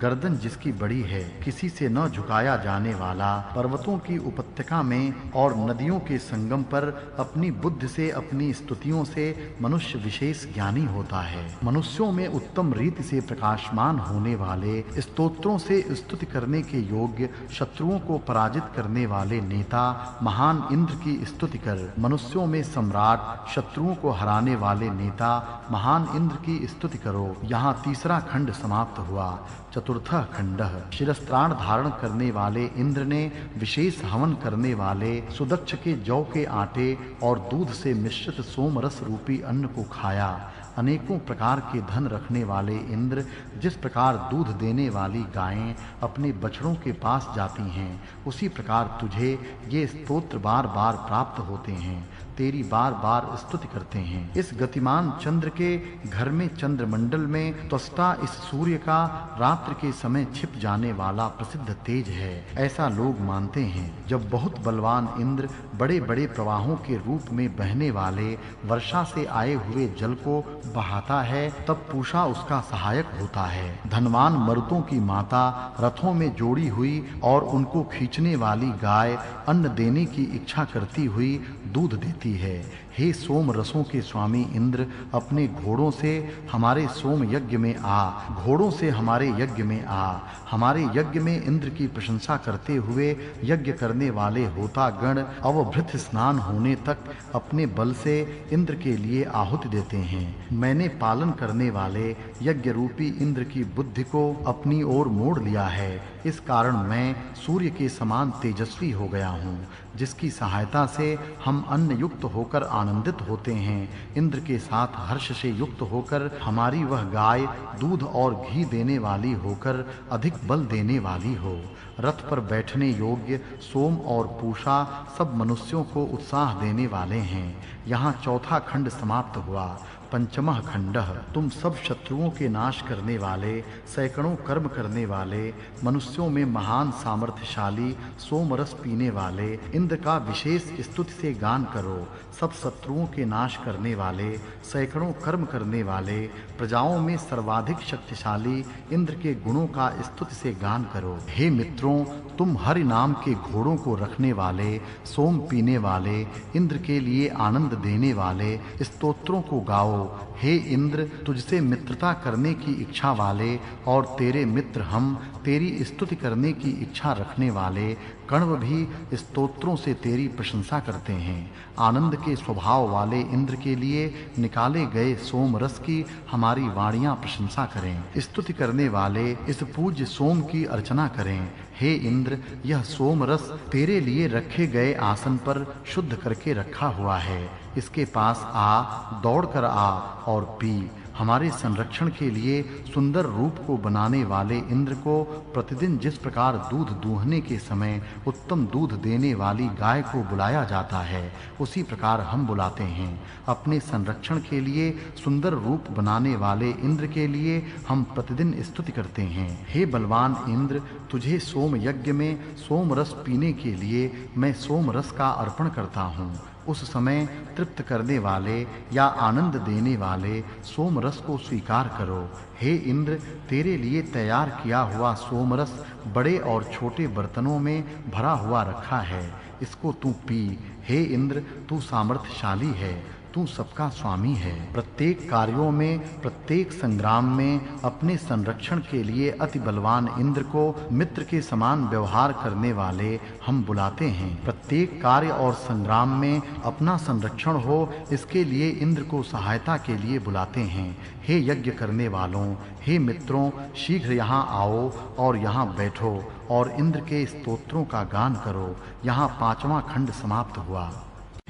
गर्दन जिसकी बड़ी है, किसी से न झुकाया जाने वाला, पर्वतों की उपत्यका में और नदियों के संगम पर अपनी बुद्धि से, अपनी स्तुतियों से मनुष्य विशेष ज्ञानी होता है। मनुष्यों में उत्तम रीति से प्रकाशमान होने वाले, स्तोत्रों से स्तुति करने के योग्य, शत्रुओं को पराजित करने वाले नेता महान इंद्र की स्तुति कर। मनुष्यों में सम्राट, शत्रुओं को हराने वाले नेता महान इंद्र की स्तुति करो। यहाँ तीसरा खंड समाप्त हुआ। चतुर्थः खंडः। शिरस्त्राण धारण करने वाले इंद्र ने विशेष हवन करने वाले सुदक्ष के जौ के आटे और दूध से मिश्रित सोम रस रूपी अन्न को खाया। अनेकों प्रकार के धन रखने वाले इंद्र, जिस प्रकार दूध देने वाली गायें अपने बछड़ों के पास जाती हैं, उसी प्रकार तुझे ये स्तोत्र बार बार प्राप्त होते हैं, तेरी बार बार स्तुति करते हैं। इस गतिमान चंद्र के घर में, चंद्रमंडल में त्वष्टा इस सूर्य का रात्रि के समय छिप जाने वाला प्रसिद्ध तेज है, ऐसा लोग मानते हैं। जब बहुत बलवान इंद्र बड़े बड़े प्रवाहों के रूप में बहने वाले वर्षा से आए हुए जल को बहाता है, तब पूषा उसका सहायक होता है। धनवान मरुतों की माता रथों में जोड़ी हुई और उनको खींचने वाली गाय अन्न देने की इच्छा करती हुई दूध देती है। हे सोम रसों के स्वामी इंद्र, अपने घोड़ों से हमारे सोम यज्ञ में आ, घोड़ों से हमारे यज्ञ में आ। हमारे यज्ञ में इंद्र की प्रशंसा करते हुए यज्ञ करने वाले होता गण अवभृत स्नान होने तक अपने बल से इंद्र के लिए आहुति देते हैं। मैंने पालन करने वाले यज्ञ रूपी इंद्र की बुद्धि को अपनी ओर मोड़ लिया है। इस कारण मैं सूर्य के समान तेजस्वी हो गया हूँ, जिसकी सहायता से हम अन्न युक्त होकर आनंदित होते हैं। इंद्र के साथ हर्ष से युक्त होकर हमारी वह गाय दूध और घी देने वाली होकर अधिक बल देने वाली हो। रथ पर बैठने योग्य सोम और पूषा सब मनुष्यों को उत्साह देने वाले हैं। यहाँ चौथा खंड समाप्त हुआ। पंचमः खंडः। तुम सब शत्रुओं के नाश करने वाले, सैकड़ों कर्म करने वाले, मनुष्यों में महान सामर्थ्यशाली, सोमरस पीने वाले इंद्र का विशेष स्तुति से गान करो। सब शत्रुओं के नाश करने वाले, सैकड़ों कर्म करने वाले, प्रजाओं में सर्वाधिक शक्तिशाली इंद्र के गुणों का स्तुति से गान करो। हे मित्रों, तुम हरि नाम के घोड़ों को रखने वाले, सोम पीने वाले, इंद्र के लिए आनंद देने वाले स्तोत्रों को गाओ। हे इंद्र, तुझसे मित्रता करने की इच्छा वाले और तेरे मित्र हम, तेरी स्तुति करने की इच्छा रखने वाले कण्व भी स्तोत्रों से तेरी प्रशंसा करते हैं। आनंद के स्वभाव वाले इंद्र के लिए निकाले गए सोम रस की हमारी वाणियां प्रशंसा करें। स्तुति करने वाले इस पूज्य सोम की अर्चना करें। हे इंद्र, यह सोम रस तेरे लिए रखे गए आसन पर शुद्ध करके रखा हुआ है। इसके पास आ, दौड़कर आ और पी। हमारे संरक्षण के लिए सुंदर रूप को बनाने वाले इंद्र को प्रतिदिन जिस प्रकार दूध दूहने के समय उत्तम दूध देने वाली गाय को बुलाया जाता है, उसी प्रकार हम बुलाते हैं। अपने संरक्षण के लिए सुंदर रूप बनाने वाले इंद्र के लिए हम प्रतिदिन स्तुति करते हैं। हे बलवान इंद्र, तुझे सोम यज्ञ में सोम रस पीने के लिए मैं सोम रस का अर्पण करता हूँ। उस समय तृप्त करने वाले या आनंद देने वाले सोम रस को स्वीकार करो। हे इंद्र, तेरे लिए तैयार किया हुआ सोम रस बड़े और छोटे बर्तनों में भरा हुआ रखा है। इसको तू पी। हे इंद्र, तू सामर्थ्यशाली है, तू सबका स्वामी है। प्रत्येक कार्यों में, प्रत्येक संग्राम में अपने संरक्षण के लिए अति बलवान इंद्र को मित्र के समान व्यवहार करने वाले हम बुलाते हैं। प्रत्येक कार्य और संग्राम में अपना संरक्षण हो, इसके लिए इंद्र को सहायता के लिए बुलाते हैं। हे यज्ञ करने वालों, हे मित्रों, शीघ्र यहाँ आओ और यहाँ बैठो और इंद्र के स्तोत्रों का गान करो। यहाँ 5वां खंड समाप्त हुआ।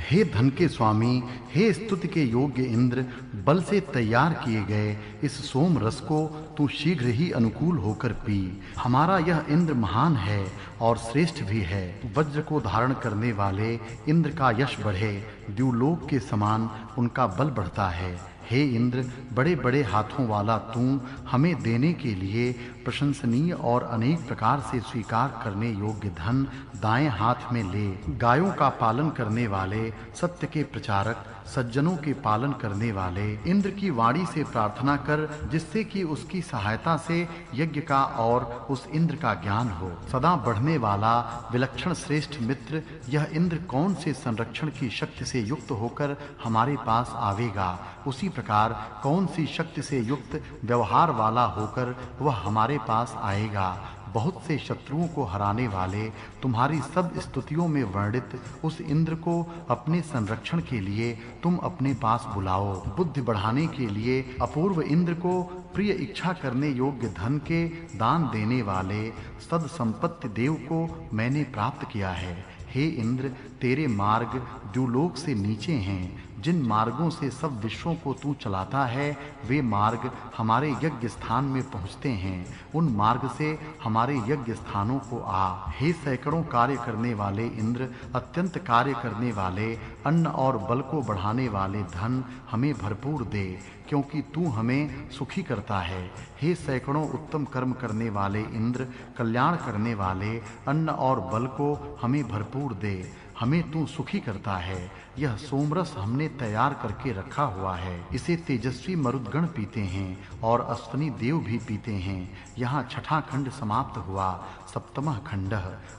हे धन के स्वामी, हे स्तुति के योग्य इंद्र, बल से तैयार किए गए इस सोम रस को तू शीघ्र ही अनुकूल होकर पी। हमारा यह इंद्र महान है और श्रेष्ठ भी है। वज्र को धारण करने वाले इंद्र का यश बढ़े, द्युलोक के समान उनका बल बढ़ता है। हे इंद्र, बड़े बड़े हाथों वाला तू हमें देने के लिए प्रशंसनीय और अनेक प्रकार से स्वीकार करने योग्य धन दाएं हाथ में ले। गायों का पालन करने वाले, सत्य के प्रचारक, सज्जनों के पालन करने वाले इंद्र की वाणी से प्रार्थना कर, जिससे कि उसकी सहायता से यज्ञ का और उस इंद्र का ज्ञान हो। सदा बढ़ने वाला विलक्षण श्रेष्ठ मित्र, यह इंद्र कौन से संरक्षण की शक्ति से युक्त होकर हमारे पास आवेगा, उसी प्रकार कौन सी शक्ति से युक्त व्यवहार वाला होकर वह हमारे पास आएगा। बहुत से शत्रुओं को हराने वाले, तुम्हारी सब स्तुतियों में वर्णित उस इंद्र को अपने संरक्षण के लिए तुम अपने पास बुलाओ। बुद्धि बढ़ाने के लिए अपूर्व इंद्र को प्रिय इच्छा करने योग्य धन के दान देने वाले सद संपत्ति देव को मैंने प्राप्त किया है। हे इंद्र, तेरे मार्ग द्युलोक से नीचे हैं। जिन मार्गों से सब विश्वों को तू चलाता है, वे मार्ग हमारे यज्ञ स्थान में पहुँचते हैं। उन मार्ग से हमारे यज्ञ स्थानों को आ। हे सैकड़ों कार्य करने वाले इंद्र, अत्यंत कार्य करने वाले, अन्न और बल को बढ़ाने वाले धन हमें भरपूर दे, क्योंकि तू हमें सुखी करता है। हे सैकड़ों उत्तम कर्म करने वाले इंद्र, कल्याण करने वाले, अन्न और बल को हमें भरपूर दे, हमें तू सुखी करता है। यह सोमरस हमने तैयार करके रखा हुआ है। इसे तेजस्वी मरुदगण पीते हैं और अश्वनी देव भी पीते हैं। यहाँ 6वां खंड समाप्त हुआ। 7वां खंड,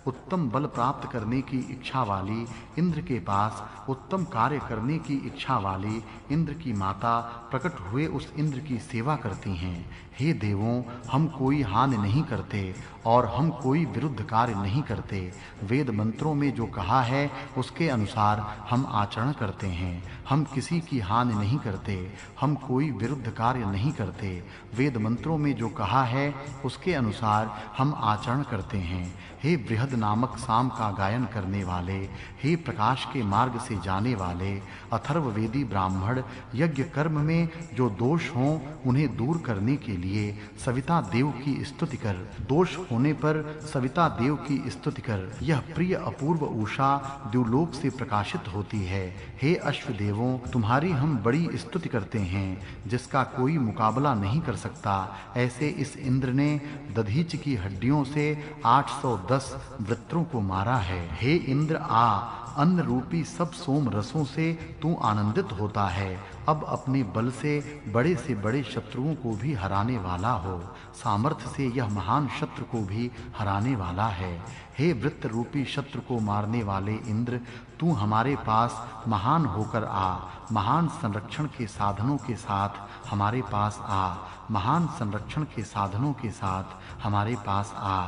उत्तम बल प्राप्त करने की इच्छा वाली इंद्र के पास उत्तम कार्य करने की इच्छा वाली इंद्र की माता प्रकट हुए उस इंद्र की सेवा करती हैं। हे देवों, हम कोई हानि नहीं करते और हम कोई विरुद्ध कार्य नहीं करते। वेद मंत्रों में जो कहा है उसके अनुसार हम आचरण करते हैं। हम किसी की हानि नहीं करते, हम कोई विरुद्ध कार्य नहीं करते। वेद मंत्रों में जो कहा है उसके अनुसार हम आचरण करते हैं। हे बृहद नामक साम का गायन करने वाले, हे प्रकाश के मार्ग से जाने वाले अथर्ववेदी ब्राह्मण, यज्ञ कर्म में जो दोष हों उन्हें दूर करने के लिए सविता देव की स्तुति कर। दोष होने पर सविता देव की स्तुति कर। यह प्रिय अपूर्व उषा द्युलोक से प्रकाशित होती है। हे अश्व देवों, तुम्हारी हम बड़ी स्तुति करते हैं, जिसका कोई मुकाबला नहीं कर सकता। ऐसे इस इंद्र ने दधीच की हड्डियों से 810 वृत्रों को मारा है। हे इंद्र, आ, अन्न रूपी सब सोम रसों से तू आनंदित होता है। अब अपने बल से बड़े शत्रुओं को भी हराने वाला हो। सामर्थ्य से यह महान शत्रु को भी हराने वाला है। हे वृत्त रूपी शत्रु को मारने वाले इंद्र, तू हमारे पास महान होकर आ। महान संरक्षण के साधनों के साथ हमारे पास आ। महान संरक्षण के साधनों के साथ हमारे पास आ।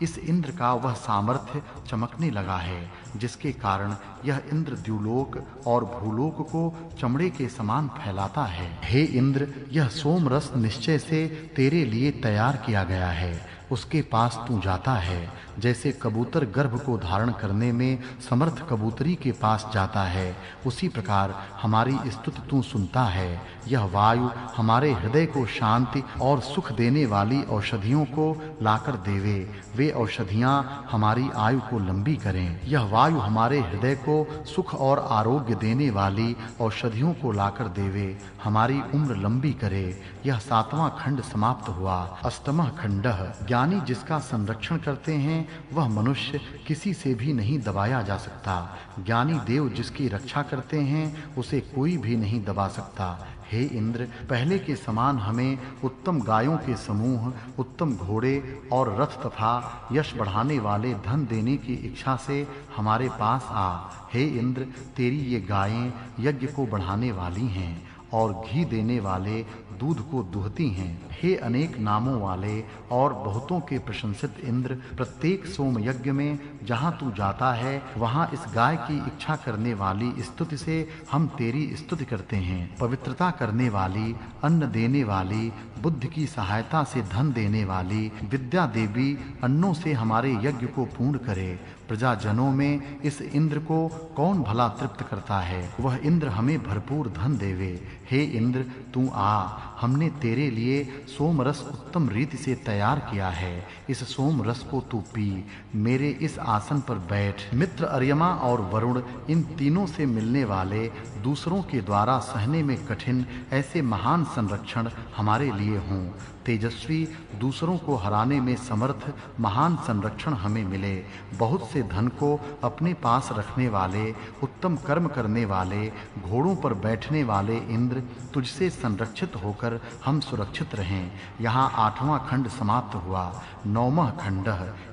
इस इंद्र का वह सामर्थ्य चमकने लगा है, जिसके कारण यह इंद्र द्युलोक और भूलोक को चमड़े के समान फैलाता है। हे इंद्र, यह सोम रस निश्चय से तेरे लिए तैयार किया गया है। उसके पास तू जाता है, जैसे कबूतर गर्भ को धारण करने में समर्थ कबूतरी के पास जाता है, उसी प्रकार हमारी स्तुति तू सुनता है। यह वायु हमारे हृदय को शांति और सुख देने वाली औषधियों को लाकर देवे। वे औषधियां हमारी आयु को लंबी करें। यह वायु हमारे हृदय को सुख और आरोग्य देने वाली औषधियों को लाकर देवे, हमारी उम्र लंबी करे। यह 7वां खंड समाप्त हुआ। 8वां खंड, ज्ञानी जिसका संरक्षण करते हैं वह मनुष्य किसी से भी नहीं दबाया जा सकता। ज्ञानी देव जिसकी रक्षा करते हैं उसे कोई भी नहीं दबा सकता। हे इंद्र, पहले के समान हमें उत्तम गायों के समूह, उत्तम घोड़े और रथ तथा यश बढ़ाने वाले धन देने की इच्छा से हमारे पास आ। हे इंद्र, तेरी ये गायें यज्ञ को बढ़ाने वाली हैं और घी देने वाले दूध को दुहती हैं। हे अनेक नामों वाले और बहुतों के प्रशंसित इंद्र, प्रत्येक सोम यज्ञ में जहां तू जाता है वहां इस गाय की इच्छा करने वाली स्तुति से हम तेरी स्तुति करते हैं। पवित्रता करने वाली, अन्न देने वाली, बुद्धि की सहायता से धन देने वाली विद्या देवी अन्नों से हमारे यज्ञ को पूर्ण करे। प्रजाजनों में इस इंद्र को कौन भला तृप्त करता है? वह इंद्र हमें भरपूर धन देवे। हे इंद्र, तू आ, हमने तेरे लिए सोम रस उत्तम रीति से तैयार किया है। इस सोम रस को तू पी, मेरे इस आसन पर बैठ। मित्र अर्यमा और वरुण, इन तीनों से मिलने वाले दूसरों के द्वारा सहने में कठिन ऐसे महान संरक्षण हमारे लिए हों। तेजस्वी, दूसरों को हराने में समर्थ महान संरक्षण हमें मिले। बहुत से धन को अपने पास रखने वाले, उत्तम कर्म करने वाले, घोड़ों पर बैठने वाले इंद्र, तुझसे संरक्षित होकर हम सुरक्षित रहें। यहाँ 8वां खंड समाप्त हुआ। 9वां खंड।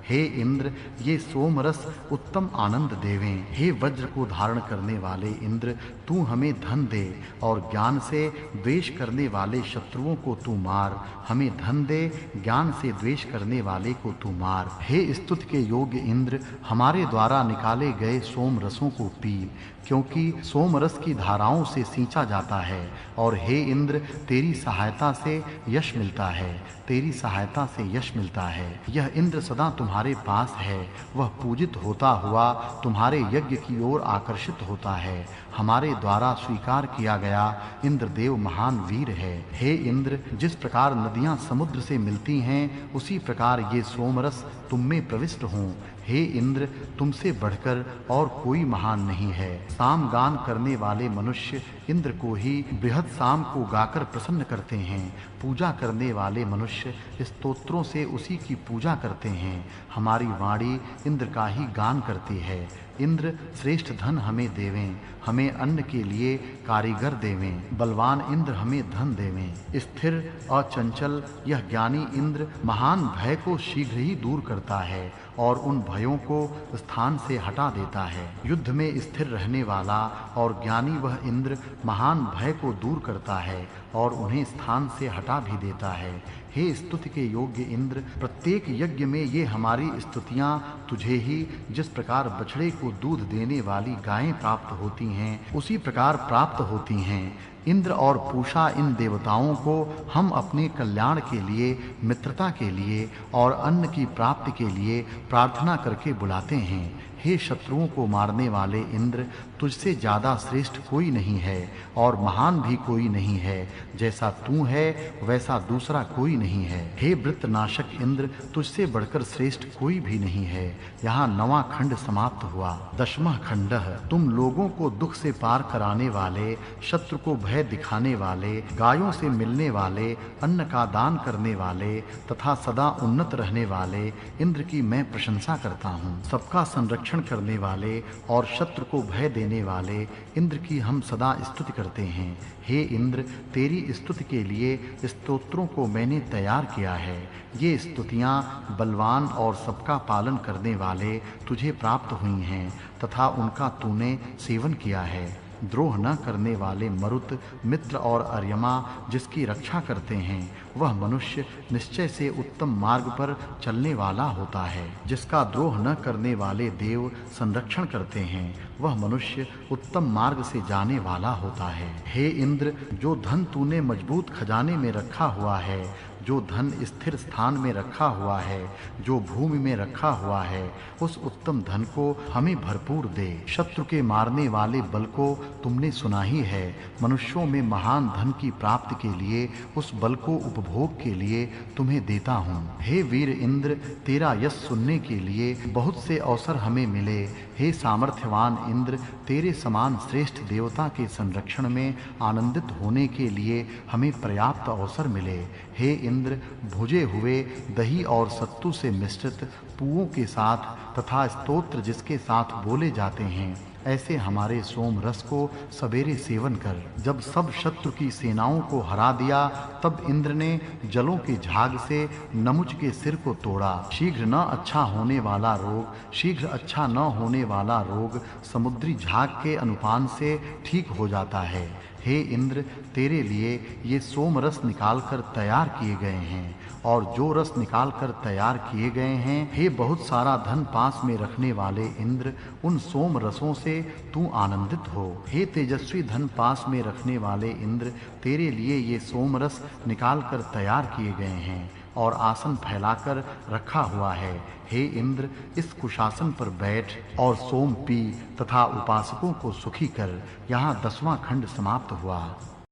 हे इंद्र, ये सोम रस उत्तम आनंद देवें। हे वज्र को धारण करने वाले इंद्र, तू हमें धन दे और ज्ञान से द्वेष करने वाले शत्रुओं को तू मार। हमें धन दे, ज्ञान से द्वेष करने वाले को तू मार। हे स्तुति के योग्य इंद्र, हमारे द्वारा निकाले गए सोम रसों को पी, क्योंकि सोम रस की धाराओं से सींचा जाता है। और हे इंद्र, तेरी सहायता से यश मिलता है, तेरी सहायता से यश मिलता है। यह इंद्र सदा तुम्हारे पास है, वह पूजित होता हुआ तुम्हारे यज्ञ की ओर आकर्षित होता है। हमारे द्वारा स्वीकार किया गया इंद्रदेव महान वीर है। हे इंद्र, जिस प्रकार नदियां समुद्र से मिलती हैं, उसी प्रकार ये सोमरस तुम में प्रविष्ट हों। हे इंद्र, तुमसे बढ़कर और कोई महान नहीं है। साम गान करने वाले मनुष्य इंद्र को ही बृहद साम को गाकर प्रसन्न करते हैं। पूजा करने वाले मनुष्य स्तोत्रों से उसी की पूजा करते हैं। हमारी वाणी इंद्र का ही गान करती है। इंद्र, श्रेष्ठ धन हमें देवें, हमें अन्न के लिए कारीगर देवें। बलवान इंद्र हमें धन देवें। स्थिर अचंचल यह ज्ञानी इंद्र महान भय को शीघ्र ही दूर करता है और उन भयों को स्थान से हटा देता है। युद्ध में स्थिर रहने वाला और ज्ञानी वह इंद्र महान भय को दूर करता है और उन्हें स्थान से हटा भी देता है। हे स्तुति के योग्य इंद्र, प्रत्येक यज्ञ में ये हमारी स्तुतियां तुझे ही, जिस प्रकार बछड़े को दूध देने वाली गायें प्राप्त होती हैं, उसी प्रकार प्राप्त होती हैं। इंद्र और पूषा इन देवताओं को हम अपने कल्याण के लिए, मित्रता के लिए और अन्न की प्राप्ति के लिए प्रार्थना करके बुलाते हैं। हे शत्रुओं को मारने वाले इंद्र, तुझसे ज्यादा श्रेष्ठ कोई नहीं है और महान भी कोई नहीं है। जैसा तू है वैसा दूसरा कोई नहीं है। हे वृत्रनाशक इंद्र, तुझसे बढ़कर श्रेष्ठ कोई भी नहीं है। यहाँ 9वां खंड समाप्त हुआ। 10वां खंड। तुम लोगों को दुख से पार कराने वाले, शत्रु को भय दिखाने वाले, गायों से मिलने वाले, अन्न का दान करने वाले तथा सदा उन्नत रहने वाले इंद्र की मैं प्रशंसा करता हूँ। सबका संरक्षण करने वाले और शत्रु को भय देने वाले इंद्र की हम सदा स्तुति करते हैं। हे इंद्र, तेरी स्तुति के लिए स्तोत्रों को मैंने तैयार किया है। ये स्तुतियां बलवान और सबका पालन करने वाले तुझे प्राप्त हुई हैं तथा उनका तूने सेवन किया है। द्रोह न करने वाले मरुत, मित्र और अर्यमा जिसकी रक्षा करते हैं, वह मनुष्य निश्चय से उत्तम मार्ग पर चलने वाला होता है। जिसका द्रोह न करने वाले देव संरक्षण करते हैं, वह मनुष्य उत्तम मार्ग से जाने वाला होता है। हे इंद्र, जो धन तूने मजबूत खजाने में रखा हुआ है, जो धन स्थिर स्थान में रखा हुआ है, जो भूमि में रखा हुआ है, उस उत्तम धन को हमें भरपूर दे। शत्रु के मारने वाले बल को तुमने सुना ही है। मनुष्यों में महान धन की प्राप्ति के लिए उस बल को उपभोग के लिए तुम्हें देता हूँ। हे वीर इंद्र, तेरा यश सुनने के लिए बहुत से अवसर हमें मिले। हे सामर्थ्यवान इंद्र, तेरे समान श्रेष्ठ देवता के संरक्षण में आनंदित होने के लिए हमें पर्याप्त अवसर मिले। हे इंद्र, भुजे हुए दही और सत्तू से मिश्रित पुओं के साथ तथा स्तोत्र जिसके साथ बोले जाते हैं, ऐसे हमारे सोम रस को सवेरे सेवन कर। जब सब शत्रु की सेनाओं को हरा दिया, तब इंद्र ने जलों के झाग से नमुच के सिर को तोड़ा। शीघ्र न अच्छा होने वाला रोग, शीघ्र अच्छा न होने वाला रोग समुद्री झाग के अनुपान से ठीक हो जाता है। हे इंद्र, तेरे लिए ये सोम रस निकालकर तैयार किए गए हैं, और जो रस निकालकर तैयार किए गए हैं, हे बहुत सारा धन पास में रखने वाले इंद्र, उन सोम रसों से तू आनंदित हो। हे तेजस्वी धन पास में रखने वाले इंद्र, तेरे लिए ये सोम रस निकालकर तैयार किए गए हैं और आसन फैलाकर रखा हुआ है। हे इंद्र, इस कुशासन पर बैठ और सोम पी तथा उपासकों को सुखी कर। यहाँ 10वां खंड समाप्त हुआ।